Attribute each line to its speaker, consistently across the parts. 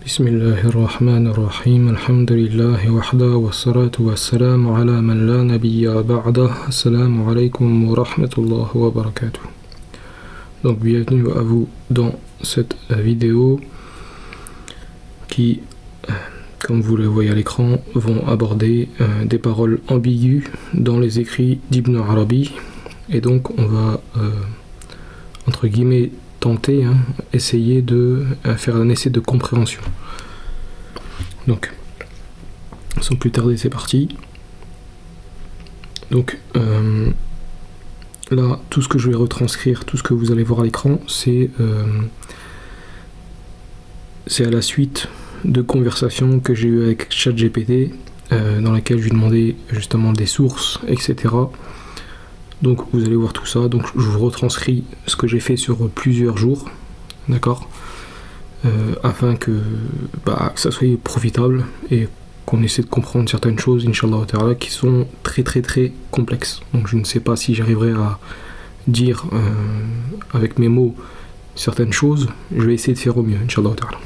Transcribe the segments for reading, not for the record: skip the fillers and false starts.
Speaker 1: بسم الله الرحمن الرحيم الحمد لله وحده والصلاة والسلام على من لا نبي بعده السلام عليكم ورحمة الله وبركاته. Donc bienvenue à vous dans cette vidéo qui, comme vous le voyez à l'écran, vont aborder des paroles ambiguës dans les écrits d'Ibn Arabi, et donc on va entre guillemets tenter, essayer de faire un essai de compréhension. Donc, sans plus tarder, c'est parti. Donc, là, tout ce que je vais retranscrire, tout ce que vous allez voir à l'écran, c'est à la suite de conversations que j'ai eues avec ChatGPT, dans laquelle je lui demandais justement des sources, etc. Donc vous allez voir tout ça. Donc je vous retranscris ce que j'ai fait sur plusieurs jours, d'accord, afin que ça soit profitable et qu'on essaie de comprendre certaines choses, Inch'Allah Ta'ala, qui sont très très très complexes. Donc je ne sais pas si j'arriverai à dire avec mes mots certaines choses. Je vais essayer de faire au mieux, Inch'Allah Ta'ala.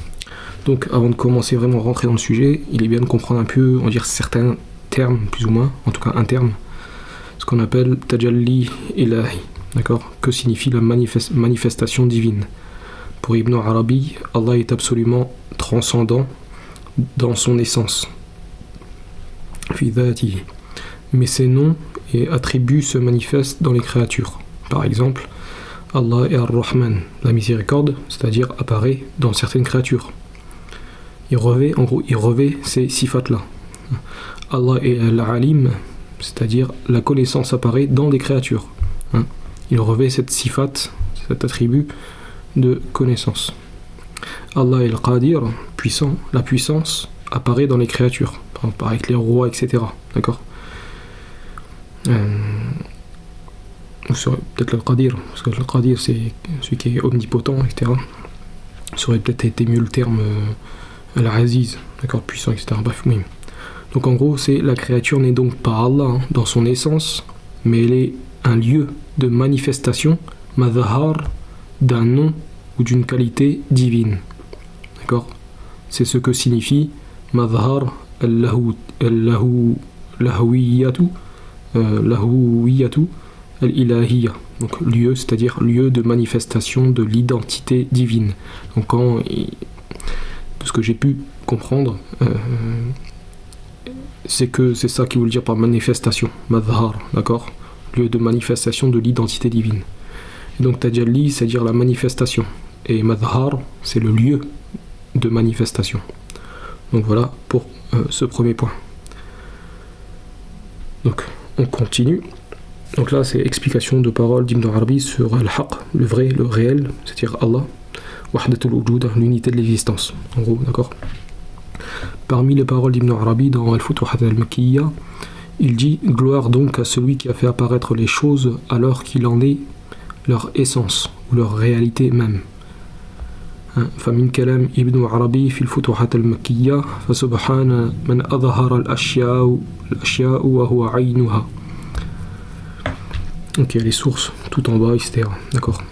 Speaker 1: Donc avant de commencer vraiment à rentrer dans le sujet, il est bien de comprendre un peu, on va dire, certains termes, plus ou moins, en tout cas un terme, ce qu'on appelle Tajalli Ilahi, d'accord, que signifie la manifestation divine. Pour Ibn Arabi, Allah est absolument transcendant dans son essence, fi dhatihi, mais ses noms et attributs se manifestent dans les créatures. Par exemple, Allah est Ar-Rahman, la miséricorde, c'est-à-dire apparaît dans certaines créatures. Il revêt ces sifat-là. Allah est Al-Alim, c'est-à-dire la connaissance apparaît dans des créatures. Il revêt cette sifat, cet attribut de connaissance. Allah est Al-Qadir, puissant, la puissance apparaît dans les créatures, par exemple avec les rois, etc. D'accord. Vous saurez peut-être Al-Qadir, parce que Al-Qadir c'est celui qui est omnipotent, etc. Ça aurait peut-être été mieux le terme Al-Aziz, d'accord, puissant, etc. Bref, oui. Donc en gros, la créature n'est donc pas Allah dans son essence, mais elle est un lieu de manifestation, madhahar, d'un nom ou d'une qualité divine. D'accord. C'est ce que signifie madhahar al-lahwiyatu al-ilahiyya. Donc lieu, c'est-à-dire lieu de manifestation de l'identité divine. Donc de ce que j'ai pu comprendre, c'est ça qu'il veut dire par manifestation, madhar, d'accord, lieu de manifestation de l'identité divine. Et donc tajalli, c'est-à-dire la manifestation, et madhar, c'est le lieu de manifestation. Donc voilà pour ce premier point. Donc on continue. Donc là c'est explication de paroles d'Ibn Arabi sur al-haq, le vrai, le réel, c'est-à-dire Allah, wahdatul wujud, l'unité de l'existence, en gros, d'accord. Parmi les paroles d'Ibn Arabi dans Al-Futuhat al-Makkiyya, il dit « Gloire donc à celui qui a fait apparaître les choses alors qu'il en est leur essence ou leur réalité même. » فمن كلام ابن عربي في الفتوحات المكية فسبحان من أظهر الأشياء وهو عينها. Donc il y a les sources tout en bas, etc. D'accord.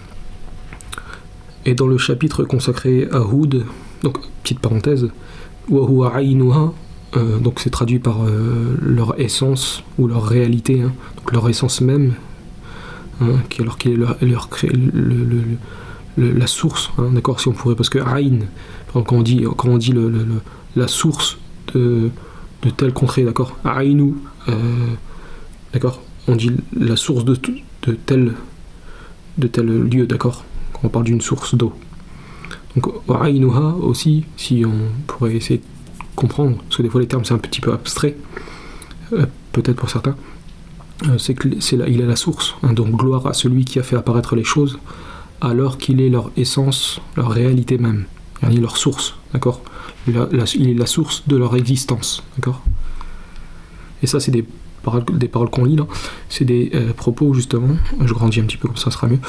Speaker 1: Et dans le chapitre consacré à Houd, donc petite parenthèse, وهو عينها, donc c'est traduit par leur essence ou leur réalité, donc leur essence même, alors qu'il est la source, d'accord, si on pourrait, parce que aïn, quand on dit la source de tel contrée, d'accord, aïnou, d'accord, on dit la source de tel lieu, d'accord, quand on parle d'une source d'eau. Donc aïnouha aussi, si on pourrait essayer de comprendre, parce que des fois les termes c'est un petit peu abstrait, peut-être pour certains, c'est que il est la source, donc gloire à celui qui a fait apparaître les choses alors qu'il est leur essence, leur réalité même, c'est-à-dire leur source, d'accord, il est la source de leur existence, d'accord. Et ça c'est des paroles qu'on lit là, c'est des propos justement, je grandis un petit peu comme ça sera mieux,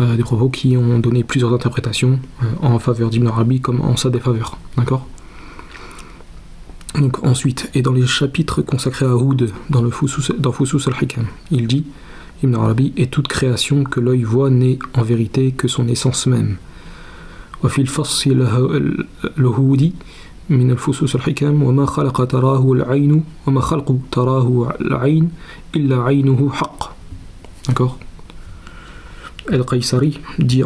Speaker 1: des propos qui ont donné plusieurs interprétations en faveur d'Ibn Arabi comme en sa défaveur, d'accord. Donc ensuite, et dans les chapitres consacrés à Houd, dans Fusus al-Hikam, il dit, Ibn Arabi, et toute création que l'œil voit n'est en vérité que son essence même. وفي الفص الهودي من الفصوص الحكم وما خلق تراه العين وما خلق تراه العين إلا عينه حق. D'accord. Al-Qaysari dit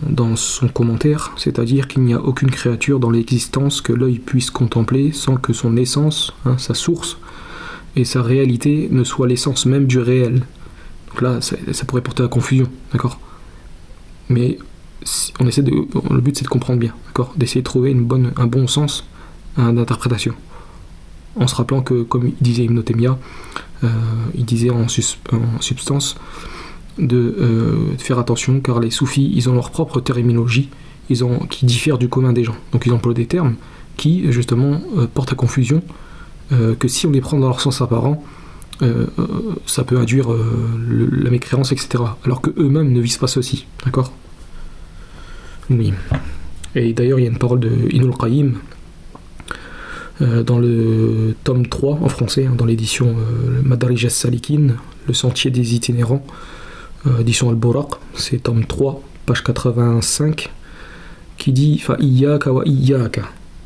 Speaker 1: dans son commentaire, c'est-à-dire qu'il n'y a aucune créature dans l'existence que l'œil puisse contempler sans que son essence, sa source et sa réalité ne soient l'essence même du réel. Donc là, ça pourrait porter à confusion, d'accord. Mais le but c'est de comprendre bien, d'accord, d'essayer de trouver un bon sens d'interprétation. En se rappelant que, comme il disait Ibn Taymiyyah, il disait en substance de faire attention car les soufis ils ont leur propre terminologie qui diffère du commun des gens, donc ils emploient des termes qui justement portent à confusion, que si on les prend dans leur sens apparent ça peut induire la mécréance, etc., alors que eux-mêmes ne visent pas ceci, d'accord. Oui. Et d'ailleurs il y a une parole de Ibn al-Qayyim dans le tome 3 en français, dans l'édition Madarij as-Salikin, le sentier des itinérants, édition Al-Buraq, c'est tome 3, page 85, qui dit fa iyyaka wa iyyaka.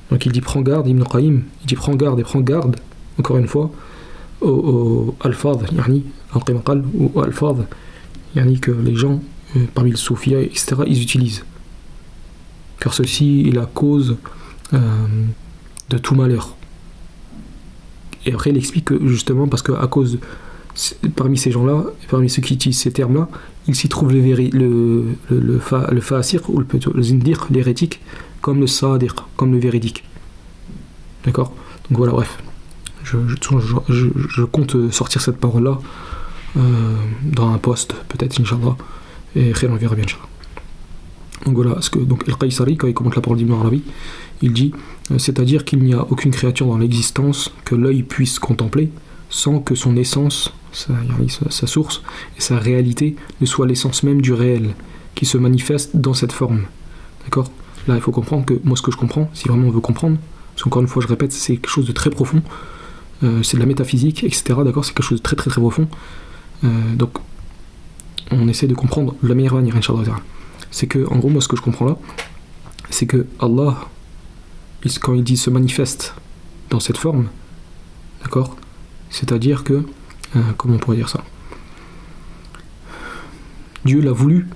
Speaker 1: Donc il dit prends garde, Ibn Qayyim, il dit prends garde et prends garde, encore une fois, au al-fadh, yani al-qimaqal ou al-fadh, yani que les gens parmi le soufia, etc., ils utilisent. Car ceci est la cause de tout malheur. Et après il explique que justement parce que à cause parmi ces gens-là, parmi ceux qui utilisent ces termes-là, il s'y trouve le fa'asir ou le zindir, l'hérétique, comme le sadiq, comme le véridique. D'accord. Donc voilà, bref. Je compte sortir cette parole-là dans un post, peut-être, Inch'Allah, et on verra bien, Inch'Allah. Donc voilà, donc Al-Qaysari, quand il commente la parole d'Ibn Arabi, il dit c'est-à-dire qu'il n'y a aucune créature dans l'existence que l'œil puisse contempler sans que son essence, sa source et sa réalité ne soient l'essence même du réel qui se manifeste dans cette forme. D'accord. Là, il faut comprendre que moi, ce que je comprends, si vraiment on veut comprendre, parce qu'encore une fois, je répète, c'est quelque chose de très profond, c'est de la métaphysique, etc. D'accord, c'est quelque chose de très très très profond. Donc, on essaie de comprendre de la meilleure manière, Inch'Allah. C'est que, en gros, moi, ce que je comprends là, c'est que Allah, quand il dit se manifeste dans cette forme, d'accord, c'est-à-dire que, comment on pourrait dire ça, Dieu l'a voulu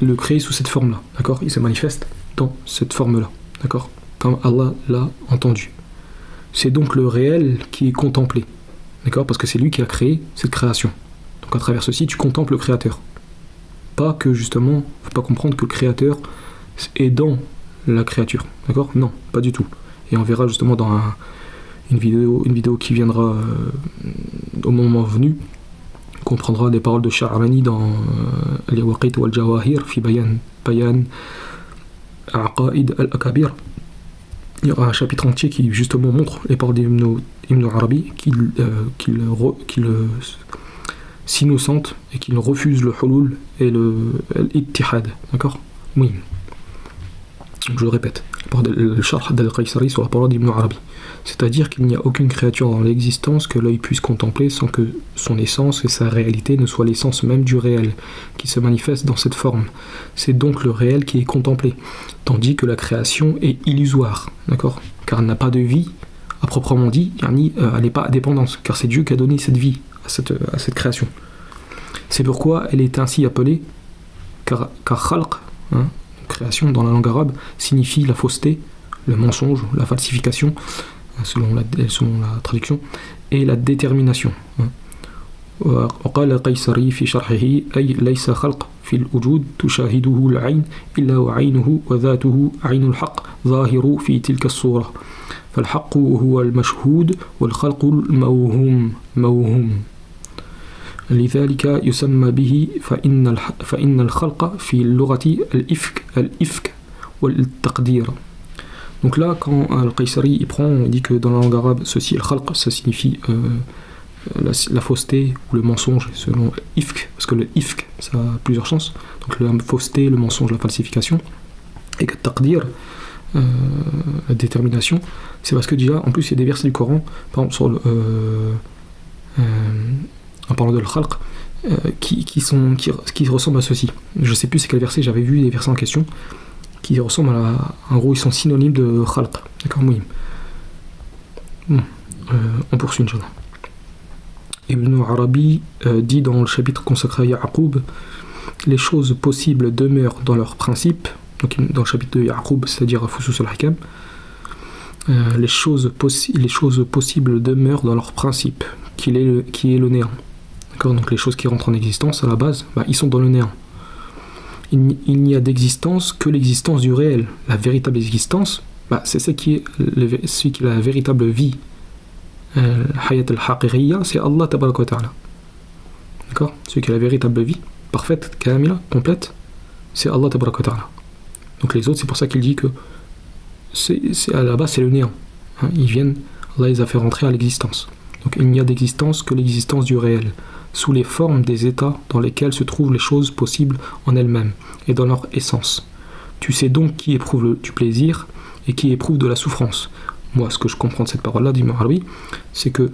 Speaker 1: le créer sous cette forme-là, d'accord, il se manifeste dans cette forme-là, d'accord, comme Allah l'a entendu. C'est donc le réel qui est contemplé, d'accord, parce que c'est lui qui a créé cette création. Donc à travers ceci, tu contemples le Créateur. Pas que justement, faut pas comprendre que le Créateur est dans la créature, d'accord? Non, pas du tout. Et on verra justement dans une vidéo qui viendra au moment venu, qu'on prendra des paroles de Sha'rani dans Al-Yawaqit wal-Jawahir fi Bayan Aqaid al-Akabir. Il y aura un chapitre entier qui justement montre les paroles d'Ibn Arabi qu'il s'innocente et qu'il refuse le hulul et l'ittihad, d'accord? Oui. Donc je le répète, le Sharh d'Al-Qaysari sur la parole d'Ibn Arabi. C'est-à-dire qu'il n'y a aucune créature dans l'existence que l'œil puisse contempler sans que son essence et sa réalité ne soient l'essence même du réel, qui se manifeste dans cette forme. C'est donc le réel qui est contemplé, tandis que la création est illusoire, d'accord? Car elle n'a pas de vie, à proprement dit, elle n'est pas indépendante, car c'est Dieu qui a donné cette vie à cette création. C'est pourquoi elle est ainsi appelée, car khalq, création dans la langue arabe, signifie la fausseté, le mensonge, la falsification, selon la traduction, et la détermination. وقال القيصري في شرحه أي ليس خلق في الوجود تشاهده العين إلا وعينه وذاته عين الحق ظاهر في تلك الصورة فالحق هو المشهود والخلق الموهوم لذلك يسمى به فإن الخلق في اللغة الإفك والتقدير. Donc là, quand Al-Qaysari il dit que dans la langue arabe, ceci, al-khalq, ça signifie la fausseté ou le mensonge, selon ifk, parce que le ifk, ça a plusieurs sens. Donc la fausseté, le mensonge, la falsification, et que taqdir, la détermination, c'est parce que déjà, en plus, il y a des versets du Coran, par exemple, en parlant de al-khalq, qui ressemblent à ceci. Je sais plus c'est quel verset, j'avais vu les versets en question, qui ressemblent en gros, ils sont synonymes de khalq. D'accord, mouhim. Bon, on poursuit, Inch'Allah. Ibn Arabi dit dans le chapitre consacré à Ya'qub, les choses possibles demeurent dans leurs principes. Donc dans le chapitre de Ya'qub, c'est-à-dire à Fusus al-Hikam, les choses possibles demeurent dans leur principe, qui est le néant. D'accord, donc les choses qui rentrent en existence à la base, ils sont dans le néant. Il n'y a d'existence que l'existence du réel. La véritable existence, c'est ce qui est la véritable vie. Hayat al-Haqiriyya, c'est Allah tabaraka wa ta'ala. D'accord, celui qui est la véritable vie, parfaite, kamila, complète, c'est Allah tabaraka wa ta'ala. Donc les autres, c'est pour ça qu'il dit que c'est à la base c'est le néant. Ils viennent, Allah les a fait rentrer à l'existence. Donc il n'y a d'existence que l'existence du réel, sous les formes des états dans lesquels se trouvent les choses possibles en elles-mêmes et dans leur essence. Tu sais donc qui éprouve du plaisir et qui éprouve de la souffrance. Moi, ce que je comprends de cette parole-là d'Ibn Arabi, c'est que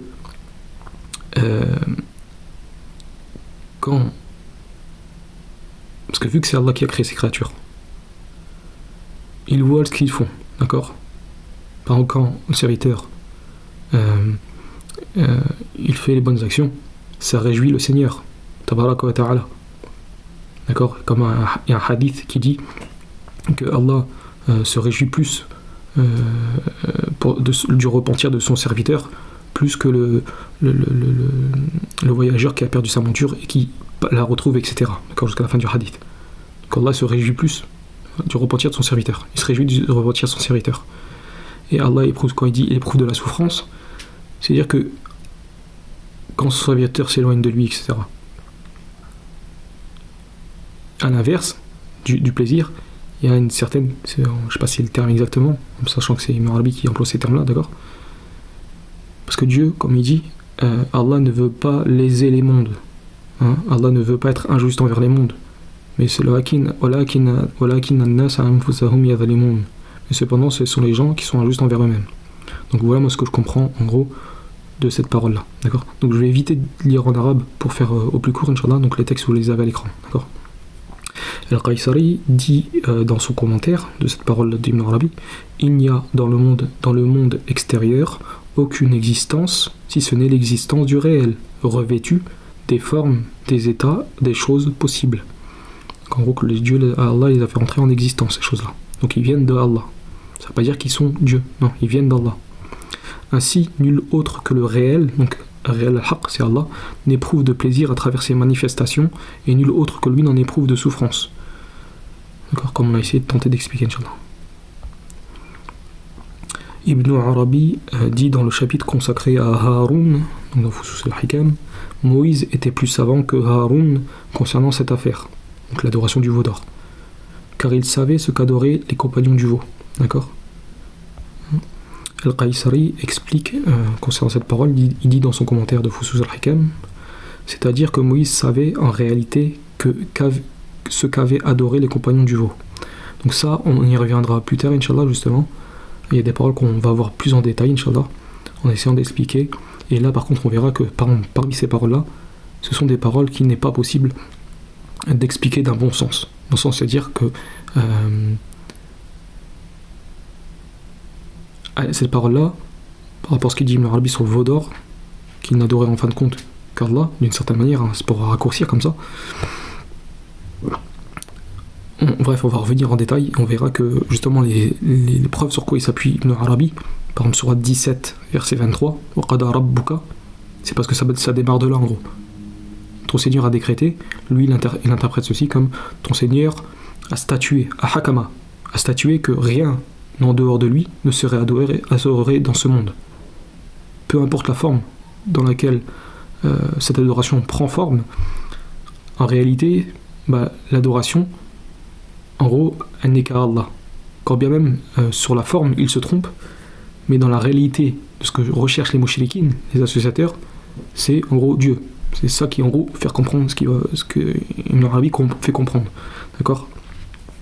Speaker 1: parce que vu que c'est Allah qui a créé ces créatures, ils voient ce qu'ils font, d'accord? Par exemple, quand le serviteur il fait les bonnes actions, ça réjouit le Seigneur, tabaraka wa ta'ala. D'accord? Comme il y a un hadith qui dit que Allah se réjouit plus du repentir de son serviteur, plus que le voyageur qui a perdu sa monture et qui la retrouve, etc. D'accord? Jusqu'à la fin du hadith. Donc Allah se réjouit plus du repentir de son serviteur. Il se réjouit du repentir de son serviteur. Et Allah éprouve, quand il dit éprouve de la souffrance, c'est-à-dire que quand son serviteur s'éloigne de lui, etc. À l'inverse du plaisir, il y a une certaine, je ne sais pas si c'est le terme exactement, sachant que c'est Ibn Arabi qui emploie ces termes-là, d'accord? Parce que Dieu, comme il dit, Allah ne veut pas léser les mondes. Allah ne veut pas être injuste envers les mondes. Mais c'est mais cependant, ce sont les gens qui sont injustes envers eux-mêmes. Donc voilà moi ce que je comprends en gros de cette parole-là, d'accord? Donc je vais éviter de lire en arabe pour faire au plus court, Inch'Allah, donc les textes vous les avez à l'écran, d'accord? Al-Qaysari dit dans son commentaire de cette parole d'Ibn Arabi, il n'y a dans le monde extérieur aucune existence si ce n'est l'existence du réel, revêtu des formes, des états, des choses possibles. Donc en gros que Allah les a fait rentrer en existence, ces choses-là. Donc ils viennent de Allah. Ça ne veut pas dire qu'ils sont Dieu, non, ils viennent d'Allah. Ainsi, nul autre que le réel, donc réel al-haq, c'est Allah, n'éprouve de plaisir à travers ses manifestations, et nul autre que lui n'en éprouve de souffrance. D'accord, comme on a essayé de tenter d'expliquer, Inch'Allah. Ibn Arabi dit dans le chapitre consacré à Haroun, donc dans Fusus al-Hikam, Moïse était plus savant que Haroun concernant cette affaire, donc l'adoration du veau d'or, car il savait ce qu'adoraient les compagnons du veau. D'accord? Al-Qaysari explique concernant cette parole, il dit dans son commentaire de Fusus al-Hikam, c'est-à-dire que Moïse savait en réalité ce qu'avaient adoré les compagnons du veau. Donc ça, on y reviendra plus tard, Inch'Allah, justement. Il y a des paroles qu'on va voir plus en détail, Inch'Allah, en essayant d'expliquer. Et là, par contre, on verra que parmi ces paroles-là, ce sont des paroles qu'il n'est pas possible d'expliquer d'un bon sens. Bon sens, c'est-à-dire que cette parole-là, par rapport à ce qu'il dit Ibn Arabi sur le veau d'or, qu'il n'adorait en fin de compte qu'Allah, d'une certaine manière, c'est pour raccourcir comme ça. Bref, on va revenir en détail, on verra que justement les preuves sur quoi il s'appuie Ibn Arabi, par exemple sur 17, verset 23, وَقَدَى رَبُّكَ, c'est parce que ça démarre de là en gros. Ton Seigneur a décrété, lui il interprète ceci comme ton Seigneur a statué, a hakama, a statué que rien en dehors de lui ne serait adoré dans ce monde. Peu importe la forme dans laquelle cette adoration prend forme, en réalité, l'adoration, en gros, elle n'est qu'à Allah. Quand bien même sur la forme, il se trompe, mais dans la réalité de ce que recherchent les mouchriquines, les associateurs, c'est en gros Dieu. C'est ça qui en gros fait comprendre ce que Ibn Arabi fait comprendre. D'accord?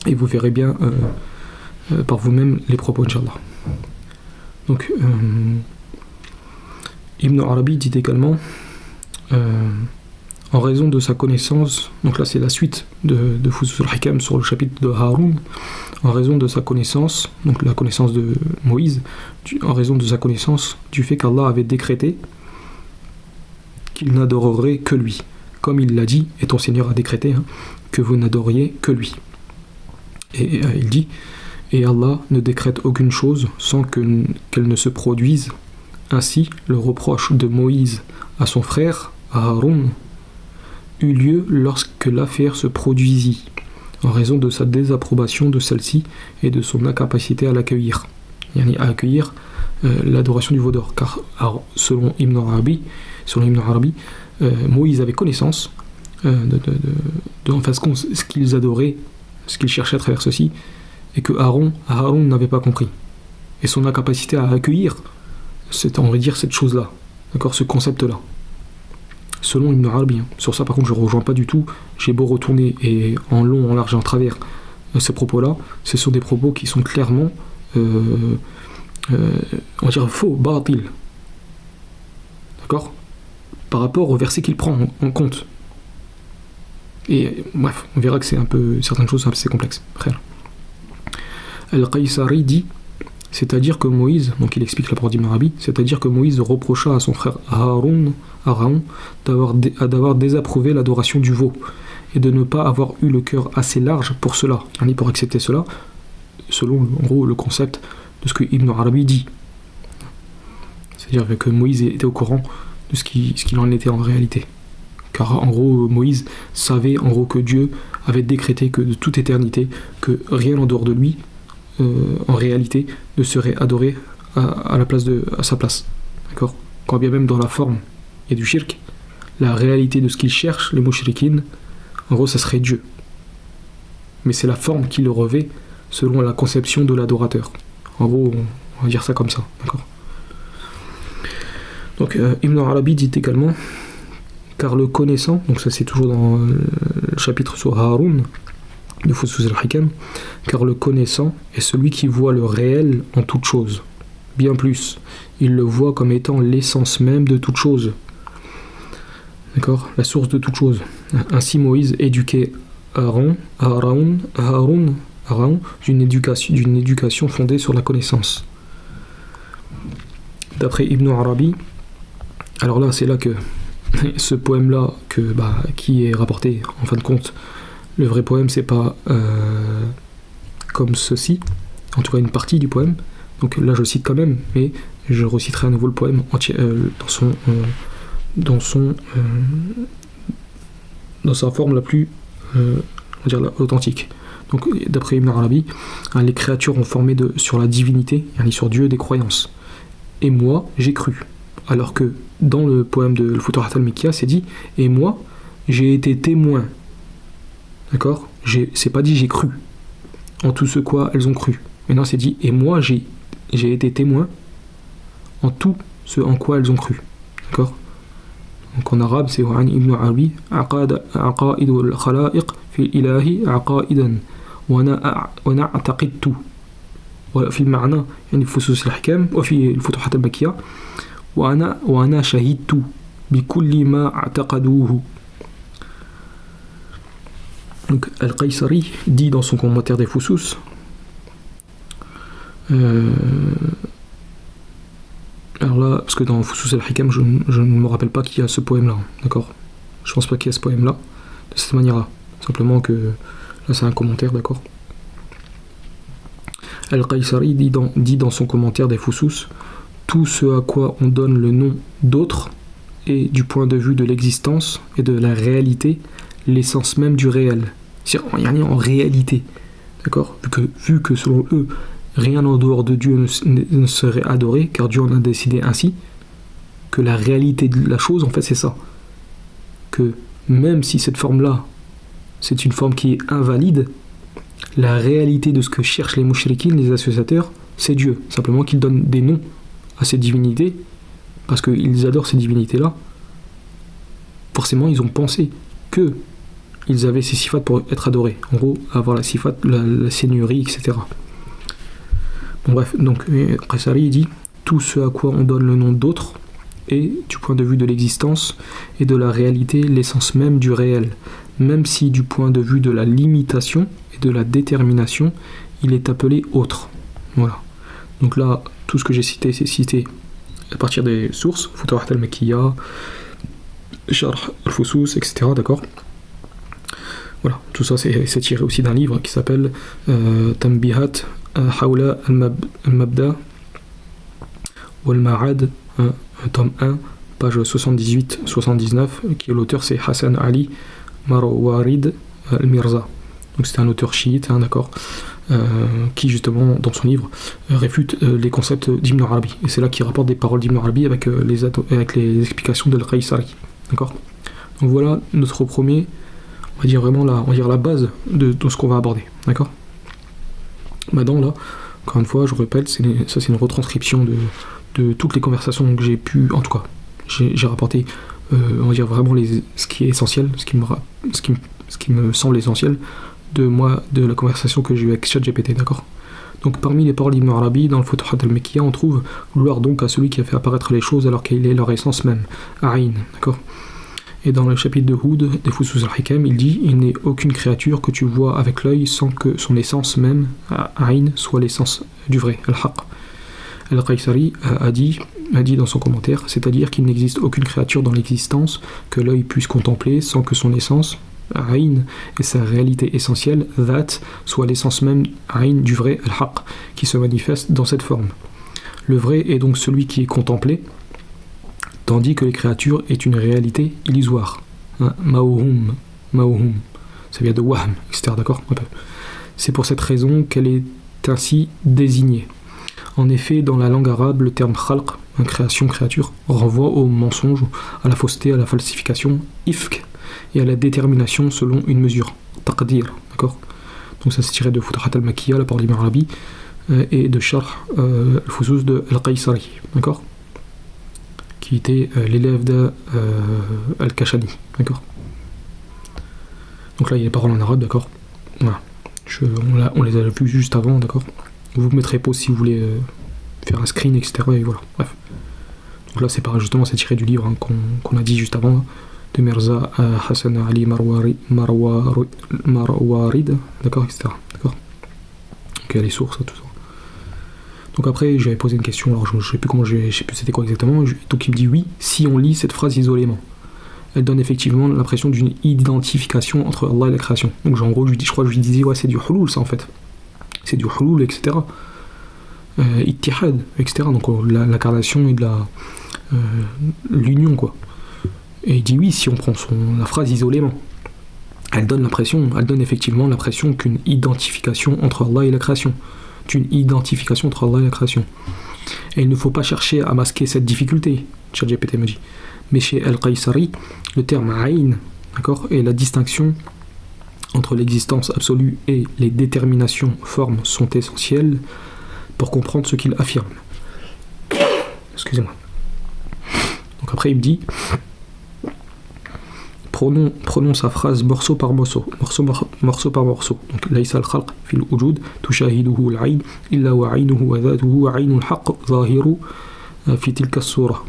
Speaker 1: Et vous verrez bien par vous-même les propos, Inch'Allah. Donc, Ibn Arabi dit également en raison de sa connaissance, donc là c'est la suite de Fusus al-Hikam sur le chapitre de Haroun, en raison de sa connaissance, donc la connaissance de Moïse, en raison de sa connaissance du fait qu'Allah avait décrété qu'il n'adorerait que lui, comme il l'a dit, et ton Seigneur a décrété que vous n'adoriez que lui. Et il dit, et Allah ne décrète aucune chose sans qu'elle ne se produise. Ainsi, le reproche de Moïse à son frère, à Haroun, eut lieu lorsque l'affaire se produisit, en raison de sa désapprobation de celle-ci et de son incapacité à l'accueillir, à accueillir l'adoration du veau d'or. Car selon Ibn Arabi, Moïse avait connaissance en face de ce qu'ils adoraient, ce qu'ils cherchaient à travers ceci, et que Haroun n'avait pas compris. Et son incapacité à accueillir, on va dire, cette chose-là, d'accord, ce concept-là. Selon Ibn Arabi, sur ça par contre je ne rejoins pas du tout, j'ai beau retourner et en long, en large et en travers ces propos-là, ce sont des propos qui sont clairement, on va dire faux, batil, d'accord, par rapport au verset qu'il prend en compte. Et bref, on verra que c'est certaines choses sont assez complexes. Al-Qaysari dit, c'est-à-dire que Moïse, donc il explique la parole d'Ibn Arabi, c'est-à-dire que Moïse reprocha à son frère Haroun d'avoir désapprouvé l'adoration du veau et de ne pas avoir eu le cœur assez large pour cela, pour accepter cela, selon en gros le concept de ce que Ibn Arabi dit. C'est-à-dire que Moïse était au courant de ce qu'il en était en réalité. Car en gros Moïse savait en gros que Dieu avait décrété que de toute éternité, que rien en dehors de lui en réalité ne serait adoré à sa place, d'accord, quand bien même dans la forme il y a du shirk, la réalité de ce qu'ils cherchent, les mushrikines, en gros ça serait Dieu, mais c'est la forme qui le revêt selon la conception de l'adorateur. En gros on va dire ça comme ça, d'accord. Donc Ibn Arabi dit également, car le connaissant, donc ça c'est toujours dans le chapitre sur Haroun de Fusus al-Hikam, car le connaissant est celui qui voit le réel en toute chose. Bien plus, il le voit comme étant l'essence même de toute chose. D'accord, la source de toute chose. Ainsi Moïse éduquait Haroun d'une éducation fondée sur la connaissance. D'après Ibn Arabi, alors là c'est là que ce poème-là qui est rapporté en fin de compte, le vrai poème c'est pas comme ceci, en tout cas une partie du poème, donc là je cite quand même, mais je reciterai à nouveau le poème entier dans sa forme la plus on va dire authentique. Donc d'après Ibn Arabi, les créatures ont formé sur la divinité, sur Dieu, des croyances, et moi j'ai cru, alors que dans le poème de Futuhat al-Mikya c'est dit et moi j'ai été témoin. D'accord, c'est pas dit j'ai cru en tout ce quoi elles ont cru. Maintenant c'est dit et moi j'ai été témoin en tout ce en quoi elles ont cru. D'accord. Donc en arabe c'est Wa'an Ibn Arabi aqaidul khalaiq fi ilahi aqaidan wa ana a'taqidtu wa fi al-ma'na yani fusus al-hikam wa fi al-futuhat al-makkiyah wa ana shahidtu bi kulli ma a'taqaduhu. Donc Al-Qaysari dit dans son commentaire des Fusus, alors là, parce que dans Fusus al-Hikam, je ne me rappelle pas qu'il y a ce poème-là, d'accord, je pense pas qu'il y a ce poème-là, de cette manière-là, simplement que là c'est un commentaire, d'accord. Al-Qaysari dit dans son commentaire des Fusus, tout ce à quoi on donne le nom d'autre est, du point de vue de l'existence et de la réalité, l'essence même du réel. C'est-à-dire en réalité, d'accord, vu que selon eux, rien en dehors de Dieu ne serait adoré, car Dieu en a décidé ainsi, que la réalité de la chose, en fait, c'est ça. Que même si cette forme-là, c'est une forme qui est invalide, la réalité de ce que cherchent les mushrikines, les associateurs, c'est Dieu. Simplement qu'ils donnent des noms à ces divinités, parce qu'ils adorent ces divinités-là. Forcément, ils ont pensé que ils avaient ces sifat pour être adorés. En gros, avoir la sifat, la seigneurie, etc. Bon bref, donc Qaysari dit tout ce à quoi on donne le nom d'autre est, du point de vue de l'existence et de la réalité, l'essence même du réel, même si du point de vue de la limitation et de la détermination, il est appelé autre. Voilà. Donc là, tout ce que j'ai cité, c'est cité à partir des sources, Futuhat al-Makkiyya, Sharh al-Fusus, etc. D'accord ? Voilà, tout ça c'est tiré aussi d'un livre qui s'appelle Tanbihat Hawla al-Mabda wal-Ma'ad, tome 1, page 78-79, qui est l'auteur, c'est Hassan Ali Marwarid al-Mirza. Donc c'est un auteur chiite, d'accord, qui justement dans son livre réfute les concepts d'Ibn Arabi. Et c'est là qu'il rapporte des paroles d'Ibn Arabi avec les explications de Al-Qaysari. D'accord. Donc voilà notre premier, on va dire vraiment la base de ce qu'on va aborder. D'accord. Maintenant là, encore une fois, je répète, c'est une retranscription de toutes les conversations que j'ai pu, en tout cas, j'ai rapporté, on va dire vraiment ce qui est essentiel, ce qui me semble essentiel de la conversation que j'ai eue avec ChatGPT, d'accord. Donc parmi les paroles d'Ibn Arabi, dans le Futuhat al-Makkiyya, on trouve gloire donc à celui qui a fait apparaître les choses alors qu'il est leur essence même, Aïn, d'accord. Et dans le chapitre de Houd, des Fusus al-Hikam, il dit: il n'est aucune créature que tu vois avec l'œil sans que son essence même, Aïn, soit l'essence du vrai, al-Haq. Al-Qaysari a dit dans son commentaire, c'est-à-dire qu'il n'existe aucune créature dans l'existence que l'œil puisse contempler sans que son essence, Aïn, et sa réalité essentielle, Dhat, soit l'essence même, Aïn, du vrai, al-Haq, qui se manifeste dans cette forme. Le vrai est donc celui qui est contemplé, tandis que les créatures est une réalité illusoire. Ma'ouhum, ça vient de wahm, etc. D'accord. C'est pour cette raison qu'elle est ainsi désignée. En effet, dans la langue arabe, le terme khalq, création-créature, renvoie au mensonge, à la fausseté, à la falsification, ifk, et à la détermination selon une mesure, taqdir, d'accord. Donc ça c'est tiré de Futuhat al-Makkiyya, la parole d'Ibn Arabi, et de Sharh al-Fusus de Al-Qaysari, d'accord, qui était l'élève de Al-Kashani, d'accord. Donc là il y a les paroles en arabe, d'accord. Voilà. On les a vues juste avant, d'accord. Vous mettrez pause si vous voulez faire un screen, etc. Et voilà, bref. Donc là c'est tiré du livre qu'on a dit juste avant, là, de Mirza Hassan Ali Marwarid, d'accord, etc. D'accord. Donc il y a les sources, tout ça. Donc après j'avais posé une question, alors je sais plus c'était quoi exactement, donc il me dit oui, si on lit cette phrase isolément, elle donne effectivement l'impression d'une identification entre Allah et la création. Donc en gros je crois que je lui disais ouais c'est du hulul ça en fait. C'est du hulul, etc. Ittihad, etc. Donc l'incarnation et de l'union quoi. Et il dit oui, si on prend la phrase isolément, elle donne effectivement l'impression qu'une identification entre Allah et la création. Et il ne faut pas chercher à masquer cette difficulté, ChatGPT me dit. Mais chez Al-Qaysari, le terme Aïn, d'accord, et la distinction entre l'existence absolue et les déterminations formes sont essentielles pour comprendre ce qu'il affirme. Excusez-moi. Donc après il me dit, prenons sa phrase morceau par morceau. Donc laysa al-khalq fil wujud tushahiduhu al-ayn illa wa aynuhu wa dhatuhu aynul haqq zahiru fi tilka as-sura.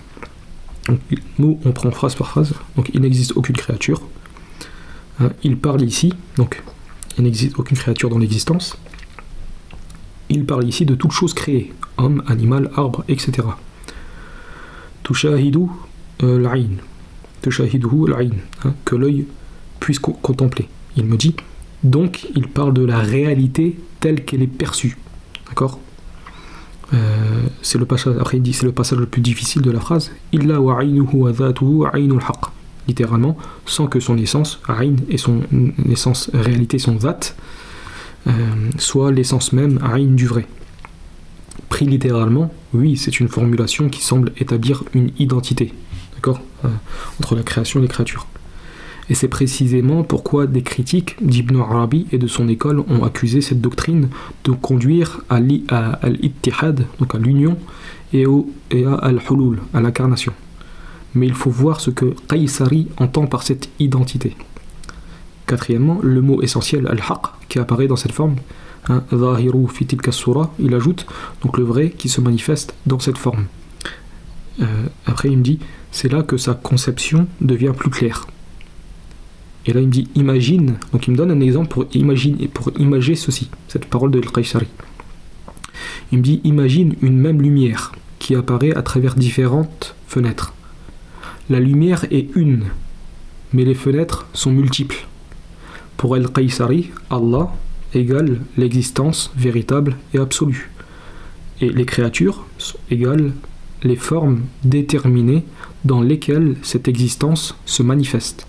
Speaker 1: Nous on prend phrase par phrase. Donc il n'existe aucune créature. Il parle ici, donc il n'existe aucune créature dans l'existence. Il parle ici de toute chose créée, homme, animal, arbre, etc. Tushahidu al-ayn. Que l'œil puisse contempler. Il me dit, donc il parle de la réalité telle qu'elle est perçue. D'accord. C'est le passage, après il dit, c'est le passage le plus difficile de la phrase. Illa wa aynuhu wa dhatuhu aynul haqq. Littéralement, sans que son essence, ayn, et son essence réalité, son dhat, soit l'essence même, ayn, du vrai. Pris littéralement, oui, c'est une formulation qui semble établir une identité. Entre la création et les créatures. Et c'est précisément pourquoi des critiques d'Ibn Arabi et de son école ont accusé cette doctrine de conduire à l'ittihad, donc à l'union, et à al-hulul, à l'incarnation. Mais il faut voir ce que Qaysari entend par cette identité. Quatrièmement, le mot essentiel al-haq qui apparaît dans cette forme, zahiru fi tilka as-sura, il ajoute donc le vrai qui se manifeste dans cette forme. Après il me dit, c'est là que sa conception devient plus claire. Et là il me dit, imagine, donc il me donne un exemple pour imager ceci, cette parole de Al-Qaysari. Il me dit, imagine une même lumière qui apparaît à travers différentes fenêtres. La lumière est une, mais les fenêtres sont multiples. Pour Al-Qaysari, Allah égale l'existence véritable et absolue. Et les créatures égale les formes déterminées dans lesquelles cette existence se manifeste.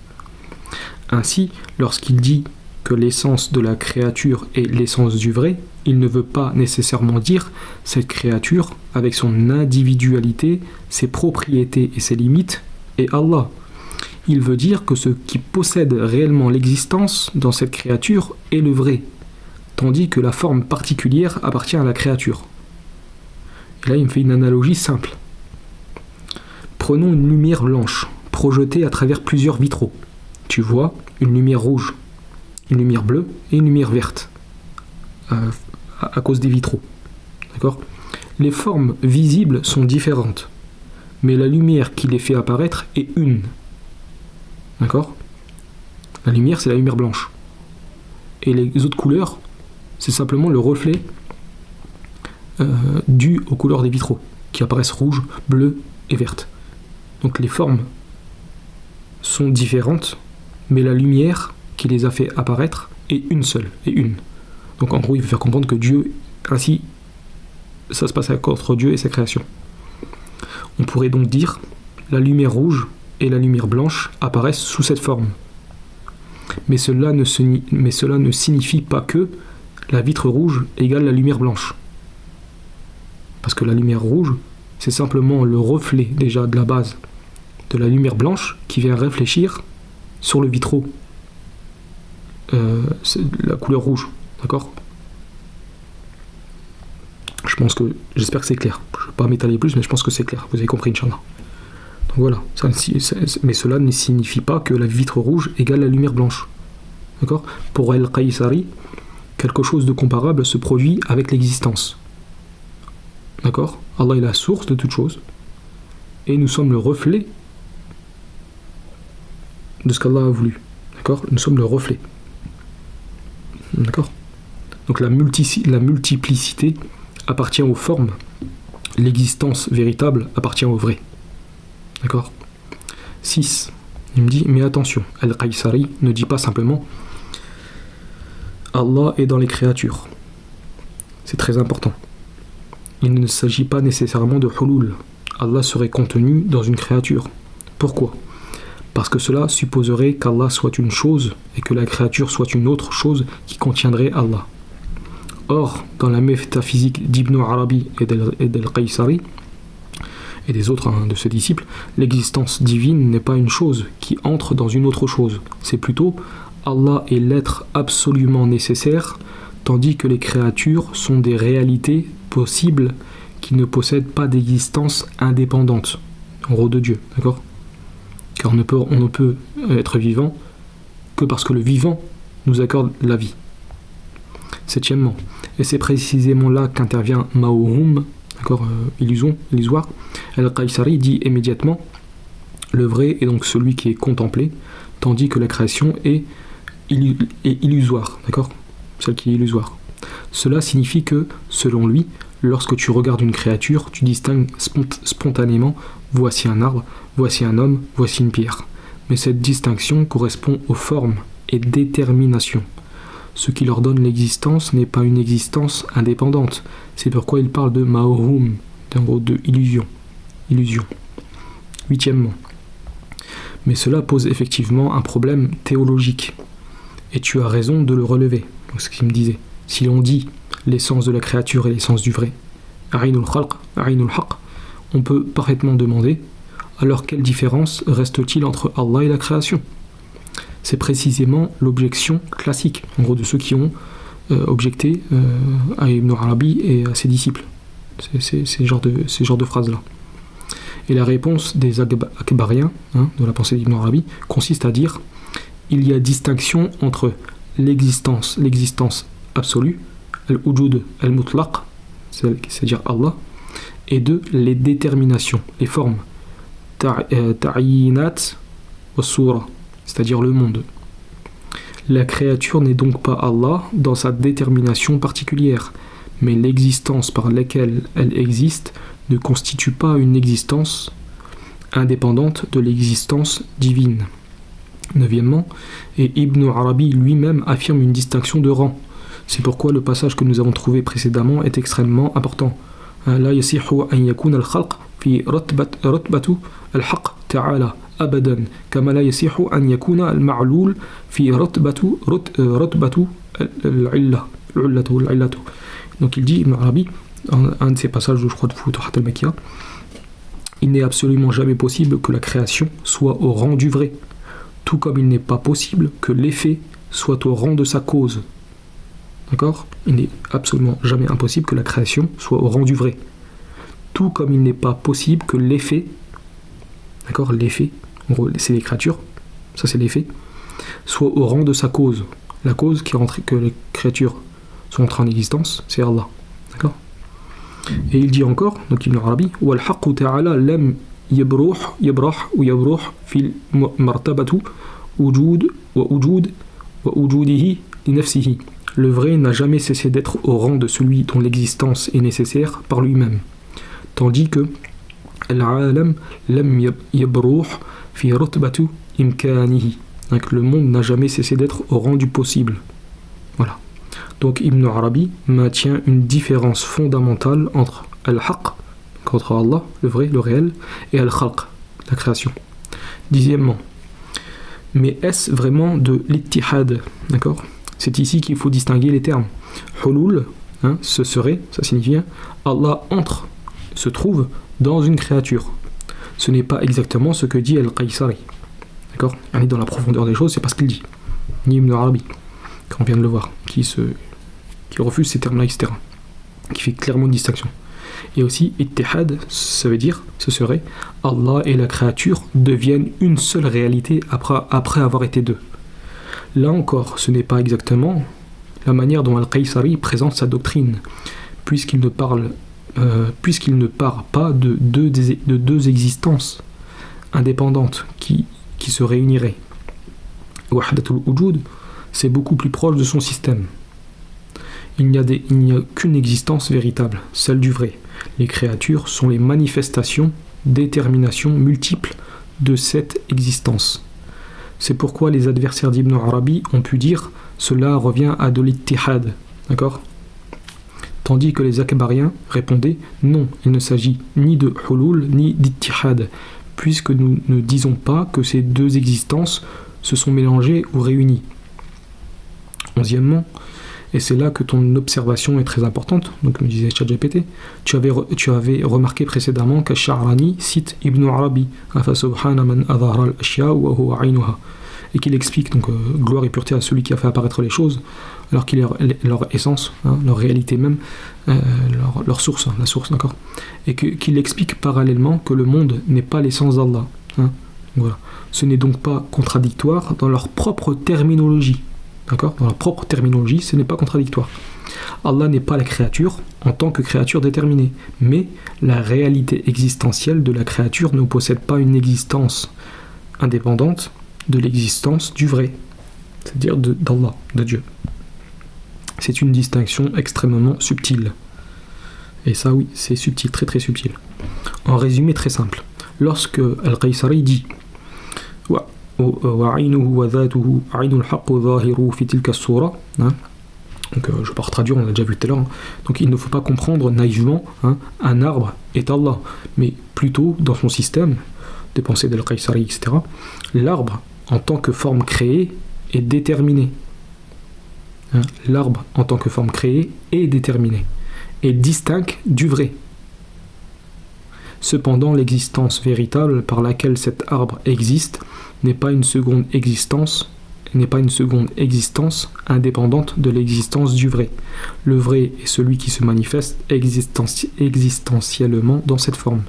Speaker 1: Ainsi, lorsqu'il dit que l'essence de la créature est l'essence du vrai, il ne veut pas nécessairement dire cette créature avec son individualité, ses propriétés et ses limites est Allah. Il veut dire que ce qui possède réellement l'existence dans cette créature est le vrai, tandis que la forme particulière appartient à la créature. Et là, il me fait une analogie simple. Prenons une lumière blanche, projetée à travers plusieurs vitraux. Tu vois une lumière rouge, une lumière bleue et une lumière verte, à cause des vitraux. D'accord ? Les formes visibles sont différentes, mais la lumière qui les fait apparaître est une. D'accord ? La lumière, c'est la lumière blanche. Et les autres couleurs, c'est simplement le reflet dû aux couleurs des vitraux, qui apparaissent rouges, bleues et vertes. Donc les formes sont différentes, mais la lumière qui les a fait apparaître est une seule, est une. Donc en gros, il veut faire comprendre que Dieu, ainsi, ça se passe entre Dieu et sa création. On pourrait donc dire, la lumière rouge et la lumière blanche apparaissent sous cette forme. Mais cela ne signifie pas que la vitre rouge égale la lumière blanche. Parce que la lumière rouge, c'est simplement le reflet déjà de la base de la lumière blanche qui vient réfléchir sur le vitraux. C'est la couleur rouge, d'accord ? J'espère que c'est clair. Je ne vais pas m'étaler plus, mais je pense que c'est clair. Vous avez compris, Inch'Allah. Donc voilà, mais cela ne signifie pas que la vitre rouge égale la lumière blanche. D'accord ? Pour Al-Qaysari, quelque chose de comparable se produit avec l'existence. D'accord ? Allah est la source de toute chose, et nous sommes le reflet de ce qu'Allah a voulu. D'accord ? Nous sommes le reflet. D'accord ? Donc la multiplicité appartient aux formes, l'existence véritable appartient au vrai. D'accord ? 6. Il me dit, mais attention, Al-Qaysari ne dit pas simplement Allah est dans les créatures. C'est très important. Il ne s'agit pas nécessairement de hulul. Allah serait contenu dans une créature. Pourquoi ? Parce que cela supposerait qu'Allah soit une chose et que la créature soit une autre chose qui contiendrait Allah. Or, dans la métaphysique d'Ibn Arabi et d'Al-Qaysari, et des autres de ses disciples, l'existence divine n'est pas une chose qui entre dans une autre chose. C'est plutôt Allah est l'être absolument nécessaire, tandis que les créatures sont des réalités possibles qui ne possèdent pas d'existence indépendante, en gros de Dieu, d'accord ? Car on ne peut être vivant que parce que le vivant nous accorde la vie. Septièmement, et c'est précisément là qu'intervient Mawhum, d'accord, illusoire. Al-Qaysari dit immédiatement le vrai est donc celui qui est contemplé, tandis que la création est illusoire, d'accord, celle qui est illusoire. Cela signifie que, selon lui, lorsque tu regardes une créature, tu distingues spontanément voici un arbre, voici un homme, voici une pierre. Mais cette distinction correspond aux formes et déterminations. Ce qui leur donne l'existence n'est pas une existence indépendante. C'est pourquoi il parle de ma'hum, de illusion. Huitièmement. Mais cela pose effectivement un problème théologique. Et tu as raison de le relever. Donc, ce qu'il me disait. Si l'on dit l'essence de la créature et l'essence du vrai, A'inul khalq, A'inul haqq, on peut parfaitement demander alors quelle différence reste-t-il entre Allah et la création ? C'est précisément l'objection classique, en gros de ceux qui ont objecté à Ibn Arabi et à ses disciples. C'est ces genres de phrases-là. Et la réponse des akbariens, de la pensée d'Ibn Arabi, consiste à dire il y a distinction entre l'existence absolue, al-wujud al-mutlaq, c'est-à-dire Allah, et de les déterminations, les formes. Ta'yinat wa sura, c'est-à-dire le monde. La créature n'est donc pas Allah dans sa détermination particulière, mais l'existence par laquelle elle existe ne constitue pas une existence indépendante de l'existence divine. Neuvièmement, et Ibn Arabi lui-même affirme une distinction de rang. C'est pourquoi le passage que nous avons trouvé précédemment est extrêmement important. La yasihu an yakuna al-khalq fi rutbatu al-haqq ta'ala abadan, kama la yasihu an yakuna al-ma'lul fi rutbatu al-'illatu. Donc il dit, Ibn Arabi, un de ces passages, je crois, de Futuhat al-Makkiyah, il n'est absolument jamais possible que la création soit au rang du vrai, tout comme il n'est pas possible que l'effet soit au rang de sa cause. D'accord ? Il n'est absolument jamais impossible que la création soit au rang du vrai, tout comme il n'est pas possible que l'effet, d'accord, l'effet, en gros, c'est les créatures, ça c'est l'effet, soit au rang de sa cause. La cause qui rend que les créatures sont entrées en existence, c'est Allah. D'accord ? Et il dit encore, donc Ibn Arabi, wal haqqu ta'ala lam yabrah ou yabruh fil martabatu wujud wa wujudihi li nafsihi. Le vrai n'a jamais cessé d'être au rang de celui dont l'existence est nécessaire par lui-même, tandis que al-alam lam yabruh fi rutbatu imkanihi. Donc le monde n'a jamais cessé d'être au rang du possible. Voilà. Donc Ibn Arabi maintient une différence fondamentale entre al-haqq, contre Allah, le vrai, le réel, et al-khalq, la création. Dixièmement, mais est-ce vraiment de l'ittihad, d'accord ? C'est ici qu'il faut distinguer les termes. Hulul, ce serait, ça signifie Allah entre, se trouve dans une créature. Ce n'est pas exactement ce que dit Al-Qaysari. D'accord ? On est dans la profondeur des choses, c'est pas ce qu'il dit. Ni Ibn Arabi, quand on vient de le voir, qui refuse ces termes-là, etc. Qui fait clairement une distinction. Et aussi, ittihad, ça veut dire, ce serait Allah et la créature deviennent une seule réalité après avoir été deux. Là encore, ce n'est pas exactement la manière dont Al-Qaysari présente sa doctrine, puisqu'il ne parle pas de deux existences indépendantes qui se réuniraient. Wahdatul wujud, c'est beaucoup plus proche de son système. Il n'y a qu'une existence véritable, celle du vrai. Les créatures sont les manifestations, déterminations multiples de cette existence. C'est pourquoi les adversaires d'Ibn Arabi ont pu dire cela revient à de l'ittihad, d'accord ? Tandis que les akbariens répondaient non, il ne s'agit ni de hulul ni d'ittihad, puisque nous ne disons pas que ces deux existences se sont mélangées ou réunies. Onzièmement, et c'est là que ton observation est très importante, donc me disait ChatGPT, tu avais remarqué précédemment qu'Ash-Sha'rani cite Ibn Arabi, et qu'il explique donc gloire et pureté à celui qui a fait apparaître les choses, alors qu'il est leur essence, leur réalité même, leur source, la source, d'accord, et qu'il explique parallèlement que le monde n'est pas l'essence d'Allah. Voilà. Ce n'est donc pas contradictoire dans leur propre terminologie. D'accord ? Dans leur propre terminologie, ce n'est pas contradictoire. Allah n'est pas la créature en tant que créature déterminée, mais la réalité existentielle de la créature ne possède pas une existence indépendante de l'existence du vrai, c'est-à-dire d'Allah, de Dieu. C'est une distinction extrêmement subtile. Et ça, oui, c'est subtil, très très subtil. En résumé très simple, lorsque Al-Qaysari dit donc je ne vais pas retraduire, on l'a déjà vu tout à l'heure. Donc il ne faut pas comprendre naïvement un arbre est Allah, mais plutôt dans son système des pensées d'Al-Qaysari, etc. L'arbre en tant que forme créée est déterminé. L'arbre en tant que forme créée est déterminé et distinct du vrai. Cependant, l'existence véritable par laquelle cet arbre existe n'est pas une seconde existence indépendante de l'existence du vrai. Le vrai est celui qui se manifeste existentiellement dans cette forme.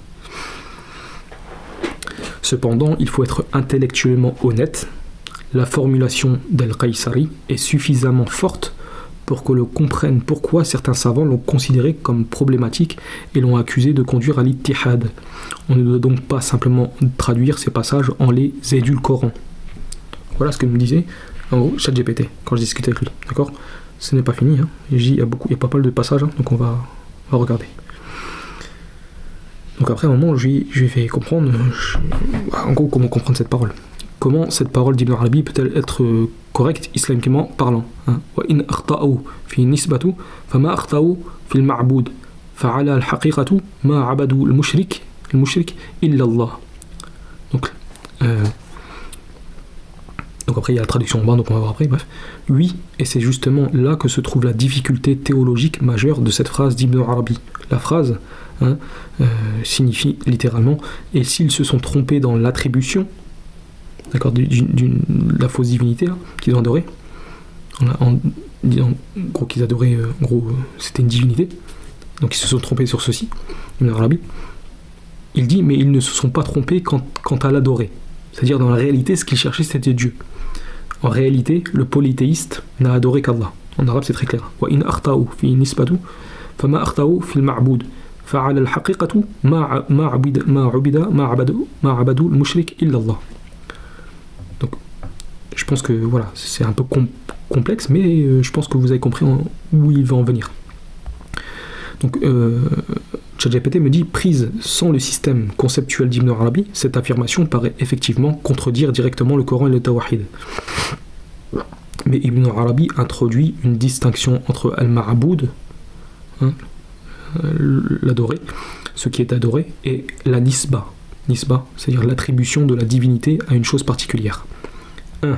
Speaker 1: Cependant, il faut être intellectuellement honnête. La formulation d'Al-Qaysari est suffisamment forte pour que l'on comprenne pourquoi certains savants l'ont considéré comme problématique et l'ont accusé de conduire à l'ittihad. On ne doit donc pas simplement traduire ces passages en les édulcorant. Voilà ce que me disait en gros ChatGPT quand je discutais avec lui. D'accord ? Ce n'est pas fini. Hein. Il y a pas mal de passages, hein, donc on va regarder. Donc après un moment, je lui ai fait comprendre, en gros, comment comprendre cette parole. Comment cette parole d'Ibn Arabi peut-elle être correcte islamiquement parlant. Wa in akhta'u fi nisbatu fama akhta'u fi al-ma'bud fa'ala al-haqiqatu ma 'abadu al-mushrik illa Allah. Donc après il y a la traduction en bas, donc on va voir après, bref. Oui, et c'est justement là que se trouve la difficulté théologique majeure de cette phrase d'Ibn Arabi. La phrase signifie littéralement « Et s'ils se sont trompés dans l'attribution », d'accord, de la fausse divinité là, qu'ils ont adorée, en disant gros qu'ils adoraient, c'était une divinité, donc ils se sont trompés sur ceci, Ibn Arabi, il dit « Mais ils ne se sont pas trompés quant à l'adorer ». C'est-à-dire dans la réalité, ce qu'ils cherchaient c'était Dieu. En réalité, le polythéiste n'a adoré qu'Allah. En arabe c'est très clair. Wa in akhta'u fi nisbatu fama akhta'u fi al-ma'bud fa'ala al-haqiqatu ma 'abadu al-mushrik illa Allah. Donc je pense que voilà, c'est un peu complexe, mais je pense que vous avez compris où il va en venir. Donc ChatGPT me dit, prise sans le système conceptuel d'Ibn Arabi, cette affirmation paraît effectivement contredire directement le Coran et le Tawahid. Mais Ibn Arabi introduit une distinction entre al-ma'aboud, l'adoré, ce qui est adoré, et la nisba, c'est-à-dire l'attribution de la divinité à une chose particulière. 1.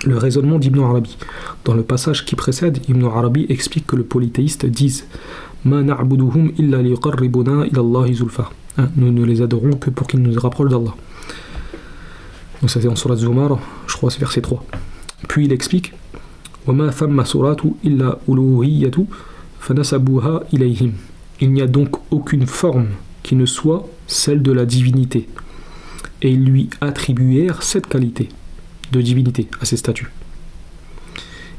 Speaker 1: Le raisonnement d'Ibn Arabi. Dans le passage qui précède, Ibn Arabi explique que le polythéiste dise Ma na'buduhum illa liqarribuna ila Allahi zulfa. Nous ne les adorons que pour qu'ils nous rapprochent d'Allah. Donc ça c'est en Surat Zumar, je crois c'est verset 3. Puis il explique Wa ma thamma suratu illa uluhiyyatu fanasabuha ilayhim. Il n'y a donc aucune forme qui ne soit celle de la divinité. Et ils lui attribuèrent cette qualité de divinité à ses statuts.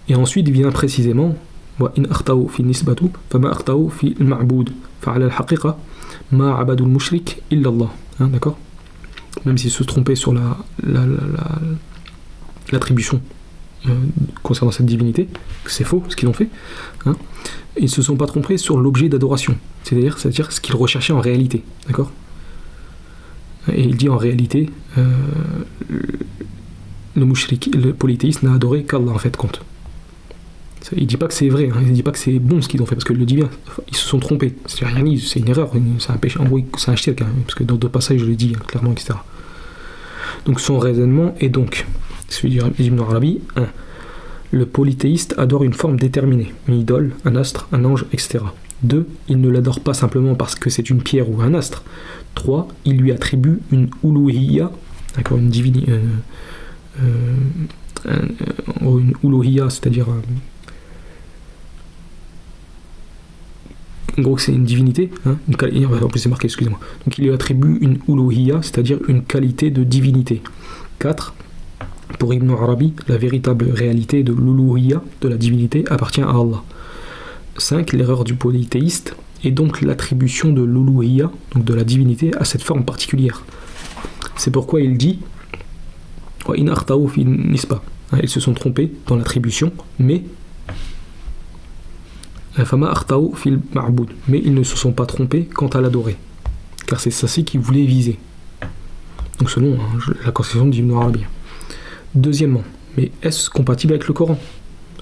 Speaker 1: Et ensuite il vient précisément wa in akhta'u fi nisbatu fama akhta'u fi al-ma'bud fa'ala al-haqiqa ma 'abadu al-mushrik illa Allah. D'accord, même s'ils se trompaient sur l'attribution concernant cette divinité, c'est faux ce qu'ils ont fait, ils ne se sont pas trompés sur l'objet d'adoration, c'est-à-dire ce qu'ils recherchaient en réalité, d'accord. Et il dit en réalité le polythéiste n'a adoré qu'Allah en fait compte. Il ne dit pas que c'est vrai, il ne dit pas que c'est bon ce qu'ils ont fait, parce que le dit bien, ils se sont trompés, c'est rien dit, c'est une erreur, c'est un péché, en gros c'est un shirk, parce que dans d'autres passages je le dis clairement, etc. Donc son raisonnement est donc, celui d'Ibn Arabi, 1. Le polythéiste adore une forme déterminée, une idole, un astre, un ange, etc. 2. Il ne l'adore pas simplement parce que c'est une pierre ou un astre. 3. Il lui attribue une uluhiyya, d'accord, une divinité, une uluhiyya, c'est-à-dire en gros c'est une divinité, en plus c'est marqué, excusez-moi. Donc il lui attribue une uluhiyya, c'est-à-dire une qualité de divinité. 4. Pour Ibn Arabi, la véritable réalité de l'uluhiyya, de la divinité, appartient à Allah. 5. L'erreur du polythéiste est donc l'attribution de l'uluhiyya, donc de la divinité, à cette forme particulière. C'est pourquoi il dit wa in akhta'u fi nisba. Ils se sont trompés dans l'attribution, mais mais ils ne se sont pas trompés quant à l'adorer, car c'est ceci qu'ils voulaient viser. Donc selon la conception d'Ibn Arabi. Deuxièmement, mais est-ce compatible avec le Coran ?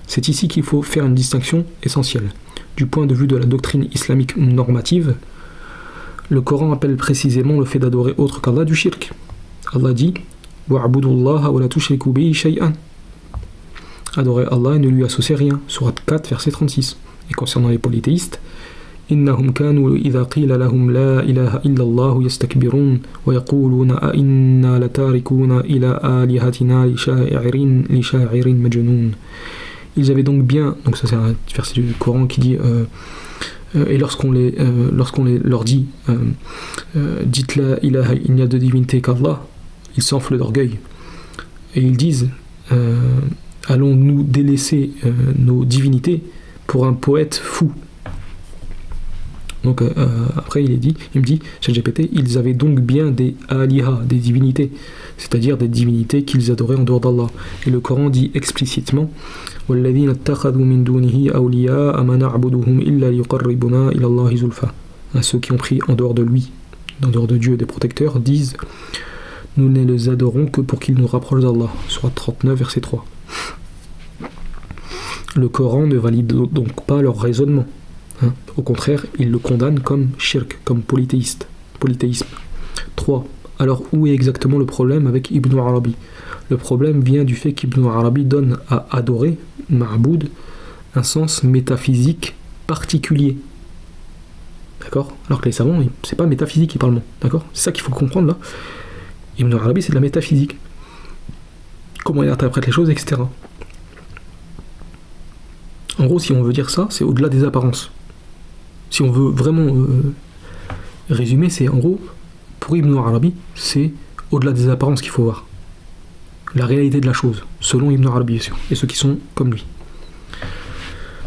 Speaker 1: C'est ici qu'il faut faire une distinction essentielle. Du point de vue de la doctrine islamique normative, le Coran appelle précisément le fait d'adorer autre qu'Allah du shirk. Allah dit wa'budullaha wa la tushriku bihi shay'an. Adorer Allah et ne lui associer rien. Sourate 4, verset 36. Et concernant les polythéistes, إنهم كانوا إذا قيل لهم لا إله إلا الله يستكبرون ويقولون أئنا لتاركون إلى آلهتنا لشاعر مجنون. Ils avaient donc bien, donc ça c'est un verset du Coran qui dit et lorsqu'on leur dit dites la ilaha, il n'y a de divinité qu'Allah, ils s'enflent d'orgueil et ils disent allons-nous délaisser nos divinités pour un poète fou? Donc après il me dit, ChatGPT, ils avaient donc bien des aliha, des divinités, c'est-à-dire des divinités qu'ils adoraient en dehors d'Allah. Et le Coran dit explicitement وَالَّذِينَ اتَّخَذُوا مِن دُونِهِ أَوْلِيَاءَ مَا نَعْبُدُهُمْ إِلَّا لِيُقَرِّبُنَا إِلَى اللَّهِ زُلْفَى. Ceux qui ont pris en dehors de lui, en dehors de Dieu, des protecteurs, disent nous ne les adorons que pour qu'ils nous rapprochent d'Allah. Sourate 39, verset 3. Le Coran ne valide donc pas leur raisonnement. Au contraire, il le condamne comme shirk, comme polythéisme. 3. Alors où est exactement le problème avec Ibn Arabi? Le problème vient du fait qu'Ibn Arabi donne à adorer, ma'boud, un sens métaphysique particulier. D'accord? Alors que les savants, c'est pas métaphysique qu'ils parlent. D'accord? C'est ça qu'il faut comprendre là. Ibn Arabi, c'est de la métaphysique. Comment il interprète les choses, etc. En gros, si on veut dire ça, c'est au-delà des apparences. Si on veut vraiment résumer, c'est en gros, pour Ibn Arabi, c'est au-delà des apparences qu'il faut voir. La réalité de la chose, selon Ibn Arabi, bien sûr, et ceux qui sont comme lui.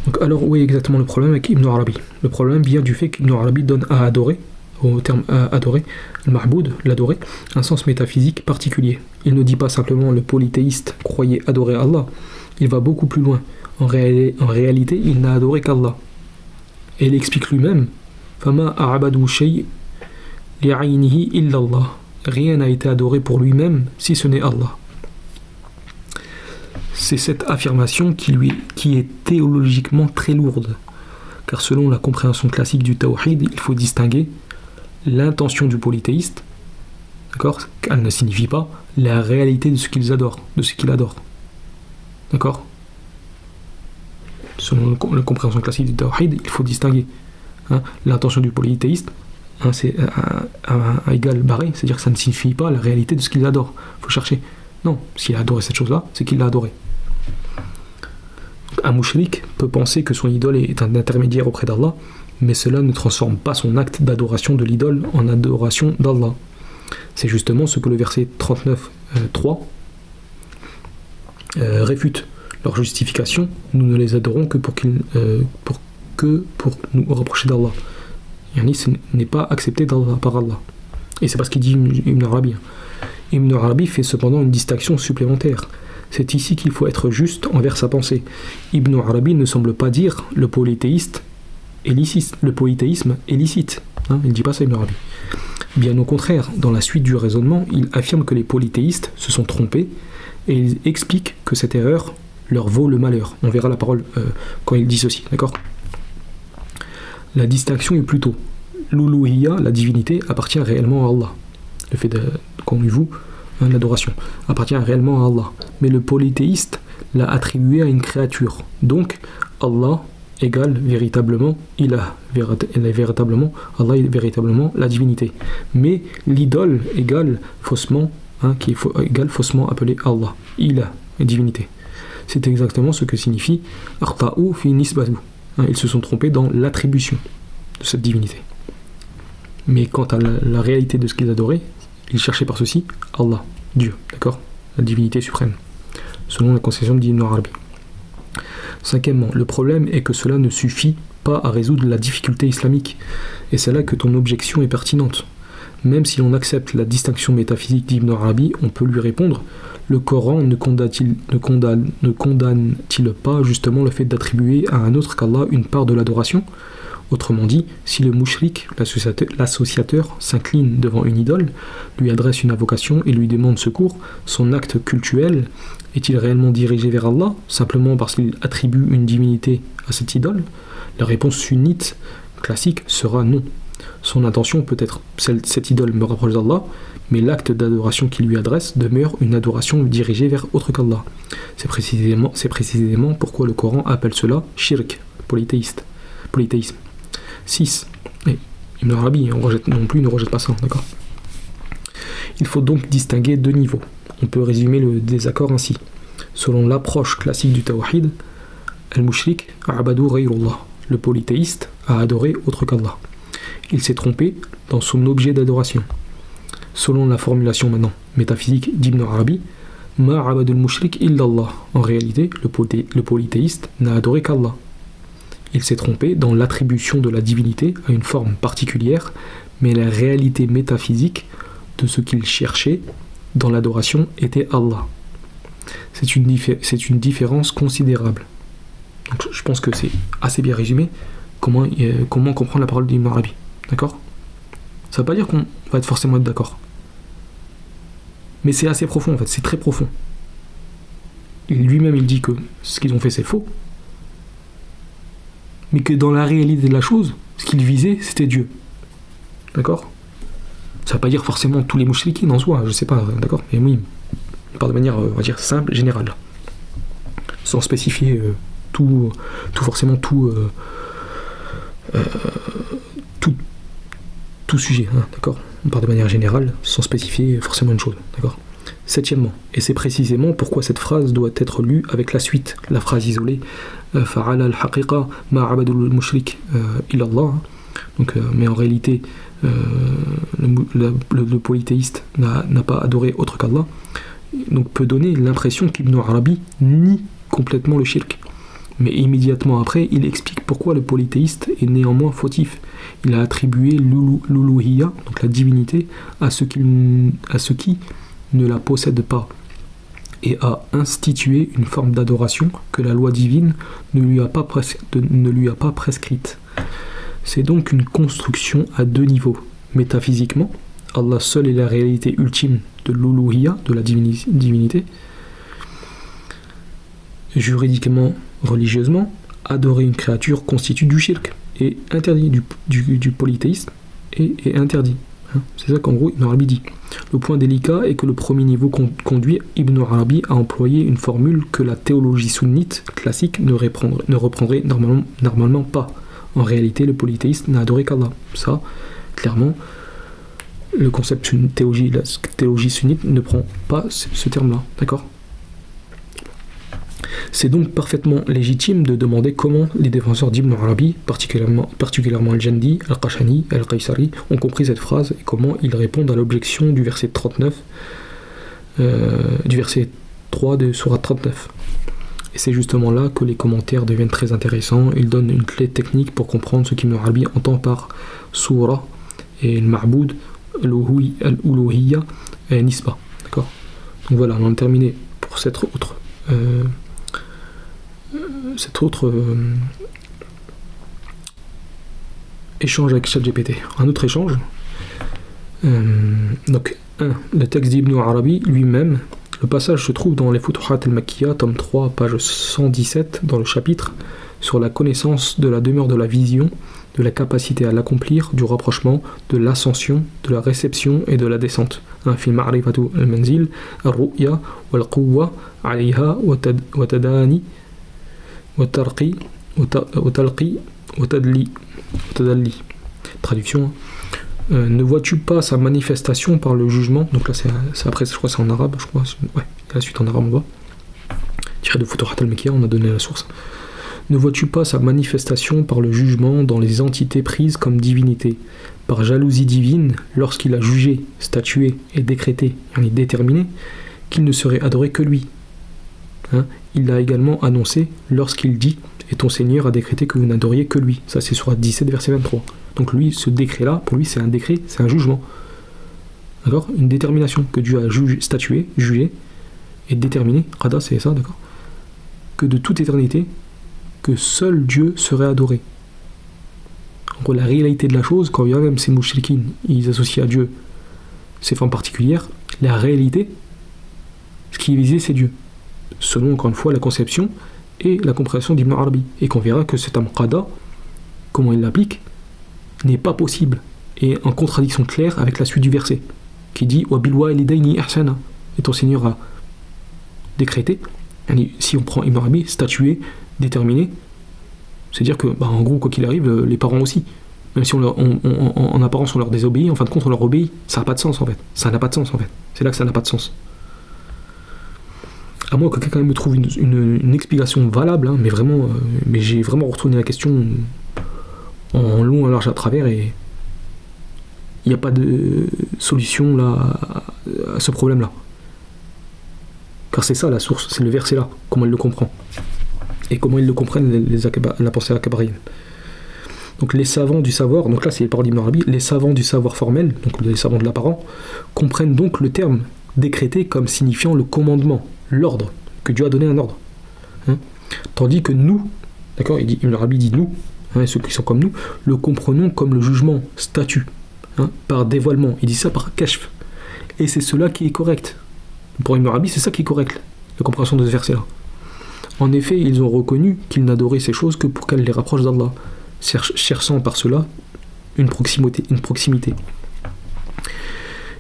Speaker 1: Donc, alors, où est exactement le problème avec Ibn Arabi? Le problème vient du fait qu'Ibn Arabi donne à adorer, au terme adorer, le ma'boud, l'adorer, un sens métaphysique particulier. Il ne dit pas simplement le polythéiste croyait adorer Allah, il va beaucoup plus loin. En réalité, il n'a adoré qu'Allah. Et il explique lui-même فَمَا أَعْبَدُوا شَيْءٍ لِعَيْنِهِ إِلَّا اللَّهِ. Rien n'a été adoré pour lui-même si ce n'est Allah. C'est cette affirmation qui est théologiquement très lourde, car selon la compréhension classique du tawhid, il faut distinguer l'intention du polythéiste, d'accord, elle ne signifie pas la réalité de ce qu'ils adorent, de ce qu'il adore, d'accord. Selon la compréhension classique du tawhid, il faut distinguer l'intention du polythéiste, c'est un égal barré, c'est-à-dire que ça ne signifie pas la réalité de ce qu'il adore. Il faut chercher. Non, s'il a adoré cette chose-là, c'est qu'il l'a adoré. Un mouchrik peut penser que son idole est un intermédiaire auprès d'Allah, mais cela ne transforme pas son acte d'adoration de l'idole en adoration d'Allah. C'est justement ce que le verset 39.3 réfute. Leur justification, nous ne les adorons que pour nous rapprocher d'Allah. Yani, ce n'est pas accepté par Allah. Et c'est parce qu'il dit Ibn Arabi. Ibn Arabi fait cependant une distinction supplémentaire. C'est ici qu'il faut être juste envers sa pensée. Ibn Arabi ne semble pas dire le polythéisme est licite. Il ne dit pas ça, Ibn Arabi. Bien au contraire, dans la suite du raisonnement, il affirme que les polythéistes se sont trompés et il explique que cette erreur leur vaut le malheur. On verra la parole quand il dit ceci, d'accord? La distinction est plutôt l'uluhiyya, la divinité, appartient réellement à Allah. Le fait qu'on lui voue l'adoration appartient réellement à Allah. Mais le polythéiste l'a attribué à une créature. Donc, Allah égale véritablement Allah est véritablement la divinité. Mais l'idole égale faussement, égale faussement appelé Allah. Ilah, divinité. C'est exactement ce que signifie Arta'u fi nisbatu. Ils se sont trompés dans l'attribution de cette divinité. Mais quant à la réalité de ce qu'ils adoraient, ils cherchaient par ceci Allah, Dieu, d'accord, la divinité suprême, selon la conception d'Ibn Arabi. Cinquièmement, le problème est que cela ne suffit pas à résoudre la difficulté islamique, et c'est là que ton objection est pertinente. Même si l'on accepte la distinction métaphysique d'Ibn Arabi, on peut lui répondre: le Coran ne condamne-t-il pas justement le fait d'attribuer à un autre qu'Allah une part de l'adoration? Autrement dit, si le mouchrik, l'associateur, s'incline devant une idole, lui adresse une invocation et lui demande secours, son acte cultuel est-il réellement dirigé vers Allah, simplement parce qu'il attribue une divinité à cette idole? La réponse sunnite classique sera non. Son intention peut être cette idole me rapproche d'Allah, mais l'acte d'adoration qu'il lui adresse demeure une adoration dirigée vers autre qu'Allah. C'est précisément pourquoi le Coran appelle cela shirk, polythéisme. 6. Ibn Arabi ne rejette pas ça, d'accord. Il faut donc distinguer deux niveaux. On peut résumer le désaccord ainsi. Selon l'approche classique du tawhid, al-mushrik a'badu ghayrullah. Le polythéiste a adoré autre qu'Allah. Il s'est trompé dans son objet d'adoration. Selon la formulation maintenant métaphysique d'Ibn Arabi, Ma abadul mushrik illallah. En réalité, le polythéiste n'a adoré qu'Allah. Il s'est trompé dans l'attribution de la divinité à une forme particulière, mais la réalité métaphysique de ce qu'il cherchait dans l'adoration était Allah. C'est une différence considérable. Donc, je pense que c'est assez bien résumé comment comprendre la parole d'Ibn Arabi. D'accord ? Ça ne veut pas dire qu'on va forcément être d'accord. Mais c'est assez profond en fait, c'est très profond. Lui-même il dit que ce qu'ils ont fait c'est faux, mais que dans la réalité de la chose, ce qu'il visait c'était Dieu. D'accord ? Ça ne veut pas dire forcément tous les mouchriquines en soi, je sais pas, d'accord ? Mais oui, on parle de manière, on va dire, simple, générale. Sans spécifier tout sujet, hein, d'accord ? On parle de manière générale, sans spécifier forcément une chose, d'accord ? Septièmement, et c'est précisément pourquoi cette phrase doit être lue avec la suite, la phrase isolée, Fa'ala al-haqiqa ma abadul mushrik ilallah. Donc, mais en réalité, le polythéiste n'a pas adoré autre qu'Allah, donc peut donner l'impression qu'Ibn Arabi nie complètement le shirk. Mais immédiatement après, il explique pourquoi le polythéiste est néanmoins fautif. Il a attribué l'uluhiyya, donc la divinité, à ce qui ne la possède pas, et a institué une forme d'adoration que la loi divine ne lui a pas prescrite. C'est donc une construction à deux niveaux. Métaphysiquement, Allah seul est la réalité ultime de l'uluhiyya, de la divinité. Juridiquement, religieusement, adorer une créature constitue du shirk et interdit du polythéisme et interdit. C'est ça qu'en gros Ibn Arabi dit. Le point délicat est que le premier niveau conduit Ibn Arabi à employer une formule que la théologie sunnite classique ne reprendrait normalement pas. En réalité, le polythéiste n'a adoré qu'Allah. Ça, clairement, le concept la théologie sunnite ne prend pas ce terme-là. D'accord ? C'est donc parfaitement légitime de demander comment les défenseurs d'Ibn Arabi, particulièrement Al-Jandi, Al-Qashani, Al-Qaysari, ont compris cette phrase et comment ils répondent à l'objection du verset 39, du verset 3 de Sourate 39. Et c'est justement là que les commentaires deviennent très intéressants. Ils donnent une clé technique pour comprendre ce qu'Ibn Arabi entend par Soura et Al-Ma'boud, Al-Uluhiyya et Nisba. D'accord ? Donc voilà, on a terminé pour cette autre échange avec ChatGPT. Un autre échange. Donc, le texte d'Ibn Arabi lui-même, le passage se trouve dans les Futuhat al-Makkiyya, tome 3, page 117, dans le chapitre sur la connaissance de la demeure de la vision, de la capacité à l'accomplir, du rapprochement, de l'ascension, de la réception et de la descente. Fi ma'rifatu al-manzil, al-ru'ya, wal-quwwa, alayha, wa tadani, wa talqi, wa tadli. Traduction. Ne vois-tu pas sa manifestation par le jugement? Donc là, c'est après, je crois que c'est en arabe, je crois. Ouais, la suite en arabe, on voit. Tiré de Futuhat al-Makkiyya, on a donné la source. Ne vois-tu pas sa manifestation par le jugement dans les entités prises comme divinités, par jalousie divine, lorsqu'il a jugé, statué et décrété, et déterminé, qu'il ne serait adoré que lui. Il l'a également annoncé lorsqu'il dit « Et ton Seigneur a décrété que vous n'adoriez que lui ». Ça, c'est sur 17, verset 23. Donc lui, ce décret-là, pour lui, c'est un décret, c'est un jugement. D'accord ? Une détermination que Dieu a statué, jugé et déterminé. Qada, c'est ça, d'accord ? Que de toute éternité, que seul Dieu serait adoré. En gros, la réalité de la chose, quand il y a même ces mouchriquines, ils associent à Dieu ces formes particulières, la réalité, ce qui est visé, c'est Dieu. Selon, encore une fois, la conception et la compréhension d'Ibn Arabi. Et qu'on verra que cet qada, comment il l'applique, n'est pas possible, et en contradiction claire avec la suite du verset, qui dit « Wa bilwa elidaini ihsana » et ton Seigneur a décrété, si on prend Ibn Arabi, statué, déterminé, c'est-à-dire que, en gros, quoi qu'il arrive, les parents aussi, même si en apparence on leur désobéit, en fin de compte on leur obéit, ça n'a pas de sens en fait, ça n'a pas de sens en fait, c'est là que ça n'a pas de sens. À moins que quelqu'un me trouve une explication valable, mais vraiment, mais j'ai vraiment retourné la question en long, en large, à travers, et il n'y a pas de solution là à ce problème-là. Car c'est ça la source, c'est le verset là, comment il le comprend. Et comment ils le comprennent, la pensée akabarienne. Donc les savants du savoir, donc là c'est les paroles d'Ibn Arabi, les savants du savoir formel, donc les savants de l'apparent, comprennent donc le terme décrété comme signifiant le commandement, l'ordre, que Dieu a donné un ordre. Tandis que nous, d'accord, Ibn Arabi dit nous, ceux qui sont comme nous, le comprenons comme le jugement, statut, par dévoilement. Il dit ça par kashf. Et c'est cela qui est correct. Pour Ibn Arabi, c'est ça qui est correct, la compréhension de ce verset-là. En effet, ils ont reconnu qu'ils n'adoraient ces choses que pour qu'elles les rapprochent d'Allah, cherchant par cela une proximité.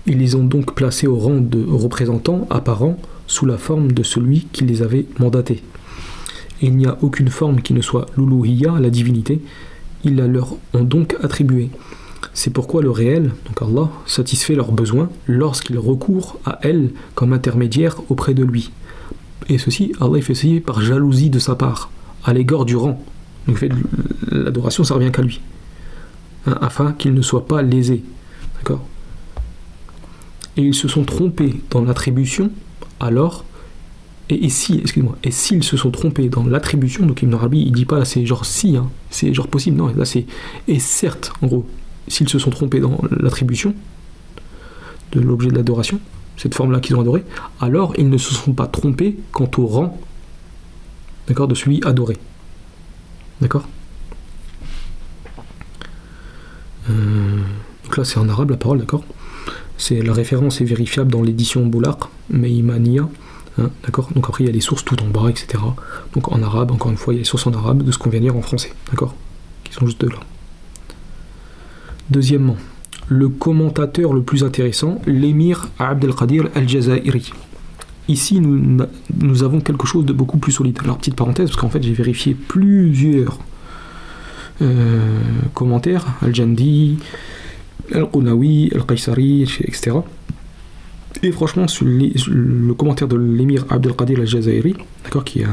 Speaker 1: Ils les ont donc placés au rang de représentants apparents sous la forme de celui qui les avait mandatés. Il n'y a aucune forme qui ne soit l'uluhiyya, la divinité, ils la leur ont donc attribuée. C'est pourquoi le réel, donc Allah, satisfait leurs besoins lorsqu'ils recourent à elle comme intermédiaire auprès de lui. Et ceci, Allah il fait ceci par jalousie de sa part, à l'égard du rang. Donc fait, l'adoration, ça revient qu'à lui. Afin qu'il ne soit pas lésé. D'accord ? Et ils se sont trompés dans l'attribution, alors, et s'ils se sont trompés dans l'attribution, donc Ibn Arabi, il dit pas là c'est genre si, c'est genre possible, non, là c'est, et certes, en gros, s'ils se sont trompés dans l'attribution de l'objet de l'adoration, cette forme-là qu'ils ont adorée, alors ils ne se sont pas trompés quant au rang, d'accord, de celui adoré. D'accord ? Donc là c'est en arabe la parole, d'accord ? C'est, la référence est vérifiable dans l'édition Boulaq, Meimania, d'accord ? Donc après il y a les sources tout en bas, etc. Donc en arabe, encore une fois, il y a les sources en arabe de ce qu'on vient de lire en français, d'accord ? Qui sont juste là. Deuxièmement, le commentateur le plus intéressant, l'émir Abd al-Qadir al-Jazairi. Ici, nous avons quelque chose de beaucoup plus solide. Alors, petite parenthèse, parce qu'en fait, j'ai vérifié plusieurs commentaires, Al-Jandi, Al-Qunawi, Al-Qaysari, etc. Et franchement, le commentaire de l'émir Abd al-Qadir al-Jazairi, d'accord, qui est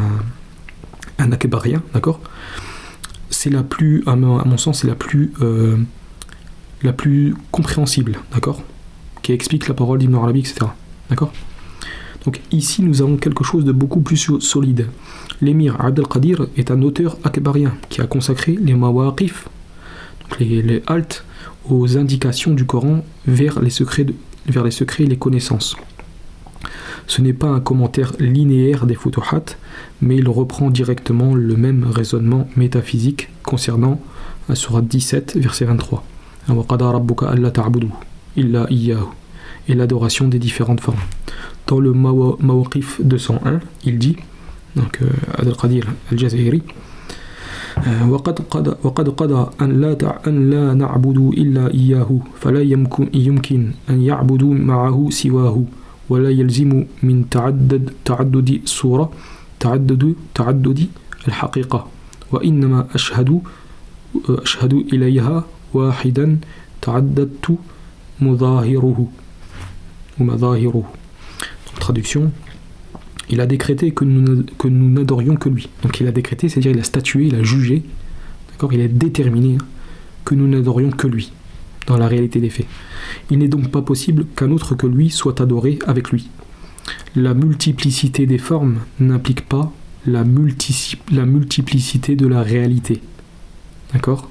Speaker 1: un akbarien, d'accord, c'est la plus, à mon sens, c'est la plus compréhensible, d'accord, qui explique la parole d'Ibn Arabi, etc. D'accord ? Donc ici, nous avons quelque chose de beaucoup plus solide. L'émir Abd al-Qadir est un auteur akbarien qui a consacré les mawaqif, donc les haltes, aux indications du Coran vers les secrets et les connaissances. Ce n'est pas un commentaire linéaire des Futuhat, mais il reprend directement le même raisonnement métaphysique concernant la sourate 17, verset 23. Et l'adoration des différentes formes. Dans le Mawaqif 201, il dit, donc Abd al-Qadir al-Jazairi, وقد قضى أن لا نعبد إلا إياه فلا يمكن أن يعبدوا معه سواه ولا يلزم من تعدد الصورة تعدد الحقيقة وإنما أشهد إليها واحدا تعددت مظاهره. Traduction, il a décrété que nous n'adorions que lui. Donc il a décrété, c'est-à-dire il a statué, il a jugé, d'accord, il a déterminé que nous n'adorions que lui, dans la réalité des faits. Il n'est donc pas possible qu'un autre que lui soit adoré avec lui. La multiplicité des formes n'implique pas la multiplicité de la réalité. D'accord ?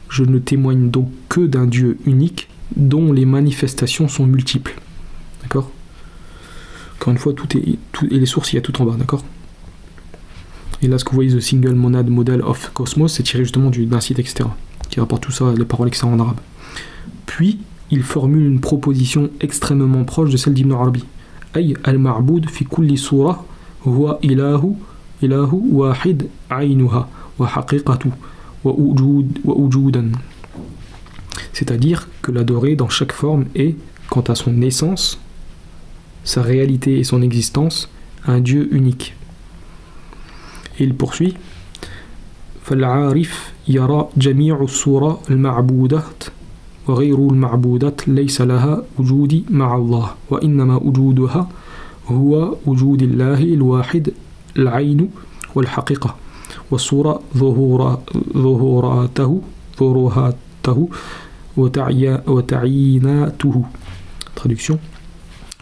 Speaker 1: Je ne témoigne donc que d'un Dieu unique dont les manifestations sont multiples. D'accord ? Encore une fois, et les sources, il y a tout en bas, d'accord ? Et là, ce que vous voyez, The Single Monad Model of Cosmos, c'est tiré justement d'un site, etc., qui rapporte tout ça, les paroles, etc., en arabe. Puis, il formule une proposition extrêmement proche de celle d'Ibn Arabi. Ay al-ma'boud fi kulli surah huwa ilahu wahid aynuha wa haqiqatu wa wujudan. C'est-à-dire que l'adoré dans chaque forme est, quant à son essence, sa réalité et son existence, un Dieu unique. Et il poursuit فالعارف يرى جميع الصور المعبودات وغير المعبودات ليس لها وجود مع الله وإنما وجودها هو وجود الله الواحد العين والحقيقة والصورة ظهوراته وتعييناته. Traduction.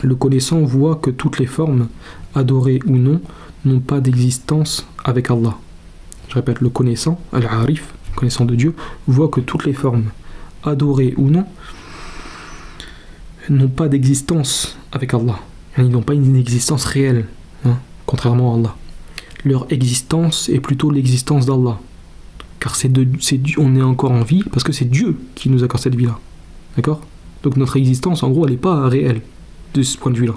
Speaker 1: Le connaissant voit que toutes les formes, adorées ou non, n'ont pas d'existence avec Allah. Je répète, le connaissant, al-arif, connaissant de Dieu, voit que toutes les formes, adorées ou non, n'ont pas d'existence avec Allah. Ils n'ont pas une existence réelle, contrairement à Allah. Leur existence est plutôt l'existence d'Allah. Car on est encore en vie parce que c'est Dieu qui nous accorde cette vie-là. D'accord ? Donc notre existence, en gros, elle n'est pas réelle de ce point de vue-là.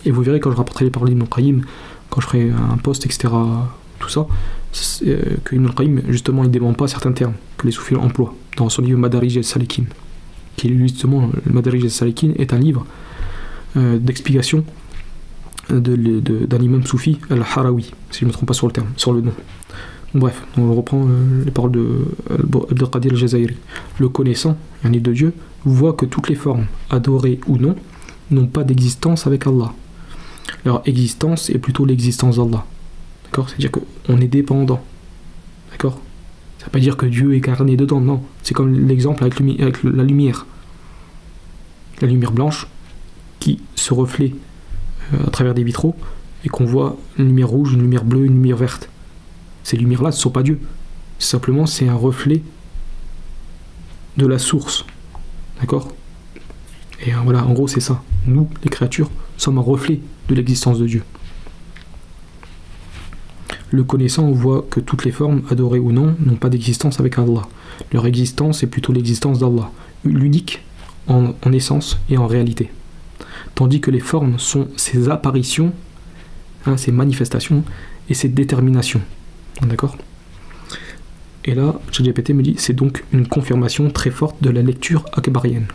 Speaker 1: Et vous verrez quand je rapporterai les paroles d'Ibn Qayyim, quand je ferai un post, etc., tout ça, que Ibn Qayyim, justement, il ne dément pas certains termes que les soufis emploient dans son livre Madarij al-Salikin, qui est justement, le Madarij al-Salikin est un livre d'explication d'un imam soufi, al-Harawi, si je ne me trompe pas sur le terme, sur le nom. Bref, on reprend les paroles de Abdel Qadir al-Jazairi. Le connaissant, un livre de Dieu, voit que toutes les formes, adorées ou non, n'ont pas d'existence avec Allah. Leur existence est plutôt l'existence d'Allah. D'accord ? C'est-à-dire qu'on est dépendant. D'accord ? Ça ne veut pas dire que Dieu est incarné dedans, non. C'est comme l'exemple avec la lumière. La lumière blanche qui se reflète à travers des vitraux et qu'on voit une lumière rouge, une lumière bleue, une lumière verte. Ces lumières-là ne sont pas Dieu. Simplement, c'est un reflet de la source. D'accord ? Et voilà, en gros, c'est ça. Nous, les créatures, sommes un reflet de l'existence de Dieu. Le connaissant voit que toutes les formes, adorées ou non, n'ont pas d'existence avec Allah. Leur existence est plutôt l'existence d'Allah, l'unique en essence et en réalité. Tandis que les formes sont ses apparitions, ses manifestations et ses déterminations. D'accord ? Et là, ChatGPT me dit, c'est donc une confirmation très forte de la lecture akbarienne.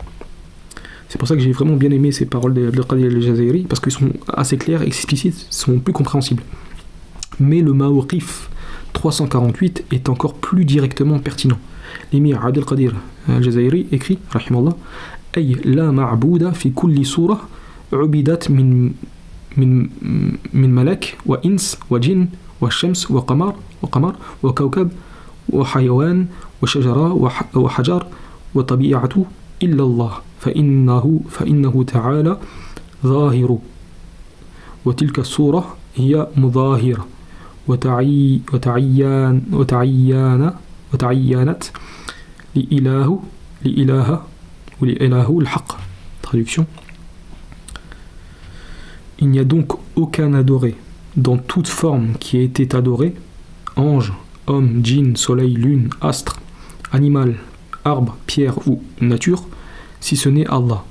Speaker 1: C'est pour ça que j'ai vraiment bien aimé ces paroles de Qadir al-Jazairi, parce qu'elles sont assez claires, explicites, sont plus compréhensibles. Mais le Mawqif 348 est encore plus directement pertinent. L'émir Abdel Qadir al-Jazairi écrit, rahimallah, Ay la ma'bouda fi kulli surah ubidat min malak wa ins wa jinn wa shams wa qamar wa kawkab wa hayawan wa shajara wa hajar wa tabi'atu illa Allah فإنه تعالى ظاهر وتلك الصورة هي مظاهرة وتعينت لإله الحق. Traduction. Il n'y a donc aucun adoré dans toute forme qui ait été adoré, ange, homme, djinn, soleil, lune, astre, animal, arbre, pierre ou nature, si ce n'est Allah,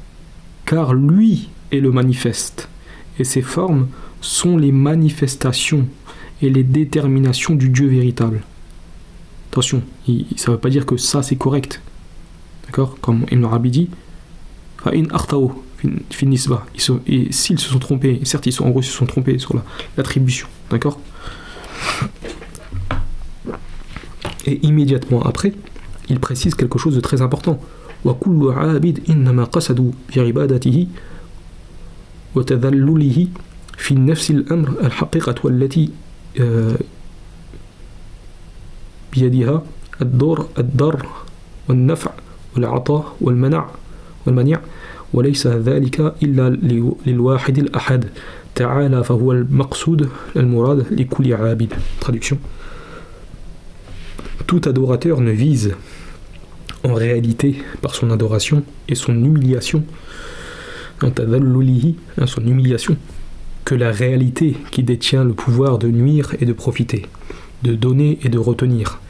Speaker 1: car lui est le manifeste, et ses formes sont les manifestations et les déterminations du Dieu véritable. Attention, ça ne veut pas dire que ça c'est correct, d'accord ? Comme Ibn Arabi dit, et s'ils se sont trompés, certes ils se sont trompés sur l'attribution, d'accord ? Et immédiatement après, il précise quelque chose de très important. وكل عابد إنما قصدوا بعبادته وتذلله في نفس الأمر الحقيقة والتي بيدها الضر والنفع والعطاء والمنع وليس ذلك إلا للواحد الأحد تعالى فهو المقصود المراد لكل عابد. Traduction. Tout adorateur ne vise en réalité, par son adoration et son humiliation, son humiliation, que la réalité qui détient le pouvoir de nuire et de profiter, de donner et de retenir.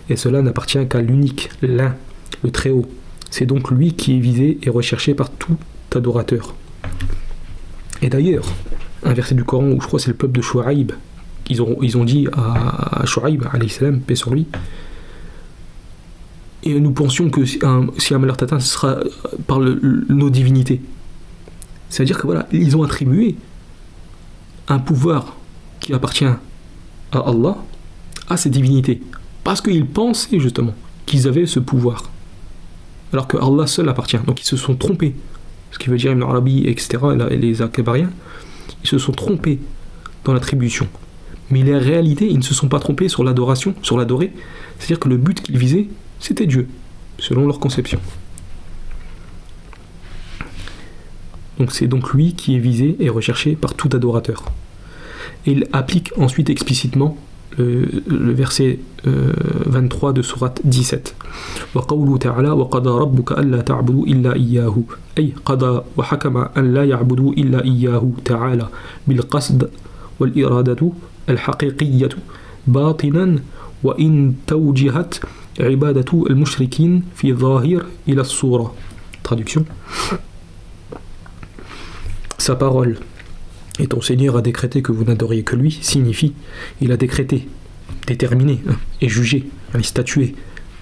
Speaker 1: Et cela n'appartient qu'à l'unique, l'un, le Très-Haut. C'est donc lui qui est visé et recherché par tout adorateur. Et d'ailleurs, un verset du Coran où je crois que c'est le peuple de Shu'aïb, ils ont dit à Shu'aïb, alayhi salam, paix sur lui, et nous pensions que si un malheur t'atteint, ce sera par nos divinités. C'est-à-dire que voilà, ils ont attribué un pouvoir qui appartient à Allah, à ces divinités, parce qu'ils pensaient justement qu'ils avaient ce pouvoir, alors que Allah seul appartient. Donc ils se sont trompés. Ce qui veut dire Ibn Arabi, etc., et les Akbariens, ils se sont trompés dans l'attribution. Mais la réalité, ils ne se sont pas trompés sur l'adoration, sur l'adorer. C'est-à-dire que le but qu'ils visaient, c'était Dieu, selon leur conception. Donc c'est donc lui qui est visé et recherché par tout adorateur. Et il applique ensuite explicitement le verset 23 de sourate 17. وقوله تعالى وقضى ربك ألا تعبدوا إلا إياه أي قضى وحكم أن لا يعبدوا إلا إياه تعالى بالقصد والإرادة الحقيقية باطنا وإن توجهت عبادة المشركين في ظاهر إلى الصورة. Traduction. Sa parole, et ton Seigneur a décrété que vous n'adoriez que lui, signifie, il a décrété, déterminé et jugé, statué,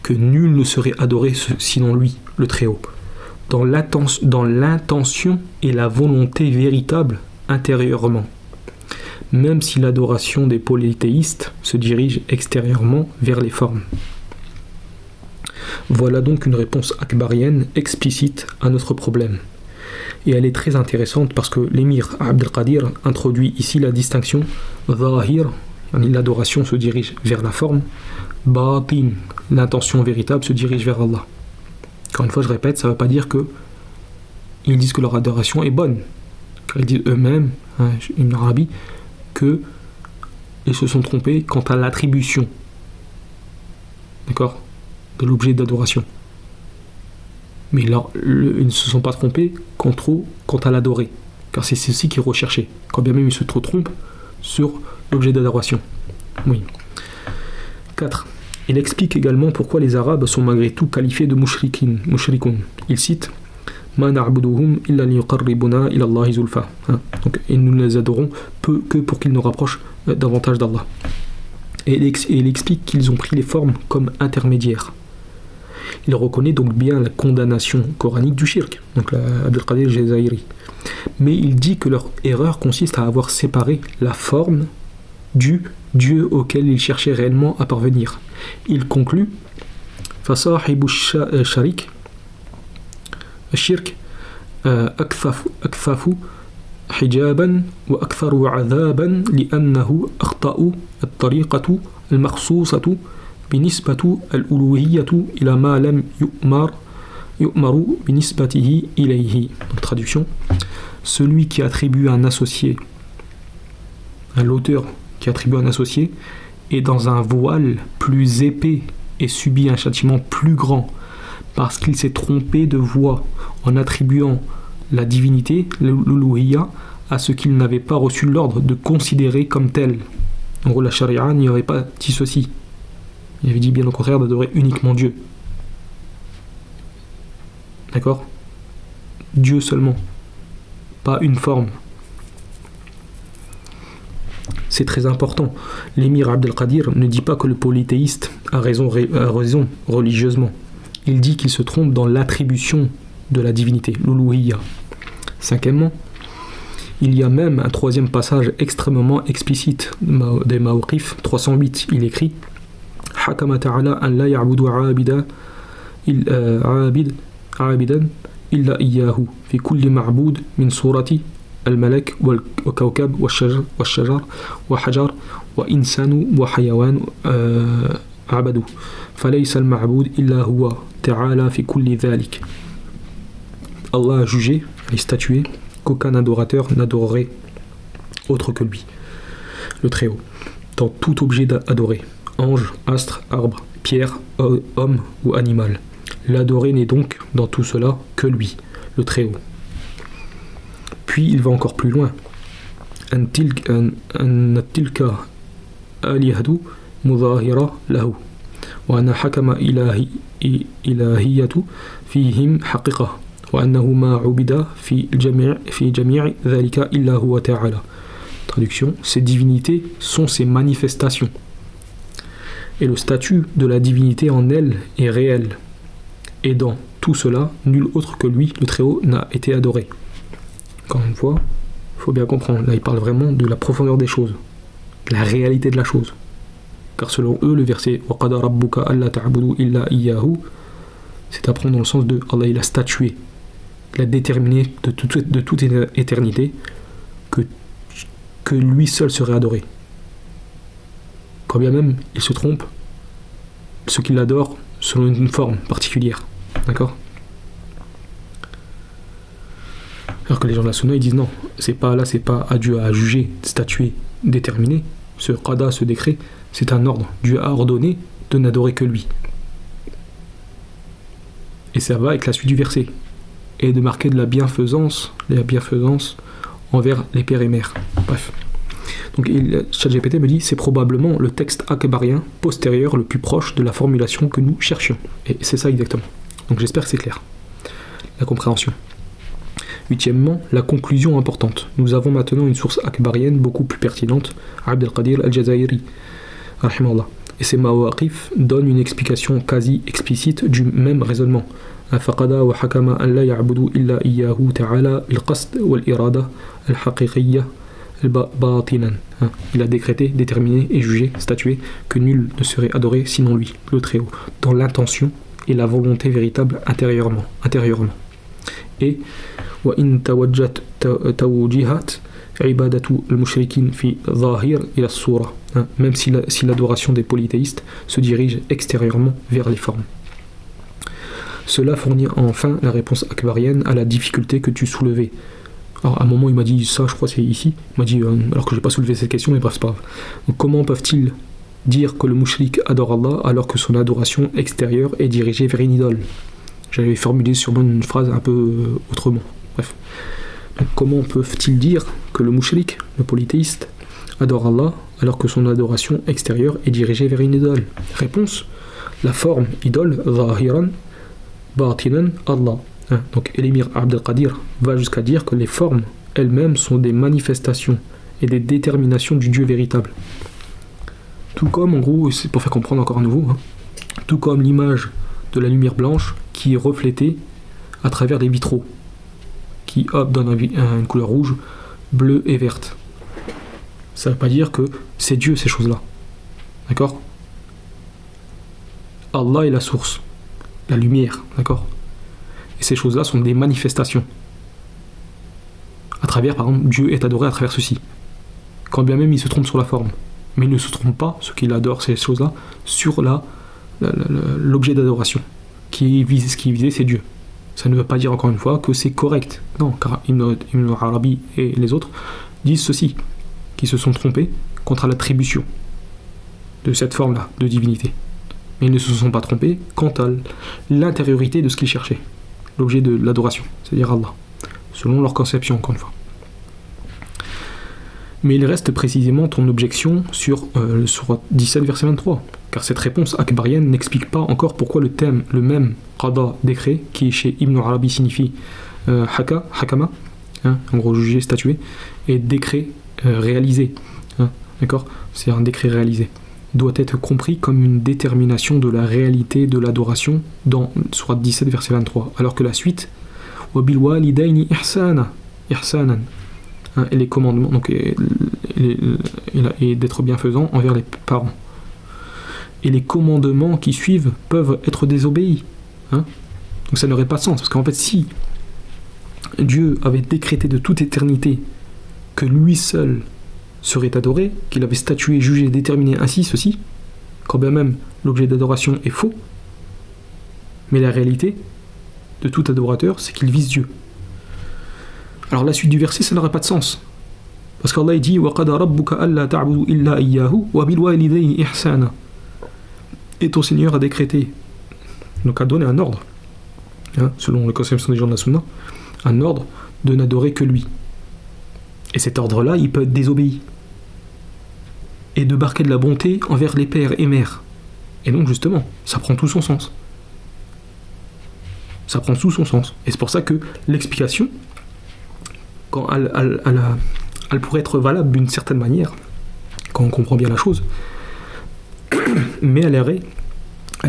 Speaker 1: que nul ne serait adoré sinon lui, le Très-Haut, dans l'intention et la volonté véritable intérieurement, même si l'adoration des polythéistes se dirige extérieurement vers les formes. Voilà donc une réponse akbarienne explicite à notre problème. Et elle est très intéressante parce que l'émir Abd al-Qadir introduit ici la distinction zahir, l'adoration se dirige vers la forme, batin, l'intention véritable se dirige vers Allah. Encore une fois, je répète, ça ne veut pas dire que ils disent que leur adoration est bonne, car ils disent eux-mêmes, Ibn Arabi, que ils se sont trompés quant à l'attribution, d'accord, de l'objet d'adoration. Mais là, ils ne se sont pas trompés quant à l'adorer, car c'est ceci qui est recherché, quand bien même ils se trompent sur l'objet d'adoration. Oui. 4. Il explique également pourquoi les Arabes sont malgré tout qualifiés de mushrikun. Il cite Ma na'buduhum illa liyuqarribuna ila Allahi zulfa. Donc, et nous ne les adorons que pour qu'ils nous rapprochent davantage d'Allah. Et il explique qu'ils ont pris les formes comme intermédiaires. Il reconnaît donc bien la condamnation coranique du shirk, donc Abd al-Qadir Jazairi. Mais il dit que leur erreur consiste à avoir séparé la forme du Dieu auquel ils cherchaient réellement à parvenir. Il conclut فصاحب الشرك أكثف حجابا وأكثر عذابا لأنه أخطأ الطريقة المخصوصة بنسبة الألوهية إلى ما لم يؤمر بنسبته إليه. Donc, traduction, celui qui attribue un associé, l'auteur qui attribue un associé, est dans un voile plus épais et subit un châtiment plus grand parce qu'il s'est trompé de voie en attribuant la divinité, l'uluhiyya, à ce qu'il n'avait pas reçu l'ordre de considérer comme tel. En gros, la charia n'y aurait pas dit ceci. Il avait dit bien au contraire d'adorer uniquement Dieu. D'accord ? Dieu seulement, pas une forme. C'est très important. L'émir Abd al-Qadir ne dit pas que le polythéiste a raison religieusement. Il dit qu'il se trompe dans l'attribution de la divinité, l'uluhiyya. Cinquièmement, il y a même un troisième passage extrêmement explicite des Mawqif 308. Il écrit حكم تعالى أن لا يعبد عابدا إلا إياه في كل معبود من سورة الملك والكوكب والشجر وحجر وإنسان وحيوان عبدوا فليس المعبود إلا هو تعالى في كل ذلك. Allah a jugé et statué qu'aucun adorateur n'adorerait autre que lui, le Très-Haut, dans tout objet adoré, ange, astre, arbre, pierre, homme ou animal. L'adoré n'est donc dans tout cela que lui, le Très-Haut. Puis il va encore plus loin. أن تلك آلهة مظاهرة له وأن حكم إلهية فيهم حقيقة وأنه ما عبد في جميع ذلك إلا هو تعالى. Traduction, ces divinités sont ces manifestations. Et le statut de la divinité en elle est réel. Et dans tout cela, nul autre que lui, le Très-Haut, n'a été adoré. Encore une fois, il faut bien comprendre, là il parle vraiment de la profondeur des choses, de la réalité de la chose. Car selon eux, le verset « وَقَدَ رَبُّكَ أَلَّا تَعْبُدُوا إِلَّا إِيَّاهُ » c'est à prendre dans le sens de Allah il a statué, il a déterminé de toute éternité que lui seul serait adoré. Quand bien même il se trompe, ceux qui l'adorent selon une forme particulière. D'accord ? Alors que les gens de la Sunna, ils disent non, c'est pas à Dieu à juger, statuer, déterminer. Ce qada, ce décret, c'est un ordre. Dieu a ordonné de n'adorer que lui. Et ça va avec la suite du verset. Et de marquer de la bienfaisance envers les pères et mères. Bref. Donc ChatGPT me dit, c'est probablement le texte akbarien postérieur le plus proche de la formulation que nous cherchions. Et c'est ça exactement. Donc j'espère que c'est clair. La compréhension. Huitièmement, la conclusion importante. Nous avons maintenant une source akbarienne beaucoup plus pertinente, Abd al-Qadir al-Jazairi, rahimallah. Et ces mawaqif donnent une explication quasi explicite du même raisonnement. Faqada wa hakama an la ya'budu illa iyyahu ta'ala bil-qasd wal-irada al-haqiqiyya al-batinan. Il a décrété, déterminé et jugé, statué que nul ne serait adoré sinon lui, le Très-Haut, dans l'intention et la volonté véritable intérieurement. Et wa in tawajjat tawjihat ibadatu al-mushrikin fi zahir ila as-sura, même si l'adoration des polythéistes se dirige extérieurement vers les formes. Cela fournit enfin la réponse akbarienne à la difficulté que tu soulevais. Alors à un moment il m'a dit ça, je crois c'est ici, il m'a dit alors que j'ai pas soulevé cette question, mais bref c'est pas grave. Donc, comment peuvent-ils dire que le mushrik adore Allah alors que son adoration extérieure est dirigée vers une idole? J'avais formulé sûrement une phrase un peu autrement. Bref. Donc, comment peuvent-ils dire que le mushrik, le polythéiste, adore Allah alors que son adoration extérieure est dirigée vers une idole? Réponse, la forme idole, zahiran, batinan, Allah. Donc l'émir Abd al-Qadir va jusqu'à dire que les formes elles-mêmes sont des manifestations et des déterminations du Dieu véritable. Tout comme, en gros, c'est pour faire comprendre encore à nouveau, tout comme l'image de la lumière blanche qui est reflétée à travers des vitraux, qui donnent une couleur rouge, bleue et verte. Ça ne veut pas dire que c'est Dieu ces choses-là. D'accord ? Allah est la source, la lumière, d'accord ? Et ces choses-là sont des manifestations. À travers, par exemple, Dieu est adoré à travers ceci. Quand bien même il se trompe sur la forme. Mais il ne se trompe pas, ce qu'il adore, ces choses-là, sur l'objet d'adoration. Ce qui est visé, c'est Dieu. Ça ne veut pas dire, encore une fois, que c'est correct. Non, car Ibn Arabi et les autres disent ceci, qui se sont trompés contre l'attribution de cette forme-là, de divinité. Mais ils ne se sont pas trompés quant à l'intériorité de ce qu'ils cherchaient. L'objet de l'adoration, c'est-à-dire Allah, selon leur conception, encore une fois. Mais il reste précisément ton objection sur Sourate 17, verset 23, car cette réponse akbarienne n'explique pas encore pourquoi le même qada, décret, qui chez Ibn Arabi signifie hakama, en gros juger, statuer, et décret réalisé, d'accord, c'est un décret réalisé, doit être compris comme une détermination de la réalité de l'adoration dans Sourate 17, verset 23, alors que la suite وَبِالْ وَالِدَيْنِ إِحْسَانًا, et les commandements, donc, et d'être bienfaisant envers les parents. Et les commandements qui suivent peuvent être désobéis. Donc ça n'aurait pas de sens, parce qu'en fait, si Dieu avait décrété de toute éternité que lui seul serait adoré, qu'il avait statué, jugé, déterminé ainsi ceci, quand bien même l'objet d'adoration est faux, mais la réalité de tout adorateur, c'est qu'il vise Dieu. Alors la suite du verset, ça n'aurait pas de sens. Parce qu'Allah dit وَقَدَ رَبُّكَ أَلَّا تَعْبُدُوا إِلَّا إِيَّاهُ وَبِالْوَالِدَيْنِ إِحْسَانًا. Et ton Seigneur a décrété, donc a donné un ordre, selon la conception des gens de la Sunna, un ordre de n'adorer que lui. Et cet ordre-là, il peut être désobéi. Et de marquer de la bonté envers les pères et mères. Et donc justement, ça prend tout son sens. Ça prend tout son sens. Et c'est pour ça que l'explication, quand elle pourrait être valable d'une certaine manière, quand on comprend bien la chose, mais elle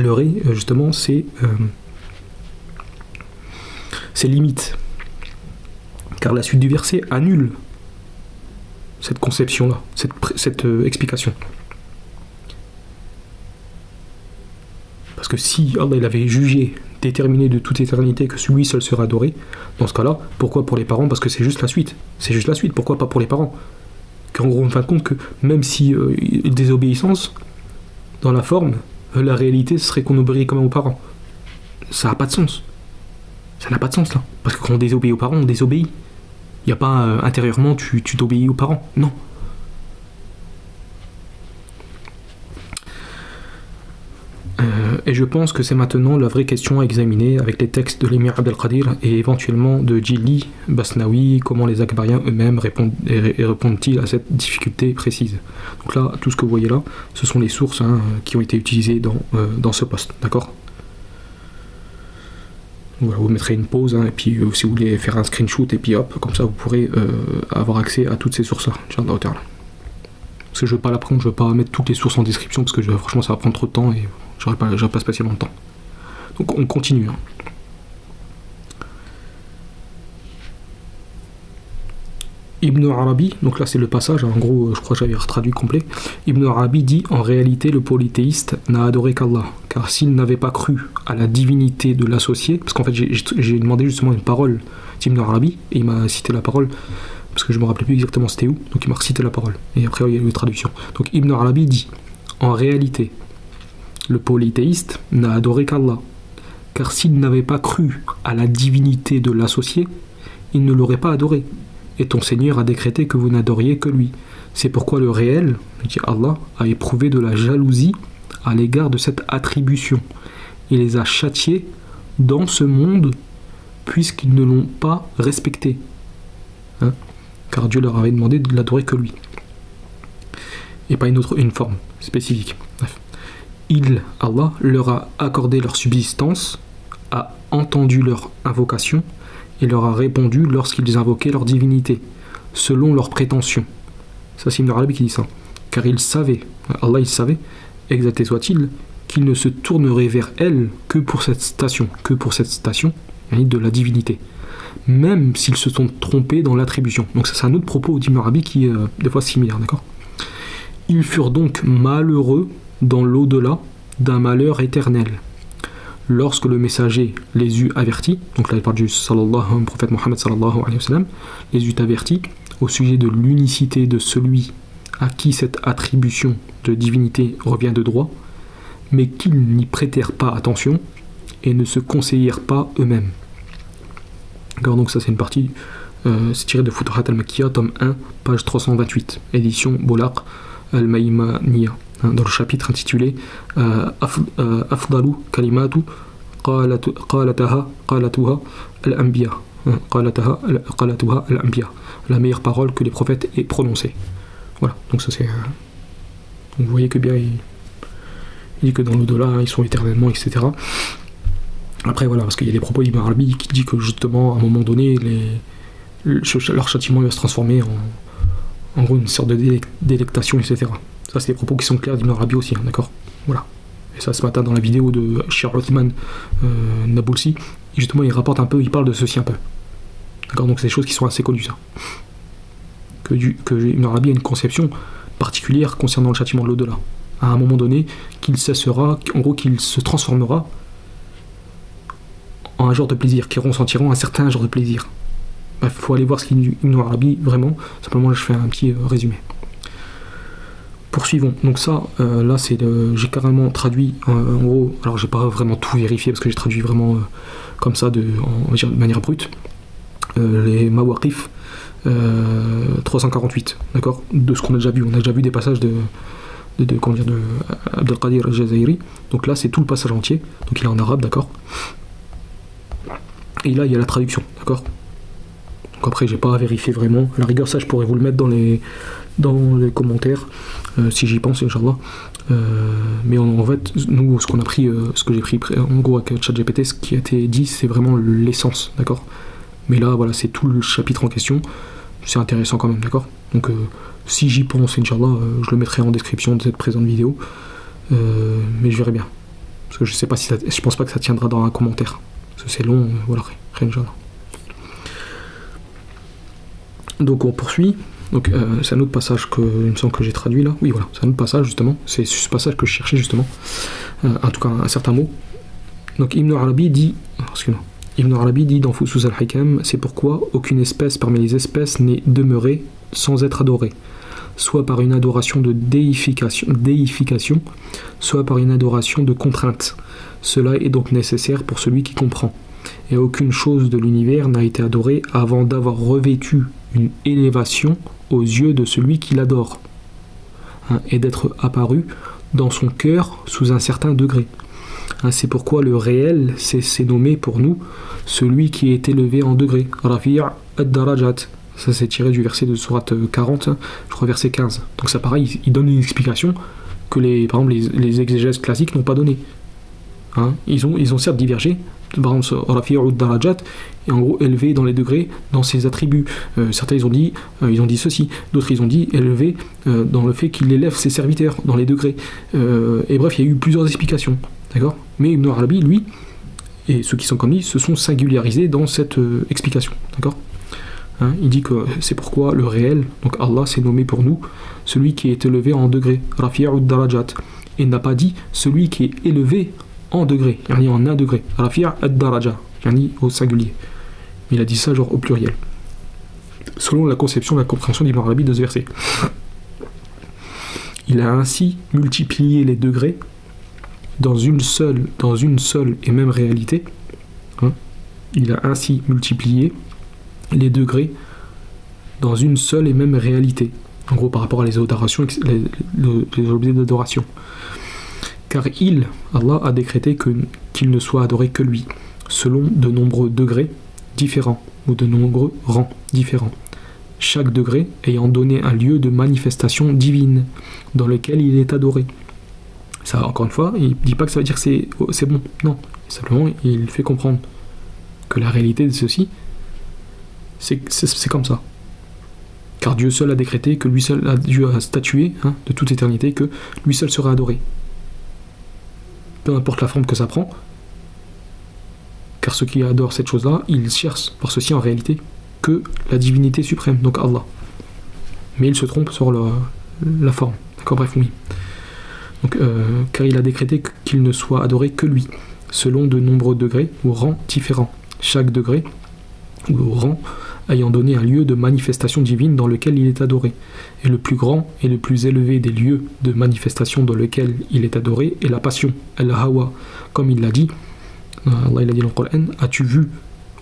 Speaker 1: aurait justement ses limites. Car la suite du verset annule cette conception-là, cette explication. Parce que si Allah il avait jugé, déterminé de toute éternité que celui seul sera adoré, dans ce cas-là, pourquoi pour les parents? Parce que c'est juste la suite. C'est juste la suite. Pourquoi pas pour les parents? Qu'en gros, on fin de compte que même si désobéissance, dans la forme, la réalité ce serait qu'on obéit quand même aux parents. Ça n'a pas de sens. Ça n'a pas de sens là. Parce que quand on désobéit aux parents, on désobéit. Il n'y a pas intérieurement tu t'obéis aux parents. Non. Et je pense que c'est maintenant la vraie question à examiner avec les textes de l'émir Abdelkadir et éventuellement de Djili, Basnawi, comment les Akbariens eux-mêmes répondent-ils à cette difficulté précise. Donc là, tout ce que vous voyez là, ce sont les sources qui ont été utilisées dans ce post, d'accord ? Voilà, vous mettrez une pause, et puis si vous voulez faire un screenshot, et puis hop, comme ça vous pourrez avoir accès à toutes ces sources-là, parce que je ne veux pas l'apprendre, je ne veux pas mettre toutes les sources en description, parce que franchement ça va prendre trop de temps, et j'aurais pas spécialement de temps. Donc on continue. Ibn Arabi, donc là c'est le passage, en gros je crois que j'avais traduit complet. Ibn Arabi dit: en réalité le polythéiste n'a adoré qu'Allah, car s'il n'avait pas cru à la divinité de l'associé, parce qu'en fait j'ai demandé justement une parole d'Ibn Arabi, et il m'a cité la parole, parce que je me rappelais plus exactement c'était où, donc il m'a recité la parole, et après il y a eu une traduction. Donc Ibn Arabi dit: en réalité le polythéiste n'a adoré qu'Allah, car s'il n'avait pas cru à la divinité de l'associé, il ne l'aurait pas adoré. Et ton Seigneur a décrété que vous n'adoriez que lui. C'est pourquoi le réel, Allah, a éprouvé de la jalousie à l'égard de cette attribution. Il les a châtiés dans ce monde puisqu'ils ne l'ont pas respecté. Car Dieu leur avait demandé de l'adorer que lui. Et pas une forme spécifique. Bref. Allah, leur a accordé leur subsistance, a entendu leur invocation, et leur a répondu lorsqu'ils invoquaient leur divinité, selon leurs prétentions. Ça c'est Ibn Arabi qui dit ça. Car il savait, Allah il savait, exalté soit-il, qu'il ne se tournerait vers elle que pour cette station, de la divinité, même s'ils se sont trompés dans l'attribution. Donc ça c'est un autre propos d'Ibn Arabi qui est des fois similaire, d'accord ? Ils furent donc malheureux dans l'au-delà d'un malheur éternel. Lorsque le messager les eut avertis, donc là il parle du prophète Mohammed sallallahu alayhi wa sallam, les eut avertis au sujet de l'unicité de celui à qui cette attribution de divinité revient de droit, mais qu'ils n'y prêtèrent pas attention et ne se conseillèrent pas eux-mêmes. Alors donc ça c'est une partie, c'est tiré de Futuhat al-Makkiyya, tome 1, page 328, édition Bolaq al-Maïmaniya. Dans le chapitre intitulé Afdalu Kalimatu Qalatuha al-Anbiya, la meilleure parole que les prophètes aient prononcée. Voilà, donc ça c'est. Donc vous voyez que bien il dit que dans l'au-delà ils sont éternellement, etc. Après voilà, parce qu'il y a des propos d'Ibn Arabi qui dit que justement à un moment donné leur châtiment va se transformer en gros une sorte de délectation, etc. Ça c'est des propos qui sont clairs d'Ibn Arabi aussi, d'accord ? Voilà. Et ça ce matin dans la vidéo de Cheikh Othman Nabulsi, justement il rapporte un peu, il parle de ceci un peu. D'accord ? Donc c'est des choses qui sont assez connues, ça. Que Ibn Arabi a une conception particulière concernant le châtiment de l'au-delà. À un moment donné, qu'il cessera, en gros qu'il se transformera en un genre de plaisir, qu'ils ressentiront un certain genre de plaisir. Bref, il faut aller voir ce qu'il dit Ibn Arabi vraiment, simplement là je fais un petit résumé. Poursuivons. Donc ça, là c'est j'ai carrément traduit en gros, alors j'ai pas vraiment tout vérifié parce que j'ai traduit vraiment comme ça de manière brute, les Mawaqif 348, d'accord, de ce qu'on a déjà vu. On a déjà vu des passages de Abdelkadir al-Jazairi. Donc là c'est tout le passage entier, donc il est en arabe, d'accord. Et là il y a la traduction, d'accord. Donc après j'ai pas vérifié vraiment. À la rigueur ça je pourrais vous le mettre dans les commentaires si j'y pense, Inch'Allah. Mais en fait nous ce qu'on a pris, ce que j'ai pris en gros avec ChatGPT, ce qui a été dit c'est vraiment l'essence, d'accord. Mais là voilà c'est tout le chapitre en question, c'est intéressant quand même, d'accord. Donc si j'y pense, Inch'Allah, je le mettrai en description de cette présente vidéo, mais je verrai bien parce que je sais pas si ça, je pense pas que ça tiendra dans un commentaire parce que c'est long, voilà, Inch'Allah. Donc on poursuit. Donc c'est un autre passage que il me semble que j'ai traduit là. Oui voilà, c'est un autre passage justement. C'est ce passage que je cherchais justement. En tout cas un certain mot. Donc Ibn Arabi dit, dans Fusus al-Hikam, c'est pourquoi aucune espèce parmi les espèces n'est demeurée sans être adorée, soit par une adoration de déification, soit par une adoration de contrainte. Cela est donc nécessaire pour celui qui comprend. et aucune chose de l'univers n'a été adorée avant d'avoir revêtu une élévation aux yeux de celui qui l'adore, et d'être apparu dans son cœur sous un certain degré. C'est pourquoi le réel c'est nommé pour nous celui qui est élevé en degré. Rafi' ad-darajat. Ça c'est tiré du verset de sourate 40, je crois verset 15. Donc ça pareil, il donne une explication que par exemple les exégèses classiques n'ont pas donné. Ils ont certes divergé, par exemple Rafi' ad-darajat est en gros élevé dans les degrés, dans ses attributs. Certains ils ont dit ceci, d'autres ils ont dit élevé dans le fait qu'il élève ses serviteurs dans les degrés. Et bref, il y a eu plusieurs explications. D'accord ? Mais Ibn Arabi, lui, et ceux qui sont comme lui, se sont singularisés dans cette explication. D'accord ? Il dit que c'est pourquoi le réel, donc Allah s'est nommé pour nous, celui qui est élevé en degré, Rafi'u ad-darajat, et n'a pas dit celui qui est élevé en degré, yani en un degré, Rafi'u ad-daraja, yani au singulier. Mais il a dit ça genre au pluriel. Selon la conception, la compréhension d'Ibn Arabi de ce verset. Il a ainsi multiplié les degrés dans une seule et même réalité. Il a ainsi multiplié les degrés dans une seule et même réalité. En gros, par rapport à les adorations, les objets d'adoration. Car Allah a décrété qu'il ne soit adoré que lui, selon de nombreux degrés différents, ou de nombreux rangs différents. Chaque degré ayant donné un lieu de manifestation divine, dans lequel il est adoré. Ça, encore une fois, il ne dit pas que ça veut dire que c'est bon. Non, simplement, il fait comprendre que la réalité de ceci, c'est comme ça. Car Dieu seul a décrété que lui seul Dieu a statué de toute éternité que lui seul sera adoré. Peu importe la forme que ça prend, car ceux qui adorent cette chose-là, ils cherchent par ceci en réalité que la divinité suprême, donc Allah. Mais ils se trompent sur la forme. D'accord, bref, oui. Donc, car il a décrété qu'il ne soit adoré que lui, selon de nombreux degrés ou rangs différents. Chaque degré ou rang ayant donné un lieu de manifestation divine dans lequel il est adoré. Et le plus grand et le plus élevé des lieux de manifestation dans lequel il est adoré est la passion, al-hawa. Comme il l'a dit, Allah il a dit dans le Coran, as-tu vu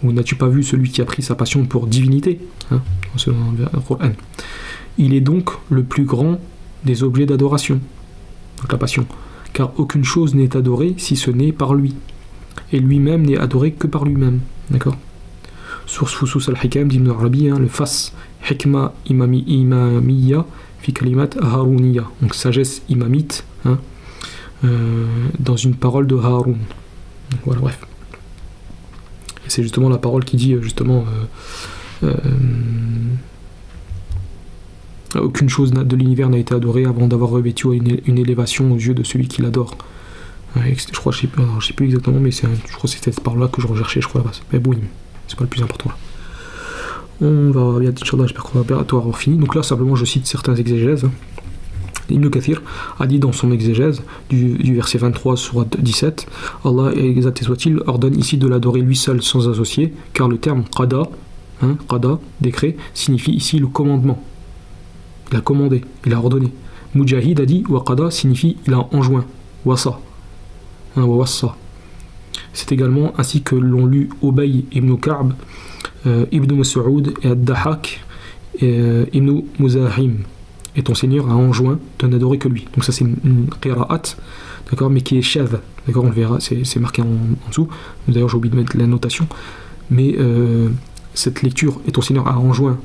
Speaker 1: ou n'as-tu pas vu celui qui a pris sa passion pour divinité, selon le Coran. Il est donc le plus grand des objets d'adoration, donc la passion, car aucune chose n'est adorée si ce n'est par lui, et lui-même n'est adoré que par lui-même. D'accord ? Source Fusus al-Hikam d'Ibn Arabi, le Fas Hikma Imamiyya fi Kalimat Haruniya, donc sagesse imamite dans une parole de Haroun. Voilà, bref. Et c'est justement la parole qui dit justement aucune chose de l'univers n'a été adorée avant d'avoir revêtu une élévation aux yeux de celui qui l'adore. Je crois, je sais plus exactement, mais je crois que c'était cette parole-là que je recherchais, je crois là-bas. Mais bon, c'est pas le plus important là. On va bien, Inch'Allah, j'espère qu'on va bientôt avoir fini. Donc là, simplement, je cite certains exégèses. Ibn Kathir a dit dans son exégèse du verset 23 sourate 17, Allah, exalté soit-il, ordonne ici de l'adorer lui seul sans associer, car le terme qada, décret, signifie ici le commandement. Il a commandé, il a ordonné. Mujahid a dit wa qada signifie il a enjoint. Wassa. Wassa. C'est également ainsi que l'ont lu Ubay ibn Ka'b, Ibn Mas'ud et Ad-Dahak ibn Muzahim. Et ton Seigneur a enjoint de n'adorer que lui. Donc ça c'est une qira'at, d'accord, mais qui est shadh, d'accord, on le verra, c'est marqué en dessous. D'ailleurs j'ai oublié de mettre la notation, mais cette lecture, et ton Seigneur a enjoint,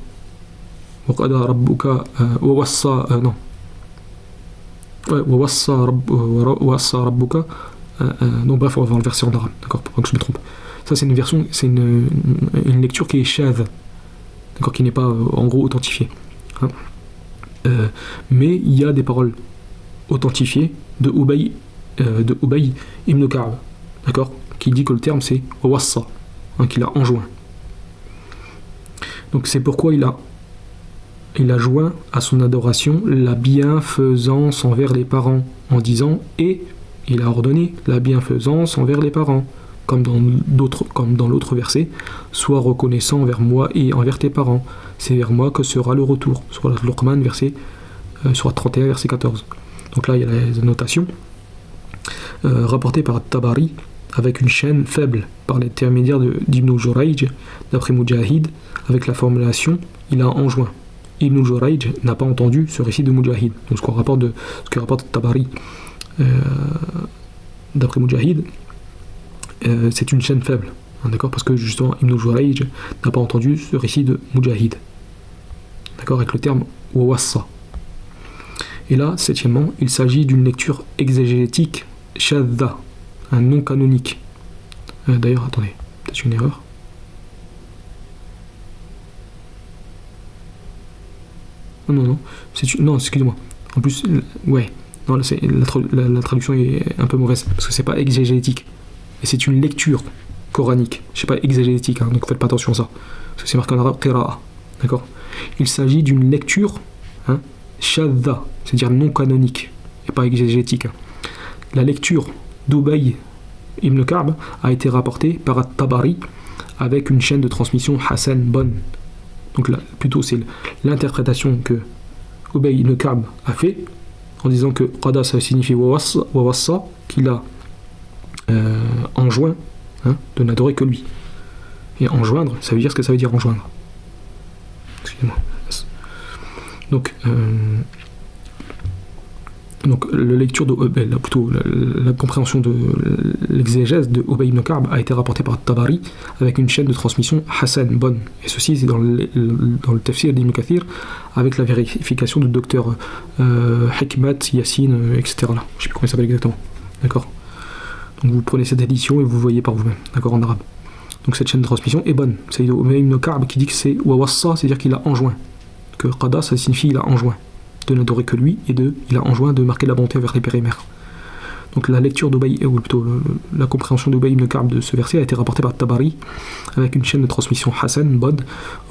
Speaker 1: waqada rabbuka wawassa non, wawassa rabbuka, donc bref on va voir le verset en arabe, d'accord, pour pas que je me trompe. Ça c'est une version, c'est une lecture qui est shadh, d'accord, qui n'est pas en gros authentifiée. Mais il y a des paroles authentifiées de Ubay ibn Ka'b, d'accord, qui dit que le terme c'est wassa, qu'il a enjoint. Donc c'est pourquoi il a joint à son adoration la bienfaisance envers les parents, en disant et il a ordonné la bienfaisance envers les parents, comme dans l'autre verset, sois reconnaissant envers moi et envers tes parents, c'est vers moi que sera le retour. Sur la Luqman, sur 31, verset 14. Donc là, il y a les annotations rapportées par Tabari avec une chaîne faible par l'intermédiaire d'Ibn Jurayj, d'après Mujahid, avec la formulation il a enjoint. Ibn Jurayj n'a pas entendu ce récit de Mujahid, donc ce que rapporte Tabari. D'après Mujahid, c'est une chaîne faible, hein, d'accord, parce que justement Ibn Jurayj n'a pas entendu ce récit de Mujahid, d'accord, avec le terme wawassa. Et là, septièmement, il s'agit d'une lecture exégétique shadda, un non canonique. D'ailleurs, attendez, peut-être une erreur. Non, non, excusez-moi. En plus, ouais, non, la traduction est un peu mauvaise, parce que c'est pas exégétique, et c'est une lecture coranique. Je sais pas, exégétique, hein, donc faites pas attention à ça, parce que c'est marqué en arabe qira'a, d'accord. Il s'agit d'une lecture, hein, shadda, c'est-à-dire non canonique, et pas exégétique. La lecture d'Ubay ibn Ka'b a été rapportée par At-Tabari avec une chaîne de transmission Hassan bonne. Donc là, plutôt c'est l'interprétation que Ubay ibn Ka'b a fait en disant que Qada ça signifie wawassa, qu'il a enjoint, hein, de n'adorer que lui. Et enjoindre, ça veut dire ce que ça veut dire enjoindre. Excusez-moi. Donc la lecture de plutôt la compréhension de l'exégèse de Ubay ibn Ka'b a été rapportée par Tabari avec une chaîne de transmission Hassan bonne. Et ceci c'est dans le tafsir d'Ibn Kathir avec la vérification du docteur Hikmat, Yassine, etc. Là. Je sais plus comment il s'appelle exactement. D'accord. Donc vous prenez cette édition et vous voyez par vous-même, d'accord, en arabe. Donc cette chaîne de transmission est bonne. C'est Ubay ibn Ka'b qui dit que c'est wawassa, c'est-à-dire qu'il a enjoint. Que Qada ça signifie il a enjoint de n'adorer que lui, et il a enjoint de marquer la bonté vers les pères et mères. Donc la lecture d'Ubay, ou plutôt la compréhension d'Ubay ibn Ka'b de ce verset a été rapportée par Tabari avec une chaîne de transmission Hassan, bonne,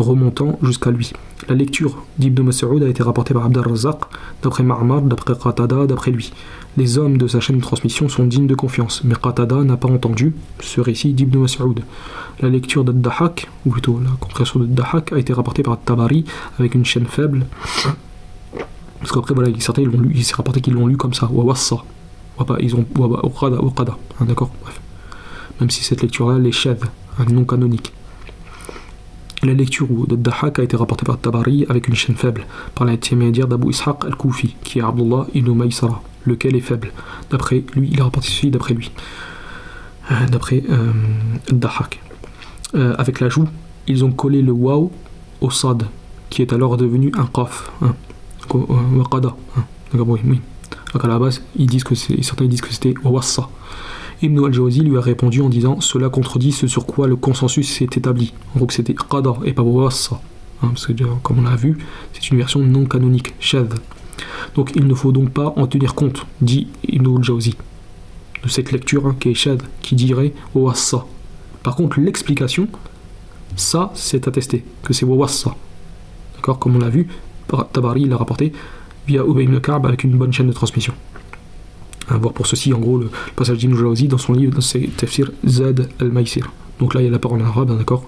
Speaker 1: remontant jusqu'à lui. La lecture d'Ibn Mas'ud a été rapportée par Abd al-Razzaq, d'après Ma'mar, d'après Qatada, d'après lui. Les hommes de sa chaîne de transmission sont dignes de confiance, mais Qatada n'a pas entendu ce récit d'Ibn Mas'ud. La lecture d'Ad-Dahhak, ou plutôt la compréhension d'Ad-Dahhak, a été rapportée par Tabari avec une chaîne faible. Parce qu'après, voilà, certains ils l'ont lu, il s'est rapporté qu'ils l'ont lu comme ça, wawassa. Ils ont waqada, hein, d'accord, bref. Même si cette lecture-là, elle est shadh, un non canonique. La lecture de Dahak a été rapportée par Tabari avec une chaîne faible, par l'intermédiaire d'Abu Ishaq al-Koufi, qui est Abdullah ibn Maysara, lequel est faible. D'après lui, il a rapporté ceci d'après lui. D'après Dahak. Avec l'ajout, ils ont collé le waw au sad, qui est alors devenu un qaf. Hein. Waqada, hein. D'accord, oui. Donc à la base, certains disent que c'était wawassa. Ibn al-Jawzi lui a répondu en disant cela contredit ce sur quoi le consensus s'est établi. En gros, que c'était qada et pas wawassa. Hein, parce que comme on l'a vu, c'est une version non canonique, shadh. Donc il ne faut donc pas en tenir compte, dit Ibn al-Jawzi, de cette lecture, hein, qui est shadh, qui dirait wawassa. Par contre, l'explication, ça c'est attesté, que c'est wawassa. D'accord, comme on l'a vu, Tabari l'a rapporté via Ubay ibn Ka'b avec une bonne chaîne de transmission. À voir pour ceci, en gros, le passage d'Ibn Jawzi dans son livre, dans ses tafsir Zad al-Maysir. Donc là, il y a la parole en arabe, hein, d'accord.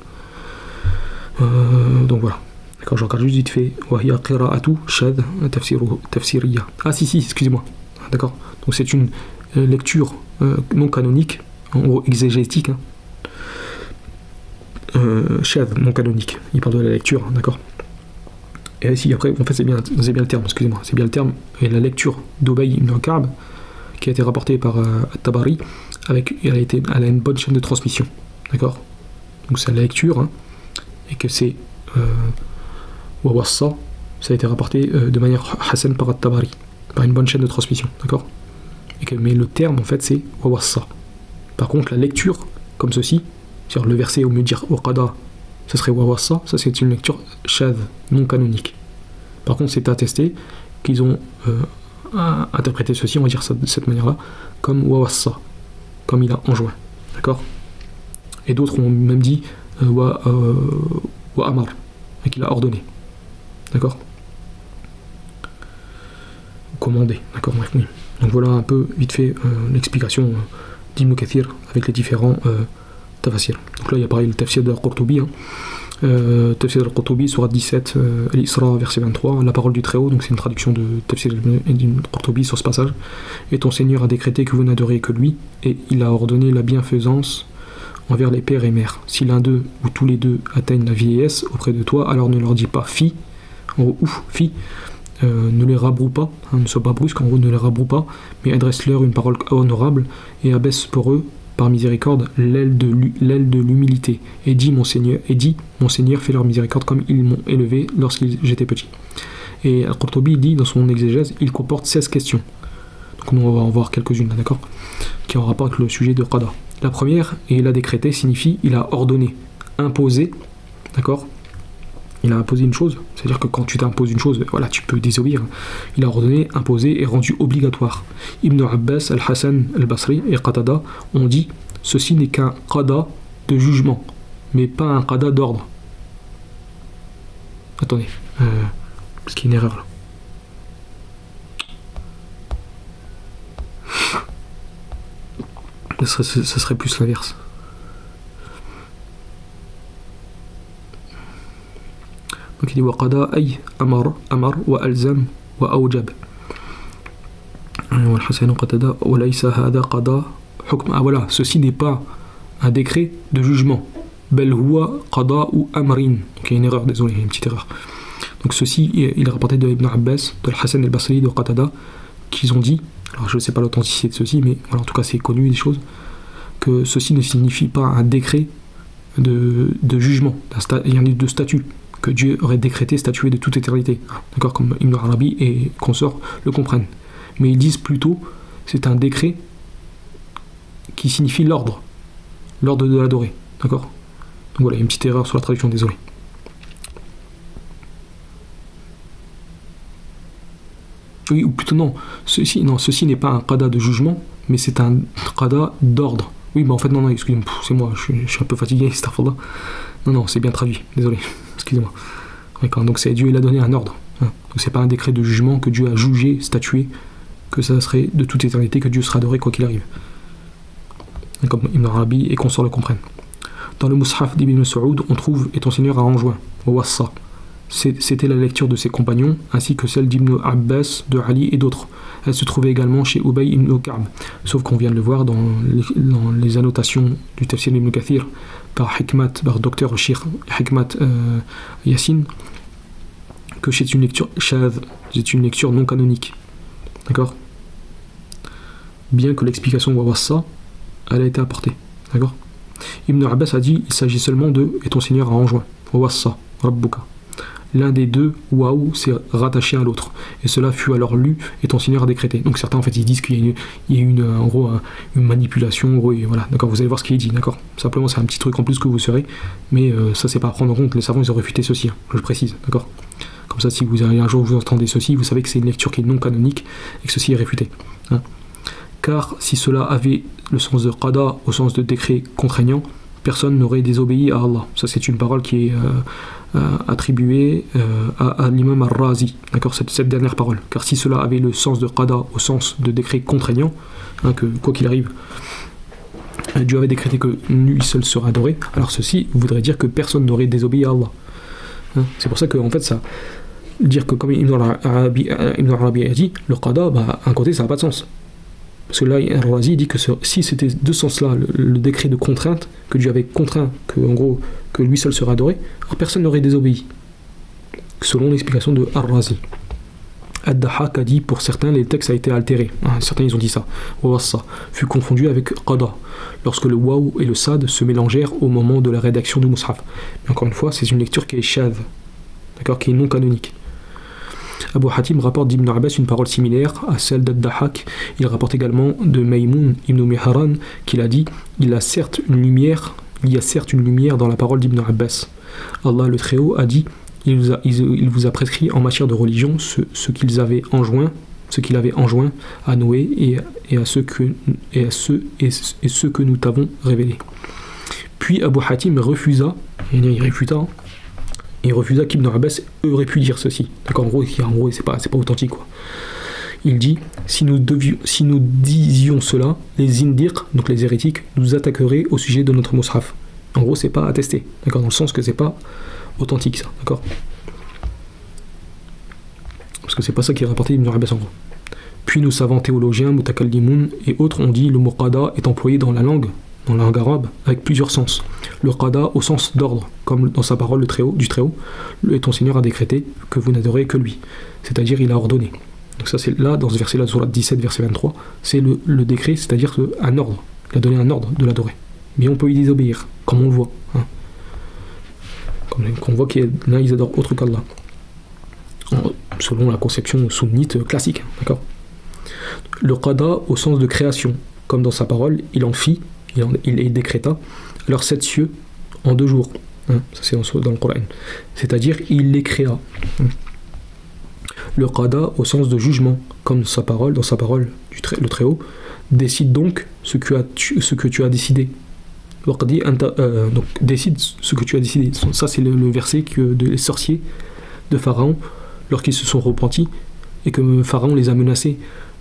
Speaker 1: Donc voilà. D'accord, je regarde juste vite fait. Wahia qira'atu shad tafsiriyya. Ah si, excusez-moi. D'accord. Donc c'est une lecture non canonique, en gros exégétique. Hein. Shad, non canonique. Il parle de la lecture, hein, d'accord. Et ici, après, en fait, c'est bien le terme, excusez-moi, c'est bien le terme, et la lecture d'Ubay ibn Ka'b, qui a été rapportée par Tabari, elle a une bonne chaîne de transmission, d'accord. Donc c'est la lecture, hein, et que c'est wawassa, ça a été rapporté de manière Hassan par Tabari, par une bonne chaîne de transmission, d'accord. Mais le terme, en fait, c'est wawassa. Par contre, la lecture, comme ceci, c'est-à-dire le verset au mieux de dire waqada, ça serait wawassa, ça c'est une lecture shadh, non canonique. Par contre, c'est attesté qu'ils ont interprété ceci, on va dire ça de cette manière-là, comme wawassa, comme il a enjoint. D'accord. Et d'autres ont même dit wa amar, et qu'il a ordonné. D'accord. Commandé. D'accord, bref, oui. Donc voilà un peu, vite fait, l'explication d'Ibn Kathir avec les différents tafsir. Donc là il y a pareil le tafsir de Qurtubi, hein, Tafsir al-Qurtubi, sourate 17, Al-Isra, verset 23, la parole du Très-Haut, donc c'est une traduction de Tafsir al-Qurtubi sur ce passage. Et ton Seigneur a décrété que vous n'adorez que lui, et il a ordonné la bienfaisance envers les pères et mères. Si l'un d'eux ou tous les deux atteignent la vieillesse auprès de toi, alors ne leur dis pas fi, en gros, ouf, fi, ne les rabroue pas, ne sois pas brusque, en gros, ne les rabroue pas, mais adresse-leur une parole honorable et abaisse pour eux, par miséricorde, l'aile de l'humilité. Et dis, mon Seigneur, fais leur miséricorde comme ils m'ont élevé lorsque j'étais petit. Et Al-Qurtubi dit dans son exégèse, il comporte 16 questions. Donc nous on va en voir quelques-unes, là, d'accord, qui ont rapport avec le sujet de Qada. La première, et il a décrété, signifie il a ordonné, imposé, d'accord. Il a imposé une chose, c'est-à-dire que quand tu t'imposes une chose, voilà, tu peux désobéir. Il a ordonné, imposé et rendu obligatoire. Ibn Abbas, Al-Hassan, Al-Basri et Qatada ont dit ceci n'est qu'un qada de jugement, mais pas un qada d'ordre. Attendez, parce qu'il y a une erreur là. Ça serait plus l'inverse. Donc il dit waqada ay amar wa alzam wa awjab. Al-Hasan qatada wa laysa hada qada hukm. Ah voilà, ceci n'est pas un décret de jugement. Bel huwa qada ou amrin. Donc il y a une erreur, désolé, il y a une petite erreur. Donc ceci, il est rapporté de Ibn Abbas, de Al-Hasan al-Basri, de Qatada, qu'ils ont dit, alors je ne sais pas l'authenticité de ceci, mais voilà, en tout cas c'est connu des choses, que ceci ne signifie pas un décret de jugement, de statut, que Dieu aurait décrété, statué de toute éternité, d'accord, comme Ibn Arabi et consorts le comprennent. Mais ils disent plutôt, c'est un décret qui signifie l'ordre de l'adorer, d'accord. Donc voilà, il y a une petite erreur sur la traduction, désolé. Oui, ou plutôt non, ceci n'est pas un qada de jugement, mais c'est un qada d'ordre. Oui, mais en fait, non, excusez-moi, c'est moi, je suis un peu fatigué, astaghfirullah. Non, c'est bien traduit, désolé, excusez-moi. D'accord, donc c'est Dieu, il a donné un ordre. Hein. Donc c'est pas un décret de jugement que Dieu a jugé, statué, que ça serait de toute éternité, que Dieu sera adoré quoi qu'il arrive. Comme Ibn Arabi et consorts le comprennent. Dans le Mus'haf d'Ibn Mas'ud, on trouve « Et ton Seigneur a enjoint » au Wassa. C'était la lecture de ses compagnons, ainsi que celle d'Ibn Abbas, de Ali et d'autres. Elle se trouvait également chez Ubay ibn Ka'b, sauf qu'on vient de le voir dans les annotations du Tafsir ibn Kathir par Dr Sheikh Hikmat Yassin, que c'est une lecture shadh, c'est une lecture non canonique. D'accord ? Bien que l'explication Wawassa, elle a été apportée. D'accord ? Ibn Abbas a dit il s'agit seulement de « Et ton Seigneur a enjoint » Wawassa, Rabbuka. L'un des deux waouh s'est rattaché à l'autre et cela fut alors lu et ton Seigneur a décrété. Donc certains en fait ils disent qu'il y a eu en gros une manipulation, en gros, et voilà, d'accord, vous allez voir ce qu'il est dit, d'accord, simplement c'est un petit truc en plus que vous saurez, mais ça c'est pas à prendre en compte. Les savants ils ont réfuté ceci, hein, je précise, d'accord, comme ça si vous avez un jour vous entendez ceci, vous savez que c'est une lecture qui est non canonique et que ceci est réfuté, hein. Car si cela avait le sens de qada au sens de décret contraignant, personne n'aurait désobéi à Allah. Ça c'est une parole qui est attribuée à l'imam al-Razi, d'accord, cette dernière parole. Car si cela avait le sens de qada au sens de décret contraignant, hein, que quoi qu'il arrive, Dieu avait décrété que lui seul sera adoré, alors ceci voudrait dire que personne n'aurait désobéi à Allah. Hein, c'est pour ça que en fait ça, dire que comme Ibn Arabi a dit, le qada, à un côté ça n'a pas de sens. Parce que là, Al-Razi dit que si c'était de ce sens-là, le décret de contrainte, que Dieu avait contraint, que, en gros, que lui seul serait adoré, alors personne n'aurait désobéi. Selon l'explication de Al-Razi. Ad-Dahhak a dit, pour certains, les textes a été altéré. Hein, certains, ils ont dit ça. Wawassa fut confondu avec Qada, lorsque le waw et le sad se mélangèrent au moment de la rédaction du Mus'haf. Mais encore une fois, c'est une lecture qui est shadh, d'accord, qui est non canonique. Abu Hatim rapporte d'Ibn Abbas une parole similaire à celle d'Ad-Dahhak. Il rapporte également de Maymoun ibn Mihran qu'il a dit il y a certes une lumière dans la parole d'Ibn Abbas. Allah le Très-Haut a dit il vous a prescrit en matière de religion ce qu'il avait enjoint à Noé et à ceux que nous t'avons révélés. Puis Abu Hatim il refusa qu'Ibn Abbas aurait pu dire ceci. D'accord, en gros c'est pas authentique, quoi. Il dit si nous disions cela, les zindiq, donc les hérétiques, nous attaqueraient au sujet de notre Mus'haf. En gros, c'est pas attesté, d'accord, dans le sens que c'est pas authentique, ça, d'accord. Parce que c'est pas ça qui est rapporté Ibn Abbas en gros. Puis nos savants théologiens, mutakallimun et autres ont dit le mot qada est employé dans la langue arabe, avec plusieurs sens. Le qada au sens d'ordre, comme dans sa parole du Très-Haut, et ton Seigneur a décrété que vous n'adorez que lui. C'est-à-dire il a ordonné. Donc ça c'est là, dans ce verset-là, sur la 17, verset 23, c'est le décret, c'est-à-dire un ordre. Il a donné un ordre de l'adorer. Mais on peut y désobéir, comme on le voit. Hein. Comme on voit qu'il y en a, ils adorent autre qu'Allah. Selon la conception sunnite classique, d'accord. Le qada au sens de création, comme dans sa parole, il en fit, il décréta leurs 7 cieux en 2 jours. Hein, ça c'est dans le Coran. C'est-à-dire, il les créa. Le qada au sens de jugement, comme dans sa parole, le Très-Haut, décide donc ce que tu as décidé. Donc décide ce que tu as décidé. Ça c'est le verset des sorciers de Pharaon, lorsqu'ils se sont repentis et que Pharaon les a menacés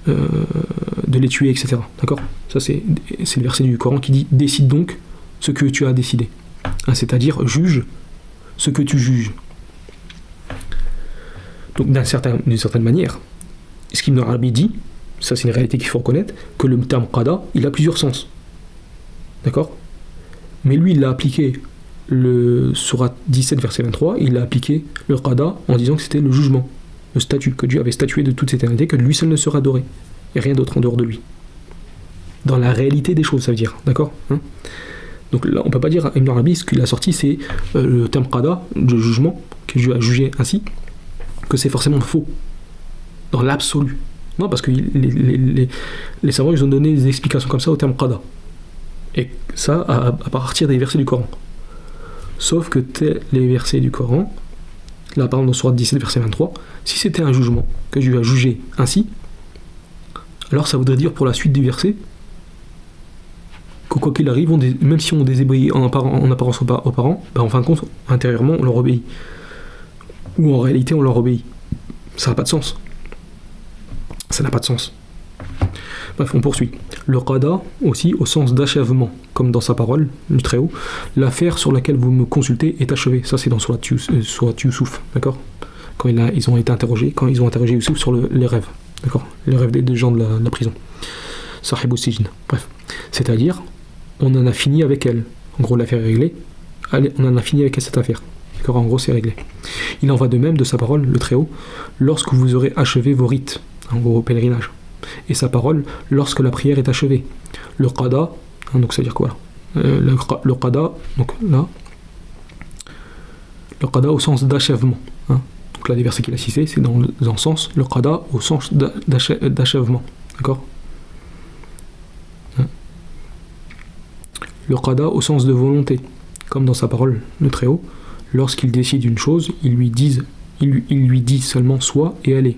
Speaker 1: de les tuer, etc. D'accord ? Ça c'est le verset du Coran qui dit « Décide donc ce que tu as décidé ». Hein, c'est-à-dire, juge ce que tu juges. Donc d'une certaine manière, ce qu'Ibn Arabi dit, ça c'est une réalité qu'il faut reconnaître, que le terme qada, il a plusieurs sens. D'accord ? Mais lui, il l'a appliqué, le Surat 17, verset 23, il a appliqué le qada en disant que c'était le jugement, le statut, que Dieu avait statué de toute éternité, que lui seul ne sera adoré, et rien d'autre en dehors de lui. Dans la réalité des choses, ça veut dire, d'accord, hein. Donc là, on ne peut pas dire à Ibn Arabi, ce qu'il a sorti, c'est le terme qada, de jugement, que Dieu a jugé ainsi, que c'est forcément faux, dans l'absolu. Non, parce que les savants, ils ont donné des explications comme ça au terme qada. Et ça, à partir des versets du Coran. Sauf que les versets du Coran, là par exemple dans Sourate 17, verset 23, si c'était un jugement, que Dieu a jugé ainsi, alors ça voudrait dire pour la suite du verset, que quoi qu'il arrive, même si on désobéit en apparence aux parents, ben en fin de compte, intérieurement, on leur obéit. Ou en réalité, on leur obéit. Ça n'a pas de sens. Ça n'a pas de sens. Bref, on poursuit. Le qada aussi au sens d'achèvement, comme dans sa parole, du Très-Haut, l'affaire sur laquelle vous me consultez est achevée. Ça c'est dans Surat Yusuf, d'accord ? Quand ils ont été interrogés, quand ils ont interrogé Yusuf sur les rêves, d'accord ? Les rêves des gens de la prison. Sahib Sijn. Bref. C'est-à-dire, on en a fini avec elle. En gros, l'affaire est réglée. Allez, on en a fini avec cette affaire. D'accord ? En gros, c'est réglé. Il en va de même de sa parole, le Très-Haut, lorsque vous aurez achevé vos rites, en gros, pèlerinage. Et sa parole lorsque la prière est achevée. Le qada, hein, donc ça veut dire quoi ? Le qada, donc là, le qada au sens d'achèvement. Hein. Donc là, les versets qu'il a cités, c'est dans le sens, le qada au sens d'achèvement. D'accord ? Hein. Le qada au sens de volonté, comme dans sa parole, le Très-Haut, lorsqu'il décide une chose, il lui dit seulement soit et elle est.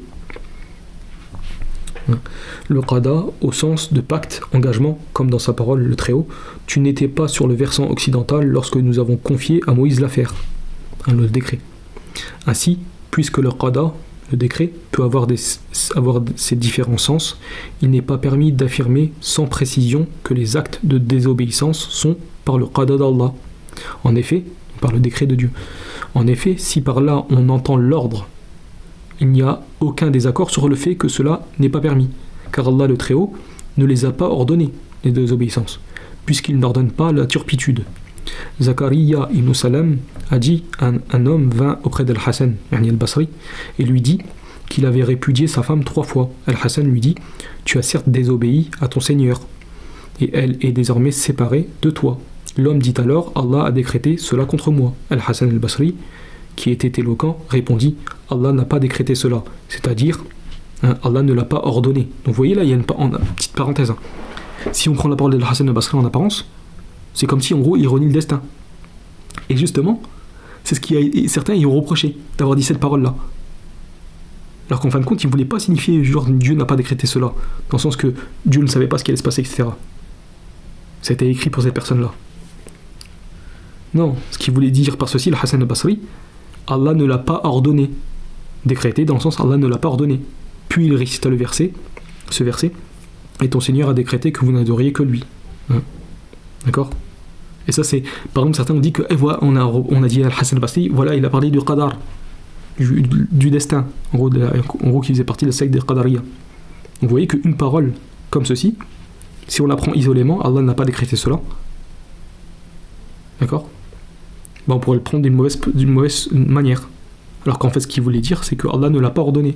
Speaker 1: Le qada au sens de pacte, engagement, comme dans sa parole, le Très-Haut, tu n'étais pas sur le versant occidental lorsque nous avons confié à Moïse l'affaire, hein, le décret. Ainsi, puisque le qada, le décret, peut avoir ses différents sens, il n'est pas permis d'affirmer sans précision que les actes de désobéissance sont par le qada d'Allah. En effet, par le décret de Dieu. En effet, si par là on entend l'ordre, il n'y a aucun désaccord sur le fait que cela n'est pas permis, car Allah le Très-Haut ne les a pas ordonnés, les désobéissances, puisqu'il n'ordonne pas la turpitude. Zakaria ibn Salam a dit un homme vint auprès d'Al-Hassan, al-Basri, et lui dit qu'il avait répudié sa femme 3 fois. Al-Hassan lui dit « Tu as certes désobéi à ton Seigneur, et elle est désormais séparée de toi. » L'homme dit alors « Allah a décrété cela contre moi. » Al-Hassan al-Basri, qui était éloquent, répondit « Allah n'a pas décrété cela. » C'est-à-dire, hein, Allah ne l'a pas ordonné. Donc vous voyez là, il y a une petite parenthèse. Hein. Si on prend la parole d'Al-Hassan al-Basri en apparence, c'est comme si en gros il ironie le destin. Et justement, c'est ce qui certains y ont reproché, d'avoir dit cette parole-là. Alors qu'en fin de compte, ils ne voulaient pas signifier genre Dieu n'a pas décrété cela, dans le sens que Dieu ne savait pas ce qui allait se passer, etc. C'était écrit pour cette personne-là. Non, ce qu'il voulait dire par ceci, Al-Hassan al-Basri, Allah ne l'a pas ordonné. Décrété dans le sens Allah ne l'a pas ordonné. Puis il récita ce verset, et ton Seigneur a décrété que vous n'adoriez que lui. Hein. D'accord ? Et ça, c'est, par exemple, certains ont dit que, voilà, on a dit à Al-Hassan al-Basri, voilà, il a parlé du qadar, du destin, en gros, qui faisait partie de la secte des Qadariya. Vous voyez qu'une parole comme ceci, si on la prend isolément, Allah n'a pas décrété cela. D'accord? On pourrait le prendre d'une mauvaise manière. Alors qu'en fait, ce qu'il voulait dire, c'est que Allah ne l'a pas ordonné.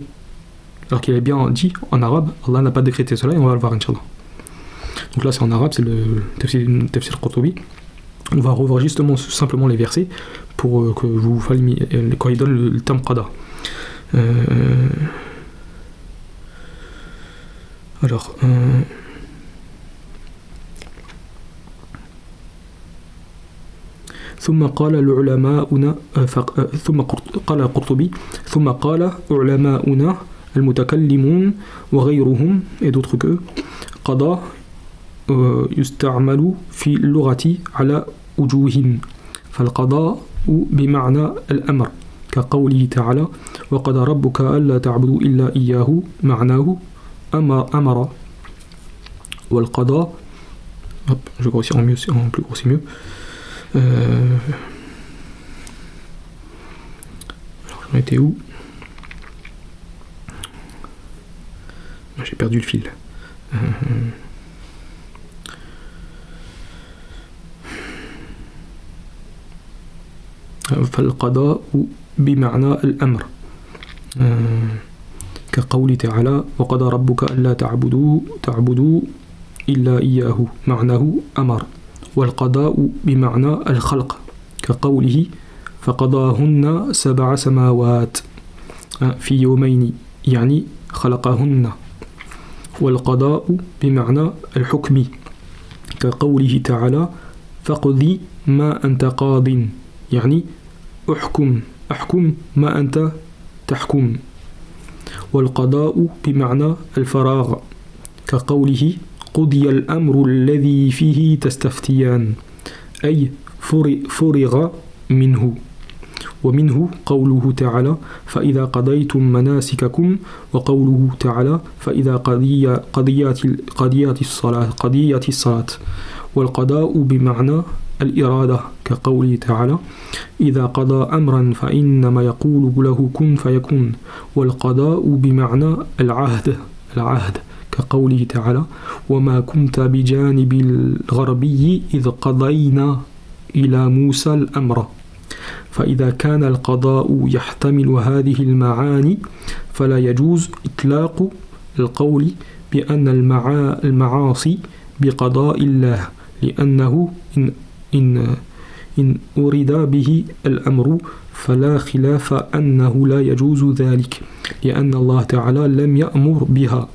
Speaker 1: Alors qu'il avait bien dit en arabe, Allah n'a pas décrété cela, et on va le voir, Inch'Allah. Donc là, c'est en arabe, c'est le Tafsir Qurtubi. On va revoir justement simplement les versets pour que vous fassiez quand il donne le terme qada. Alors, ثم قال العلماؤنا ثم قال القرطبي ثم قال علماؤنا المتكلمون وغيرهم et d'autres que قضى يستعمل في اللغة على وجوه فالقضاء بمعنى الأمر كقوله تعالى وقضى ربك ألا تعبدوا إلا إياه معناه أمر والقضاء je vais grossir en plus gros c'est mieux alors j'en étais où? J'ai perdu le fil. فالقضاء بمعنى الأمر كقول تعالى وقضى ربك ألا تعبدوا إلا إياه معناه أمر والقضاء بمعنى الخلق كقوله فقضاهن 7 سماوات في يومين يعني خلقهن والقضاء بمعنى الحكم كقوله تعالى فاقض ما أنت قاض يعني أحكم ما أنت تحكم والقضاء بمعنى الفراغ كقوله قضي الأمر الذي فيه تستفتيان أي فرغ منه ومنه قوله تعالى فإذا قضيتم مناسككم وقوله تعالى فإذا قضيت الصلاة والقضاء بمعنى الإرادة كقوله تعالى إذا قضى أمرا فإنما يقول له كن فيكون والقضاء بمعنى العهد كقوله تعالى وما كنت بجانب الغربي إذ قضينا إلى موسى الأمر فإذا كان القضاء يحتمل هذه المعاني فلا يجوز إطلاق القول بأن المعاصي بقضاء الله لأنه إن أريد به الأمر فلا خلاف أنه لا يجوز ذلك لأن الله تعالى لم يأمر بها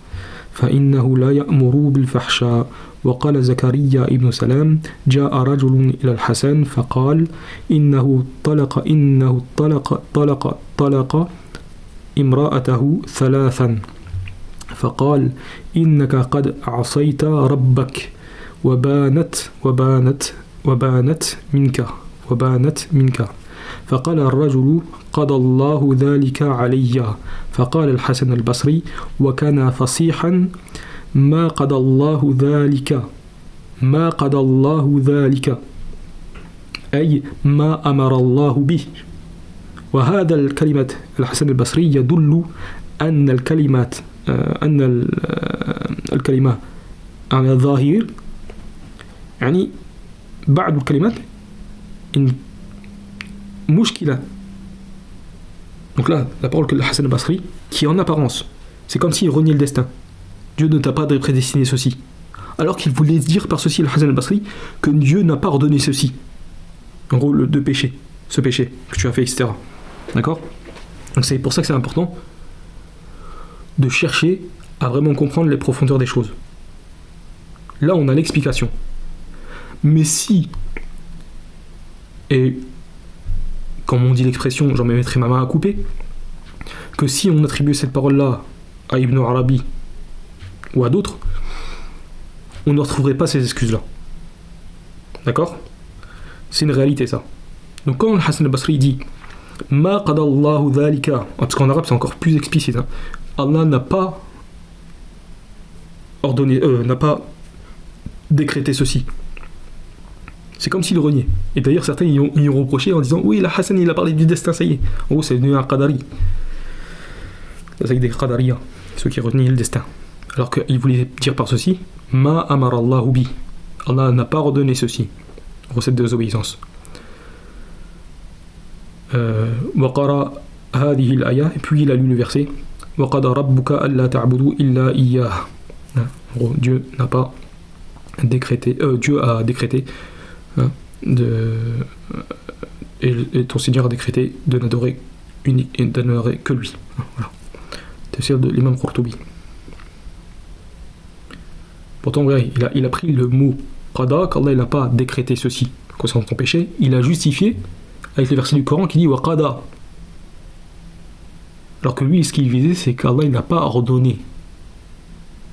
Speaker 1: فإنه لا يأمر بالفحشاء وقال زكريا ابن سلام جاء رجل إلى الحسن فقال إنه طلق امرأته 3 فقال إنك قد عصيت ربك وبانت منك فقال الرجل قضى الله ذلك علي فقال الحسن البصري وكان فصيحا ما قضى الله ذلك أي ما أمر الله به وهذا الكلمة الحسن البصري يدل أن الكلمة على الظاهر يعني بعض الكلمات مشكلة. Donc là, la parole que Hassan al-Basri, qui en apparence, c'est comme s'il reniait le destin. Dieu ne t'a pas prédestiné ceci. Alors qu'il voulait dire par ceci, le Hassan al-Basri, que Dieu n'a pas ordonné ceci. En gros, le péché, ce péché que tu as fait, etc. D'accord? Donc c'est pour ça que c'est important de chercher à vraiment comprendre les profondeurs des choses. Là, on a l'explication. Mais si, et comme on dit l'expression, j'en mettrai ma main à couper, que si on attribue cette parole-là à Ibn Arabi ou à d'autres, on ne retrouverait pas ces excuses-là. D'accord? C'est une réalité, ça. Donc quand le Hassan al-Basri dit « Ma qadallahu dhalika » parce qu'en arabe c'est encore plus explicite, hein, Allah n'a pas ordonné, n'a pas décrété ceci. C'est comme s'il reniait. Et d'ailleurs, certains y ont reproché en disant oui, la Hassan, il a parlé du destin, ça y est. En gros, c'est devenu un Qadari. C'est des Qadariya, ceux qui reniaient le destin. Alors qu'il voulait dire par ceci Ma amara Allahu bi. Allah n'a pas ordonné ceci. Recette de désobéissance. Waqara hadihi al-aya, et puis il a lu le verset Waqada rabbuka alla ta'budu illa iyyah. En gros, Dieu n'a pas décrété, Dieu a décrété et ton Seigneur a décrété de n'adorer que lui. Voilà. C'est de l'imam Qurtubi. Pourtant, ouais, il a pris le mot qada, qu'Allah n'a pas décrété ceci concernant ton péché, il a justifié avec le verset du Coran qui dit wa qada. Alors que lui, ce qu'il visait, c'est qu'Allah n'a pas ordonné.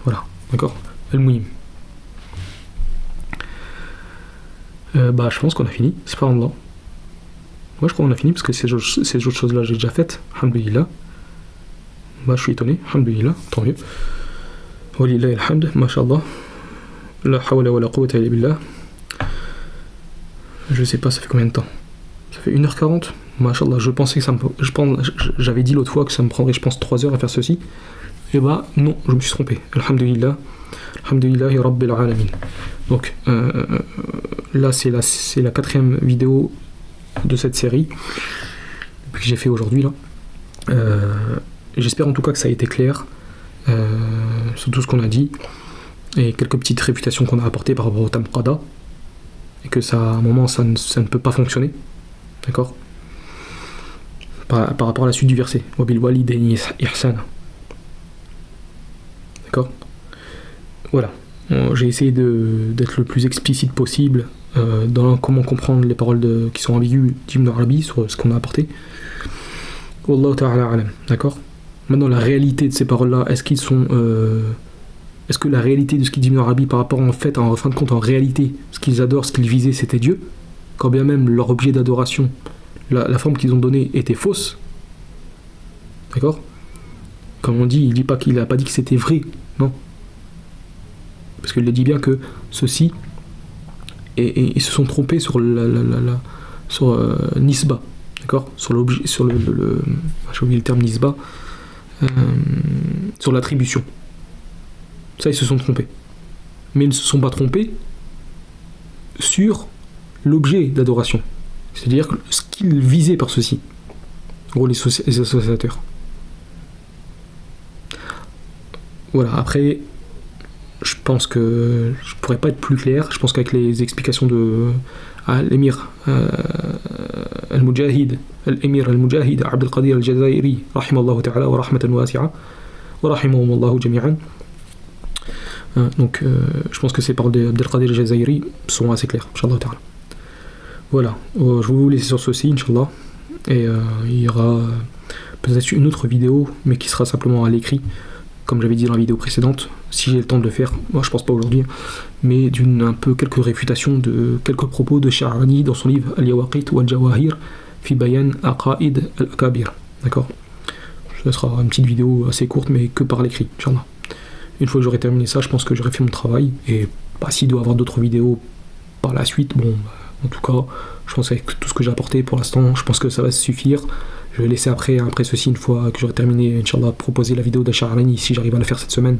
Speaker 1: Voilà, d'accord. Al-Muhim. Je pense qu'on a fini. C'est pas Allah. Moi, je crois qu'on a fini parce que ces autres choses-là, j'ai déjà faites. Alhamdulillah. Je suis étonné. Alhamdulillah. Tant mieux. Walillahi alhamd. Masha'Allah. La hawla wa la quwwata illa billah. Je sais pas, ça fait combien de temps? Ça fait 1h40. Masha'Allah. Je pensais que j'avais dit l'autre fois que ça me prendrait, je pense, 3 heures à faire ceci. Et non, je me suis trompé. Alhamdulillah. Alhamdulillahi Rabbil Alamin. Donc là c'est la 4e vidéo de cette série que j'ai fait aujourd'hui là. J'espère en tout cas que ça a été clair sur tout ce qu'on a dit et quelques petites réfutations qu'on a apportées par rapport au Tam Qada et que ça à un moment ça ne peut pas fonctionner, d'accord, par rapport à la suite du verset Wabil walidayni ihsana, d'accord. Voilà. J'ai essayé d'être le plus explicite possible dans comment comprendre les paroles qui sont ambiguës d'Ibn Arabi sur ce qu'on a apporté. Wallahu ta'ala alam, d'accord. Maintenant, la réalité de ces paroles-là, est-ce que la réalité de ce qu'il dit Ibn Arabi par rapport en fin de compte, en réalité, ce qu'ils adorent, ce qu'ils visaient, c'était Dieu, quand bien même leur objet d'adoration, la forme qu'ils ont donnée était fausse, d'accord. Comme on dit, il n'a pas dit que c'était vrai, non. Parce qu'il dit bien que ceux-ci et ils se sont trompés sur Nisba, d'accord, sur l'objet, j'ai oublié le terme Nisba, sur l'attribution. Ça, ils se sont trompés. Mais ils ne se sont pas trompés sur l'objet d'adoration. C'est-à-dire ce qu'ils visaient par ceci. En gros, les associateurs. Voilà, après... Je pense que je pourrais pas être plus clair. Je pense qu'avec les explications de l'émir al-Mujahid Abdel Qadir al-Jazairi rahimallahu ta'ala wa rahmatan wasi'a wa rahimahumullahu jami'an, donc je pense que ces paroles d'Abdel Qadir al-Jazairi sont assez claires, inshallah ta'ala. Voilà, je vais vous laisser sur ceci, inshallah, et il y aura peut-être une autre vidéo mais qui sera simplement à l'écrit, comme j'avais dit dans la vidéo précédente, si j'ai le temps de le faire, moi je pense pas aujourd'hui, mais quelques réfutations de quelques propos de Sha'rani dans son livre Al-Yawaqit wa Al-Jawahir fi Bayan Aqaid Al-Akabir, d'accord. Ce sera une petite vidéo assez courte mais que par l'écrit, Inch'Allah. Une fois que j'aurai terminé ça, je pense que j'aurai fait mon travail, et s'il doit y avoir d'autres vidéos par la suite, en tout cas, je pense qu'avec tout ce que j'ai apporté pour l'instant, je pense que ça va suffire. Je vais laisser après ceci, une fois que j'aurai terminé, Inch'Allah, proposer la vidéo d'Ash'arani, si j'arrive à la faire cette semaine.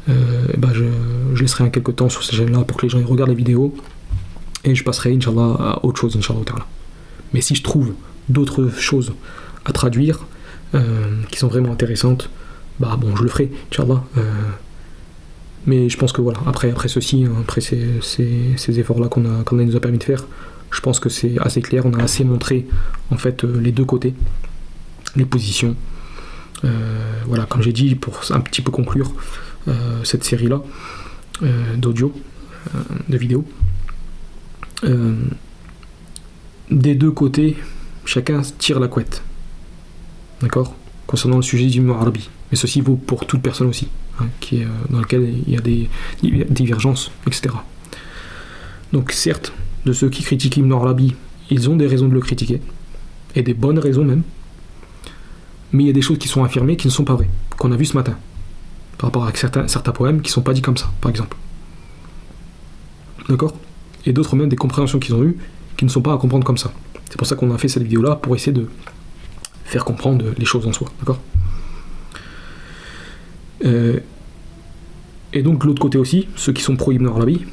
Speaker 1: Je laisserai quelques temps sur cette chaîne-là pour que les gens regardent les vidéos, et je passerai, Inch'Allah, à autre chose, Inch'Allah. Mais si je trouve d'autres choses à traduire, qui sont vraiment intéressantes, je le ferai, Inch'Allah. Mais je pense que voilà, après ceci, après ces efforts-là qu'on nous a permis de faire, je pense que c'est assez clair, on a assez montré en fait les deux côtés, les positions. Voilà, comme j'ai dit, pour un petit peu conclure cette série-là d'audio, de vidéos, des deux côtés, chacun tire la couette, d'accord, concernant le sujet d'Ibn Arabi. Mais ceci vaut pour toute personne aussi, dans laquelle il y a des divergences, etc. Donc certes, de ceux qui critiquent Ibn Arabi, ils ont des raisons de le critiquer, et des bonnes raisons même, mais il y a des choses qui sont affirmées qui ne sont pas vraies, qu'on a vu ce matin, par rapport à certains poèmes qui ne sont pas dits comme ça, par exemple. D'accord ? et d'autres même des compréhensions qu'ils ont eues qui ne sont pas à comprendre comme ça. C'est pour ça qu'on a fait cette vidéo-là, pour essayer de faire comprendre les choses en soi, d'accord ? Et donc de l'autre côté aussi, ceux qui sont pro Ibn Arabi,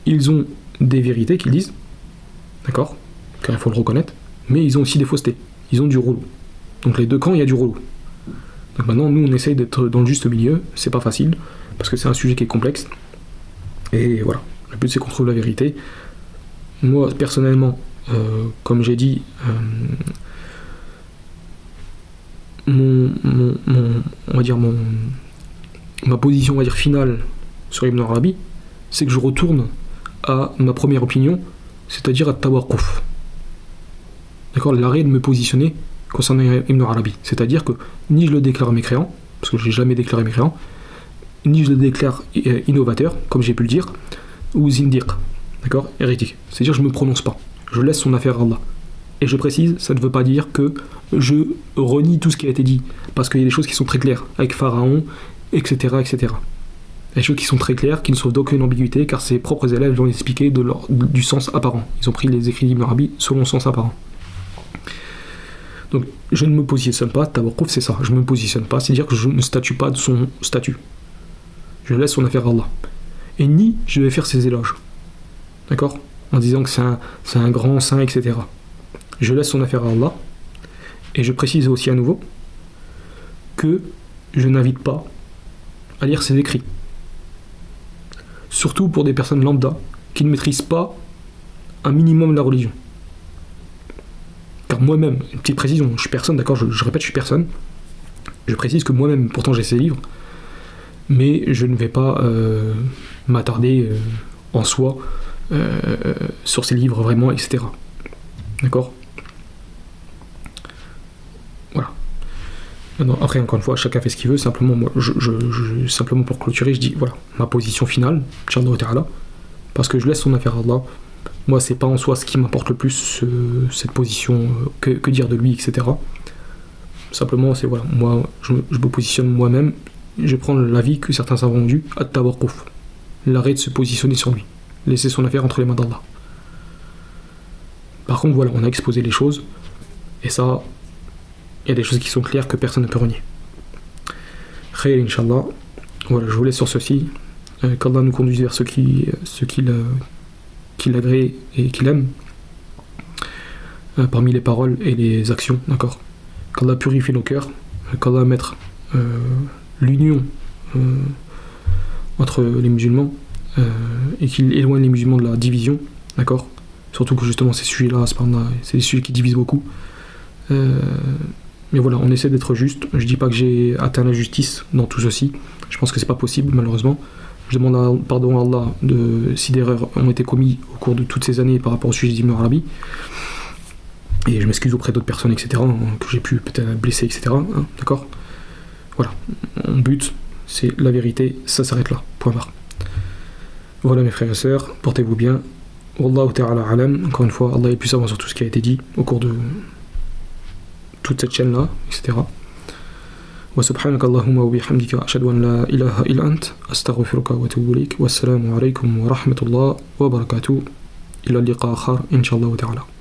Speaker 1: ils ont des vérités qu'ils disent, d'accord, car il faut le reconnaître, mais ils ont aussi des faussetés, ils ont du rouleau. Donc les deux camps, il y a du rouleau. Donc maintenant, nous, on essaye d'être dans le juste milieu, c'est pas facile, parce que c'est un sujet qui est complexe, et voilà, le but c'est qu'on trouve la vérité. Moi, personnellement, comme j'ai dit, ma position, on va dire, finale sur Ibn Arabi, c'est que je retourne à ma première opinion, c'est-à-dire à Tawaqquf. D'accord, l'arrêt de me positionner concernant Ibn Arabi. C'est-à-dire que ni je le déclare mécréant, parce que je n'ai jamais déclaré mécréant, ni je le déclare innovateur, comme j'ai pu le dire, ou zindiq, d'accord, hérétique. C'est-à-dire que je ne me prononce pas. Je laisse son affaire à Allah. Et je précise, ça ne veut pas dire que je renie tout ce qui a été dit, parce qu'il y a des choses qui sont très claires, avec Pharaon, etc., etc. Il y a des choses qui sont très claires, qui ne sauvent d'aucune ambiguïté, car ses propres élèves l'ont expliqué du sens apparent. Ils ont pris les écrits d'Ibn Arabi selon le sens apparent. Donc je ne me positionne pas, Tawaqquf c'est ça, je ne me positionne pas, c'est-à-dire que je ne statue pas de son statut. Je laisse son affaire à Allah. Et ni je vais faire ses éloges. D'accord ? En disant que c'est un grand saint, etc. Je laisse son affaire à Allah. Et je précise aussi à nouveau que je n'invite pas à lire ses écrits. Surtout pour des personnes lambda qui ne maîtrisent pas un minimum de la religion. Car moi-même, une petite précision, je suis personne, d'accord, je répète, je suis personne. Je précise que moi-même, pourtant j'ai ces livres, mais je ne vais pas m'attarder en soi sur ces livres vraiment, etc. D'accord ? Voilà. Non, après, encore une fois, chacun fait ce qu'il veut. Simplement, moi, simplement pour clôturer, je dis, voilà, ma position finale, Inch'Allah Ta'ala, parce que je laisse son affaire à Allah. Moi, c'est pas en soi ce qui m'importe le plus, cette position, que dire de lui, etc. Simplement, c'est voilà, moi, je me positionne moi-même, je prends l'avis que certains savants ont dû, at-tawaqquf, l'arrêt de se positionner sur lui, laisser son affaire entre les mains d'Allah. Par contre, voilà, on a exposé les choses, et ça, il y a des choses qui sont claires que personne ne peut renier. Khayr, Inch'Allah. Voilà, je vous laisse sur ceci. Qu'Allah nous conduise vers ceux qui l'agrée et qui l'aime, parmi les paroles et les actions, d'accord. Qu'Allah purifie nos cœurs, qu'Allah mette l'union entre les musulmans et qu'il éloigne les musulmans de la division, d'accord. Surtout que justement ces sujets-là, c'est des sujets qui divisent beaucoup. Mais voilà, on essaie d'être juste. Je dis pas que j'ai atteint la justice dans tout ceci. Je pense que c'est pas possible, malheureusement. Je demande pardon à Allah si des erreurs ont été commises au cours de toutes ces années par rapport au sujet d'Ibn Arabi. Et je m'excuse auprès d'autres personnes, etc., que j'ai pu peut-être blesser, etc. D'accord ? Voilà. Mon but, c'est la vérité, ça s'arrête là. Point barre. Voilà mes frères et sœurs, portez-vous bien. Wallahu ta'ala alam. Encore une fois, Allah est plus savant sur tout ce qui a été dit au cours de toute cette chaîne-là, etc. وسبحانك اللهم وبحمدك أشهد أن لا إله إلا أنت أستغفرك وأتوب إليك والسلام عليكم ورحمة الله وبركاته إلى اللقاء آخر إن شاء الله تعالى.